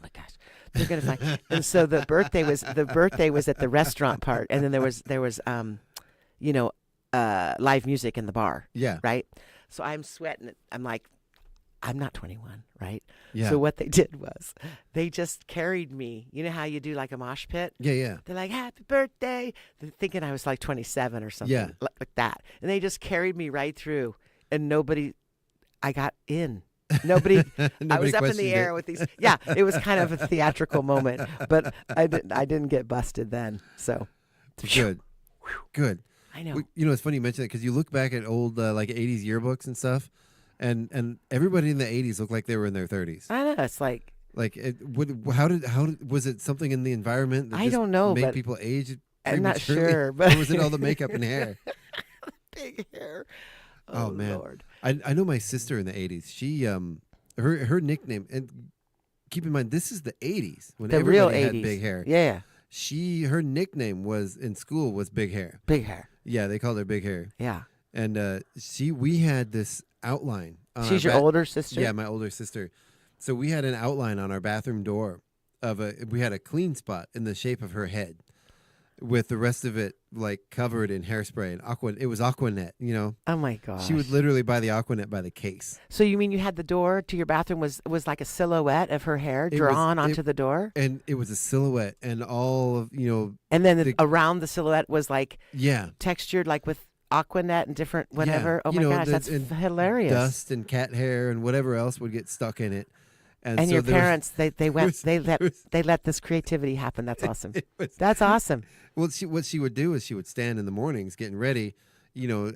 [SPEAKER 4] they're gonna find. And so the birthday was at the restaurant part, and then there was live music in the bar.
[SPEAKER 2] Yeah.
[SPEAKER 4] Right. So I'm sweating. I'm like, I'm not 21, right?
[SPEAKER 2] Yeah.
[SPEAKER 4] So what they did was they just carried me. You know how you do like a mosh pit?
[SPEAKER 2] Yeah, yeah.
[SPEAKER 4] They're like, happy birthday. They're thinking I was like 27 or something like that. And they just carried me right through. And I got in. Nobody I was up in the air with these. Yeah, it was kind of a theatrical moment. But I didn't get busted then. So
[SPEAKER 2] Good.
[SPEAKER 4] I know.
[SPEAKER 2] It's funny you mention that because you look back at old like 80s yearbooks and stuff. And everybody in the 80s looked like they were in their 30s.
[SPEAKER 4] I know. It's like
[SPEAKER 2] how was it something in the environment that
[SPEAKER 4] I don't know,
[SPEAKER 2] made
[SPEAKER 4] but
[SPEAKER 2] people age?
[SPEAKER 4] I'm not sure, but
[SPEAKER 2] or was it all the makeup and hair?
[SPEAKER 4] Big hair.
[SPEAKER 2] Oh man,
[SPEAKER 4] Lord.
[SPEAKER 2] I know my sister in the 80s. She her nickname, and keep in mind this is the 80s when
[SPEAKER 4] the
[SPEAKER 2] everybody
[SPEAKER 4] real
[SPEAKER 2] had
[SPEAKER 4] 80s.
[SPEAKER 2] big hair.
[SPEAKER 4] Yeah.
[SPEAKER 2] Her nickname was in school was Big Hair.
[SPEAKER 4] Big Hair.
[SPEAKER 2] Yeah, they called her Big Hair.
[SPEAKER 4] Yeah.
[SPEAKER 2] And we had this outline.
[SPEAKER 4] She's your older sister?
[SPEAKER 2] Yeah, my older sister. So we had an outline on our bathroom door we had a clean spot in the shape of her head with the rest of it like covered in hairspray and it was Aquanet,
[SPEAKER 4] Oh my gosh.
[SPEAKER 2] She would literally buy the Aquanet by the case.
[SPEAKER 4] So you mean you had the door to your bathroom was like a silhouette of her hair drawn onto the door?
[SPEAKER 2] And it was a silhouette and all of,
[SPEAKER 4] And then around the silhouette was like textured like with Aquanet and different whatever.
[SPEAKER 2] Yeah.
[SPEAKER 4] Oh my gosh, that's hilarious.
[SPEAKER 2] Dust and cat hair and whatever else would get stuck in it.
[SPEAKER 4] And so your parents, they let this creativity happen. That's awesome. That's awesome.
[SPEAKER 2] Well, what she would do is she would stand in the mornings getting ready,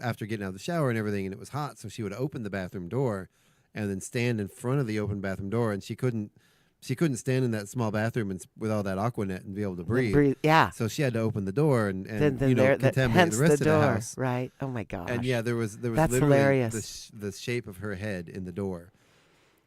[SPEAKER 2] after getting out of the shower and everything, and it was hot, so she would open the bathroom door and then stand in front of the open bathroom door, and she couldn't she couldn't stand in that small bathroom with all that Aquanet and be able to breathe.
[SPEAKER 4] Yeah.
[SPEAKER 2] So she had to open the door and
[SPEAKER 4] then
[SPEAKER 2] contaminate
[SPEAKER 4] hence
[SPEAKER 2] the rest
[SPEAKER 4] the door,
[SPEAKER 2] of the house.
[SPEAKER 4] right? Oh my gosh.
[SPEAKER 2] And yeah, there was
[SPEAKER 4] That's
[SPEAKER 2] literally
[SPEAKER 4] hilarious.
[SPEAKER 2] the shape of her head in the door.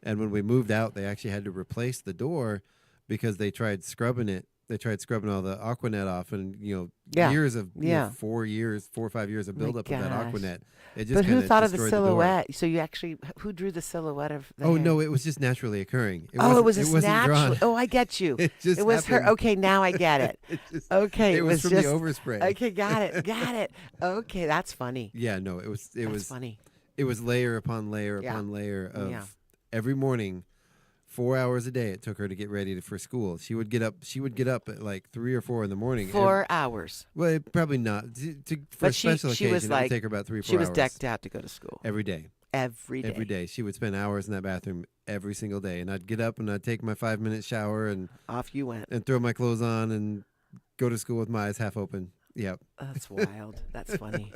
[SPEAKER 2] And when we moved out, they actually had to replace the door because they tried scrubbing it. They tried scrubbing all the Aquanet off, and years of 4 or 5 years of buildup of that Aquanet. It just
[SPEAKER 4] but who thought of the
[SPEAKER 2] destroyed
[SPEAKER 4] silhouette? So you actually, who drew the silhouette of the hair?
[SPEAKER 2] no, it was just naturally occurring.
[SPEAKER 4] It was
[SPEAKER 2] wasn't
[SPEAKER 4] natural.
[SPEAKER 2] drawn.
[SPEAKER 4] Oh, I get you.
[SPEAKER 2] It
[SPEAKER 4] was
[SPEAKER 2] happened.
[SPEAKER 4] her. Okay, now I get it. Okay,
[SPEAKER 2] it was from
[SPEAKER 4] just
[SPEAKER 2] the overspray.
[SPEAKER 4] Okay, got it. Okay, that's funny.
[SPEAKER 2] Yeah, no, it was
[SPEAKER 4] funny.
[SPEAKER 2] It was layer upon layer upon layer of every morning. 4 hours a day it took her to get ready for school. She would get up at like 3 or 4 in the morning.
[SPEAKER 4] 4 hours.
[SPEAKER 2] Well, probably not. For a special occasion,
[SPEAKER 4] was
[SPEAKER 2] it would take her about 3 or 4 hours.
[SPEAKER 4] She was decked out to go to school.
[SPEAKER 2] Every day.
[SPEAKER 4] Every day.
[SPEAKER 2] Every day. She would spend hours in that bathroom every single day. And I'd get up and I'd take my 5-minute shower and
[SPEAKER 4] off you went.
[SPEAKER 2] And throw my clothes on and go to school with my eyes half open. Yep.
[SPEAKER 4] That's wild. That's funny.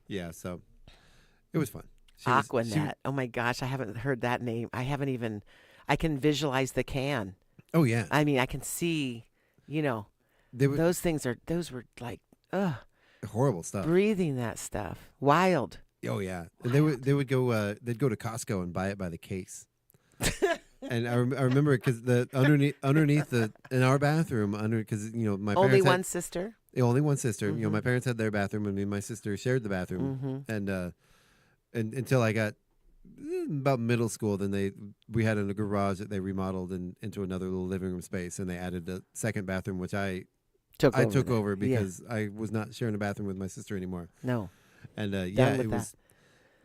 [SPEAKER 2] Yeah, so it was fun.
[SPEAKER 4] Aquanet. Oh my gosh, I haven't heard that name. I can visualize the can.
[SPEAKER 2] Oh yeah.
[SPEAKER 4] I mean, I can see, those were like,
[SPEAKER 2] horrible stuff.
[SPEAKER 4] Breathing that stuff. Wild.
[SPEAKER 2] Oh yeah. And they would go they'd go to Costco and buy it by the case. And I remember because the underneath in our bathroom because my parents
[SPEAKER 4] only one sister.
[SPEAKER 2] Only one sister.
[SPEAKER 4] Mm-hmm.
[SPEAKER 2] My parents had their bathroom and me and my sister shared the bathroom. Mm-hmm. And until I got about middle school, then we had in a garage that they remodeled into another little living room space, and they added a second bathroom, which I took over because I was not sharing a bathroom with my sister anymore.
[SPEAKER 4] No.
[SPEAKER 2] And it was.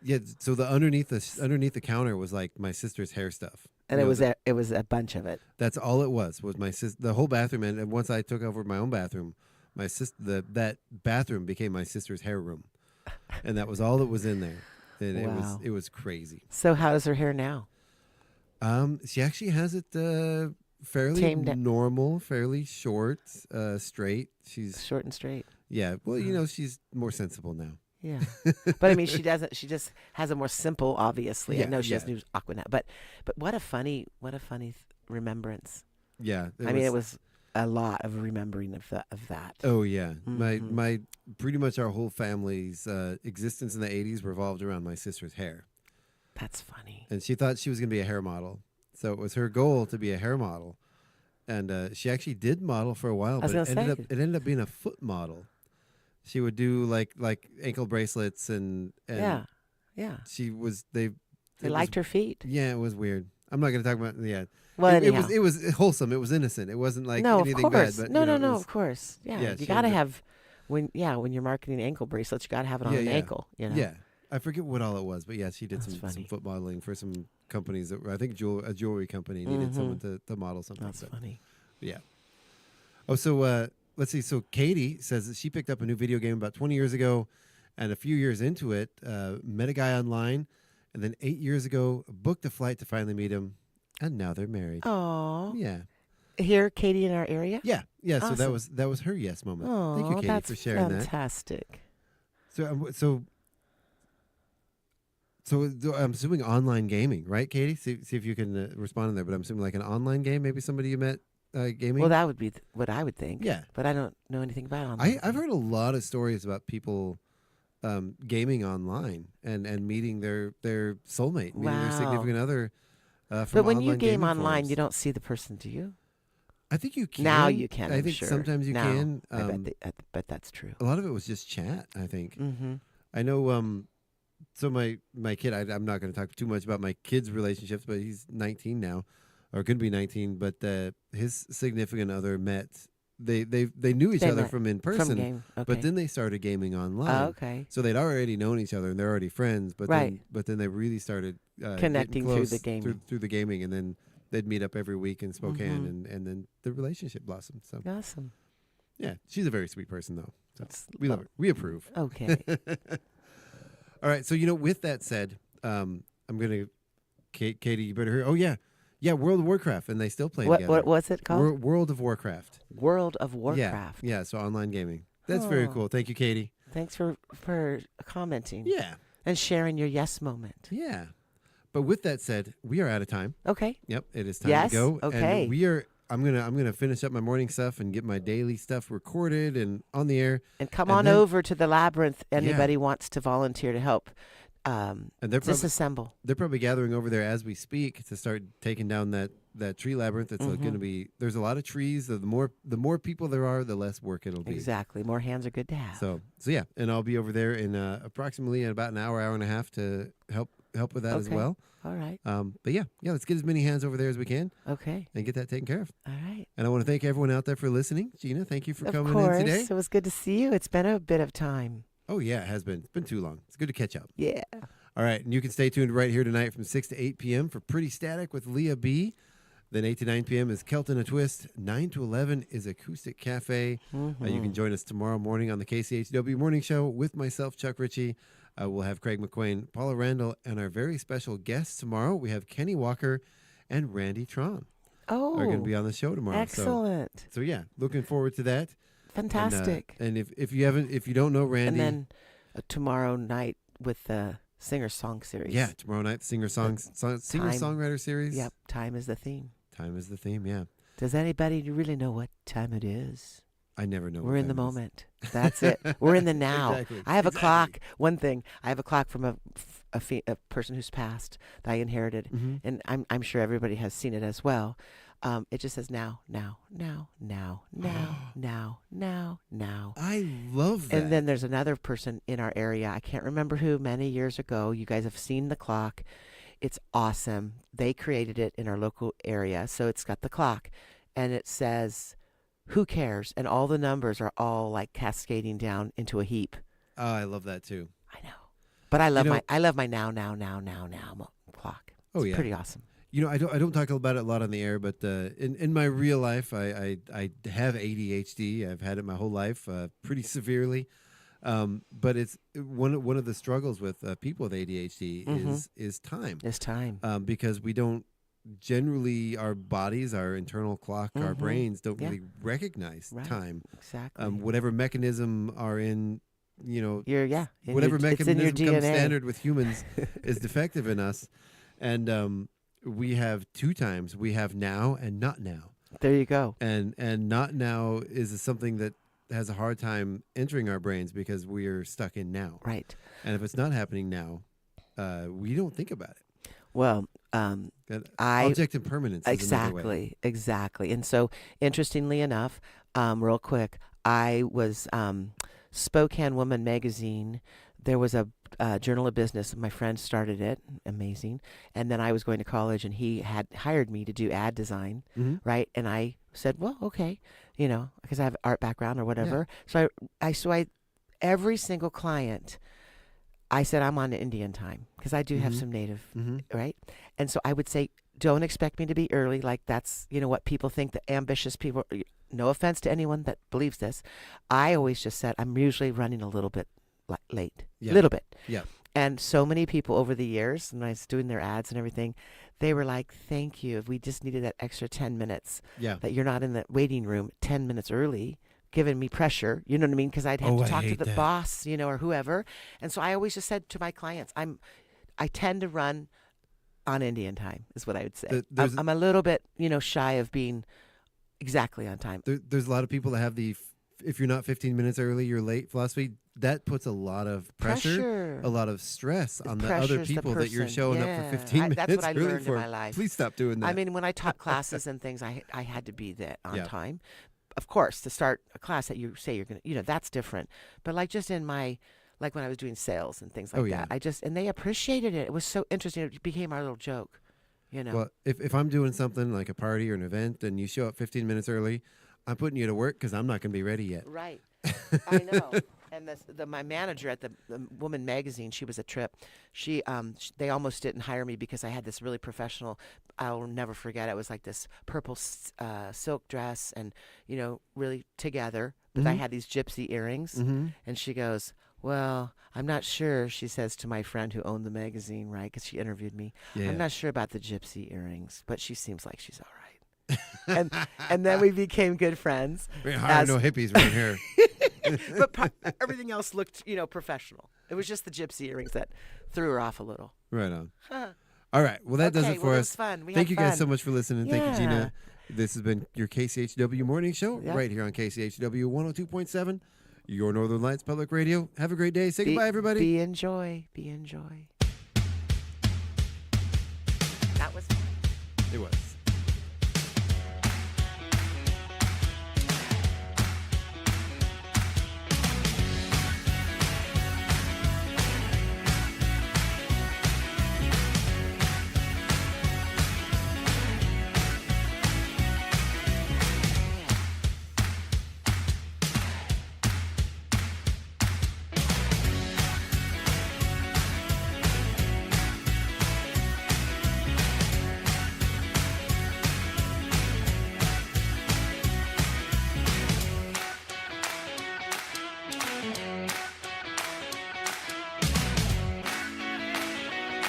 [SPEAKER 2] Yeah, so the underneath the counter was like my sister's hair stuff.
[SPEAKER 4] And it was a bunch of it.
[SPEAKER 2] That's all it was my the whole bathroom. And once I took over my own bathroom, that bathroom became my sister's hair room, and that was all that was in there. And
[SPEAKER 4] wow.
[SPEAKER 2] it was crazy.
[SPEAKER 4] So how is her hair now?
[SPEAKER 2] She actually has it fairly
[SPEAKER 4] tamed
[SPEAKER 2] normal, fairly short, straight. She's
[SPEAKER 4] short and straight.
[SPEAKER 2] Yeah, well, she's more sensible now.
[SPEAKER 4] Yeah, but I mean, she doesn't. She just has a more simple. Obviously, I know she has new Aquanet, but what a funny remembrance.
[SPEAKER 2] Yeah,
[SPEAKER 4] it was a lot of remembering of that.
[SPEAKER 2] Oh yeah,
[SPEAKER 4] Mm-hmm.
[SPEAKER 2] my pretty much our whole family's existence in the 80s revolved around my sister's hair.
[SPEAKER 4] That's funny.
[SPEAKER 2] And she thought she was going to be a hair model, so it was her goal to be a hair model, and she actually did model for a while, but it ended up being a foot model. She would do like ankle bracelets and
[SPEAKER 4] yeah.
[SPEAKER 2] She was
[SPEAKER 4] they liked her feet.
[SPEAKER 2] Yeah, it was weird. I'm not going to talk about
[SPEAKER 4] Well,
[SPEAKER 2] it was wholesome. It was innocent. It wasn't like anything
[SPEAKER 4] of course.
[SPEAKER 2] bad. But
[SPEAKER 4] no, of course. Yeah, you got to have when you're marketing ankle bracelets, you got to have it on an ankle.
[SPEAKER 2] Yeah, I forget what all it was, but yeah, she did some foot modeling for some companies that I think a jewelry company needed someone to model something.
[SPEAKER 4] That's funny.
[SPEAKER 2] Yeah. Oh, so let's see. So Katie says that she picked up a new video game about 20 years ago, and a few years into it, met a guy online, and then 8 years ago booked a flight to finally meet him. And now they're married.
[SPEAKER 4] Oh,
[SPEAKER 2] yeah.
[SPEAKER 4] Here, Katie, in our area.
[SPEAKER 2] Yeah.
[SPEAKER 4] Awesome.
[SPEAKER 2] So that was her yes moment.
[SPEAKER 4] Oh,
[SPEAKER 2] thank you, Katie,
[SPEAKER 4] that's
[SPEAKER 2] for sharing
[SPEAKER 4] fantastic.
[SPEAKER 2] that. So I'm assuming online gaming, right, Katie? See if you can respond to there. But I'm assuming like an online game, maybe somebody you met gaming.
[SPEAKER 4] Well, that would be what I would think.
[SPEAKER 2] Yeah,
[SPEAKER 4] but I don't know anything about online.
[SPEAKER 2] I've heard a lot of stories about people gaming online and meeting their soulmate, meeting their significant other.
[SPEAKER 4] But when you game online,
[SPEAKER 2] forums.
[SPEAKER 4] you don't see the person, do you?
[SPEAKER 2] I think you can.
[SPEAKER 4] Now you can.
[SPEAKER 2] I think
[SPEAKER 4] sure.
[SPEAKER 2] sometimes you
[SPEAKER 4] now,
[SPEAKER 2] can.
[SPEAKER 4] I bet that's true.
[SPEAKER 2] A lot of it was just chat, I think.
[SPEAKER 4] Mm-hmm.
[SPEAKER 2] I know. So my kid, I'm not going to talk too much about my kid's relationships, but he's 19 now, or could be 19. But his significant other met. They knew each other from in person,
[SPEAKER 4] from game. Okay.
[SPEAKER 2] But then they started gaming online.
[SPEAKER 4] Oh, okay.
[SPEAKER 2] So they'd already known each other and they're already friends. But then they really started
[SPEAKER 4] connecting
[SPEAKER 2] through
[SPEAKER 4] the gaming.
[SPEAKER 2] Through the gaming, and then they'd meet up every week in Spokane, and then the relationship blossomed. So
[SPEAKER 4] awesome.
[SPEAKER 2] Yeah, she's a very sweet person though. So we love her. We approve.
[SPEAKER 4] Okay.
[SPEAKER 2] All right. So with that said, I'm gonna, Katie, you better hear. Oh yeah. Yeah, World of Warcraft, and they still play together.
[SPEAKER 4] What was it called?
[SPEAKER 2] World of Warcraft.
[SPEAKER 4] World of Warcraft.
[SPEAKER 2] Yeah, so online gaming. That's very cool. Thank you, Katie.
[SPEAKER 4] Thanks for commenting.
[SPEAKER 2] Yeah.
[SPEAKER 4] And sharing your yes moment.
[SPEAKER 2] Yeah. But with that said, we are out of time.
[SPEAKER 4] Okay.
[SPEAKER 2] Yep, it is time to go.
[SPEAKER 4] Okay.
[SPEAKER 2] And we are. I'm gonna finish up my morning stuff and get my daily stuff recorded and on the air.
[SPEAKER 4] And come on over to the Labyrinth. Anybody wants to volunteer to help
[SPEAKER 2] and they're
[SPEAKER 4] disassemble.
[SPEAKER 2] They're probably gathering over there as we speak to start taking down that tree labyrinth. It's going to be. There's a lot of trees. The more people there are, the less work it'll be.
[SPEAKER 4] Exactly. More hands are good to have.
[SPEAKER 2] So yeah, and I'll be over there in approximately about an hour and a half to help with that as well.
[SPEAKER 4] All right.
[SPEAKER 2] But yeah, let's get as many hands over there as we can.
[SPEAKER 4] Okay.
[SPEAKER 2] And get that taken care of.
[SPEAKER 4] All right.
[SPEAKER 2] And I want to thank everyone out there for listening. Gina, thank you for coming
[SPEAKER 4] in
[SPEAKER 2] today.
[SPEAKER 4] It was good to see you. It's been a bit of time.
[SPEAKER 2] Oh yeah, it has been. It's been too long. It's good to catch up.
[SPEAKER 4] Yeah.
[SPEAKER 2] All right, and you can stay tuned right here tonight from 6 to 8 p.m. for Pretty Static with Leah B. Then 8 to 9 p.m. is Kelton a Twist. 9 to 11 is Acoustic Cafe. You can join us tomorrow morning on the KCHW Morning Show with myself, Chuck Ritchie. We'll have Craig McQuain, Paula Randall, and our very special guests tomorrow. We have Kenny Walker and Randy Tron.
[SPEAKER 4] Oh,
[SPEAKER 2] are going to be on the show tomorrow.
[SPEAKER 4] Excellent.
[SPEAKER 2] So yeah, looking forward to that.
[SPEAKER 4] Fantastic.
[SPEAKER 2] And if you don't know Randy,
[SPEAKER 4] and then tomorrow night with the singer-song series.
[SPEAKER 2] Yeah, tomorrow night, singer-songwriter series.
[SPEAKER 4] Yep, time is the theme.
[SPEAKER 2] Time is the theme, yeah.
[SPEAKER 4] Does anybody really know what time it is?
[SPEAKER 2] I never know.
[SPEAKER 4] We're in the moment. That's it. We're in the now.
[SPEAKER 2] Exactly.
[SPEAKER 4] I have a clock. One thing, I have a clock from a person who's passed that I inherited, and I'm sure everybody has seen it as well. It just says now, now, now, now, now, now, now, now.
[SPEAKER 2] I love that.
[SPEAKER 4] And then there's another person in our area. I can't remember who. Many years ago, you guys have seen the clock. It's awesome. They created it in our local area, so it's got the clock, and it says, "Who cares?" And all the numbers are all like cascading down into a heap.
[SPEAKER 2] Oh, I love that too.
[SPEAKER 4] I know, but I love my now clock. It's pretty awesome.
[SPEAKER 2] I don't talk about it a lot on the air, but in my real life, I have ADHD. I've had it my whole life, pretty severely. But it's one of the struggles with people with ADHD is time.
[SPEAKER 4] It's time.
[SPEAKER 2] Because we don't generally, our bodies, our internal clock, our brains don't really recognize time.
[SPEAKER 4] Exactly.
[SPEAKER 2] Whatever mechanism are in,
[SPEAKER 4] whatever
[SPEAKER 2] mechanism comes standard with humans is defective in us, and we have two times. We have now and not now.
[SPEAKER 4] There you go.
[SPEAKER 2] And not now is something that has a hard time entering our brains because we are stuck in now.
[SPEAKER 4] Right.
[SPEAKER 2] And if it's not happening now, we don't think about it.
[SPEAKER 4] Well,
[SPEAKER 2] object impermanence.
[SPEAKER 4] Exactly. And so, interestingly enough, real quick, I was Spokane Woman magazine. There was a Journal of Business. My friend started it. Amazing. And then I was going to college, and he had hired me to do ad design, right? And I said, well, okay, because I have art background or whatever. Yeah. So I every single client, I said, I'm on Indian time because I do have some native, right? And so I would say, don't expect me to be early. Like that's, what people think, that ambitious people, no offense to anyone that believes this. I always just said, I'm usually running a little bit late, a little bit.
[SPEAKER 2] Yeah.
[SPEAKER 4] And so many people over the years, when I was doing their ads and everything, they were like, thank you. If we just needed that extra 10 minutes, that you're not in the waiting room 10 minutes early, giving me pressure, you know what I mean? Because I'd have to talk to the boss, or whoever. And so I always just said to my clients, I tend to run on Indian time, is what I would say. I'm a little bit, shy of being exactly on time.
[SPEAKER 2] There's a lot of people that have if you're not 15 minutes early, you're late philosophy. That puts a lot of pressure. A lot of stress on the other people that you're showing up for 15 minutes
[SPEAKER 4] That's what I
[SPEAKER 2] early
[SPEAKER 4] learned
[SPEAKER 2] for.
[SPEAKER 4] in my life.
[SPEAKER 2] Please stop doing that.
[SPEAKER 4] I mean, when I taught classes and things, I had to be there on time. Of course, to start a class that you say you're going to, that's different. But like just in my, like when I was doing sales and things like that, and they appreciated it. It was so interesting. It became our little joke,
[SPEAKER 2] Well, if I'm doing something like a party or an event and you show up 15 minutes early, I'm putting you to work because I'm not going to be ready yet.
[SPEAKER 4] Right. I know. And my manager at the Woman magazine, she was a trip. They almost didn't hire me because I had this really professional. I'll never forget. It was like this purple silk dress, and really together. But I had these gypsy earrings, and she goes, "Well, I'm not sure." She says to my friend who owned the magazine, right? Because she interviewed me. Yeah. I'm not sure about the gypsy earrings, but she seems like she's all right. and then we became good friends.
[SPEAKER 2] We hired no hippies right here.
[SPEAKER 4] But everything else looked, professional. It was just the gypsy earrings that threw her off a little.
[SPEAKER 2] Right on. All All right. Well, that does it for
[SPEAKER 4] well,
[SPEAKER 2] us.
[SPEAKER 4] It was fun.
[SPEAKER 2] Thank you guys so much for listening.
[SPEAKER 4] Yeah.
[SPEAKER 2] Thank you, Gina. This has been your KCHW Morning Show
[SPEAKER 4] Yep.
[SPEAKER 2] right here on KCHW 102.7, your Northern Lights Public Radio. Have a great day. Say goodbye, everybody.
[SPEAKER 4] Be enjoy. Be enjoy. That was fun.
[SPEAKER 2] It was.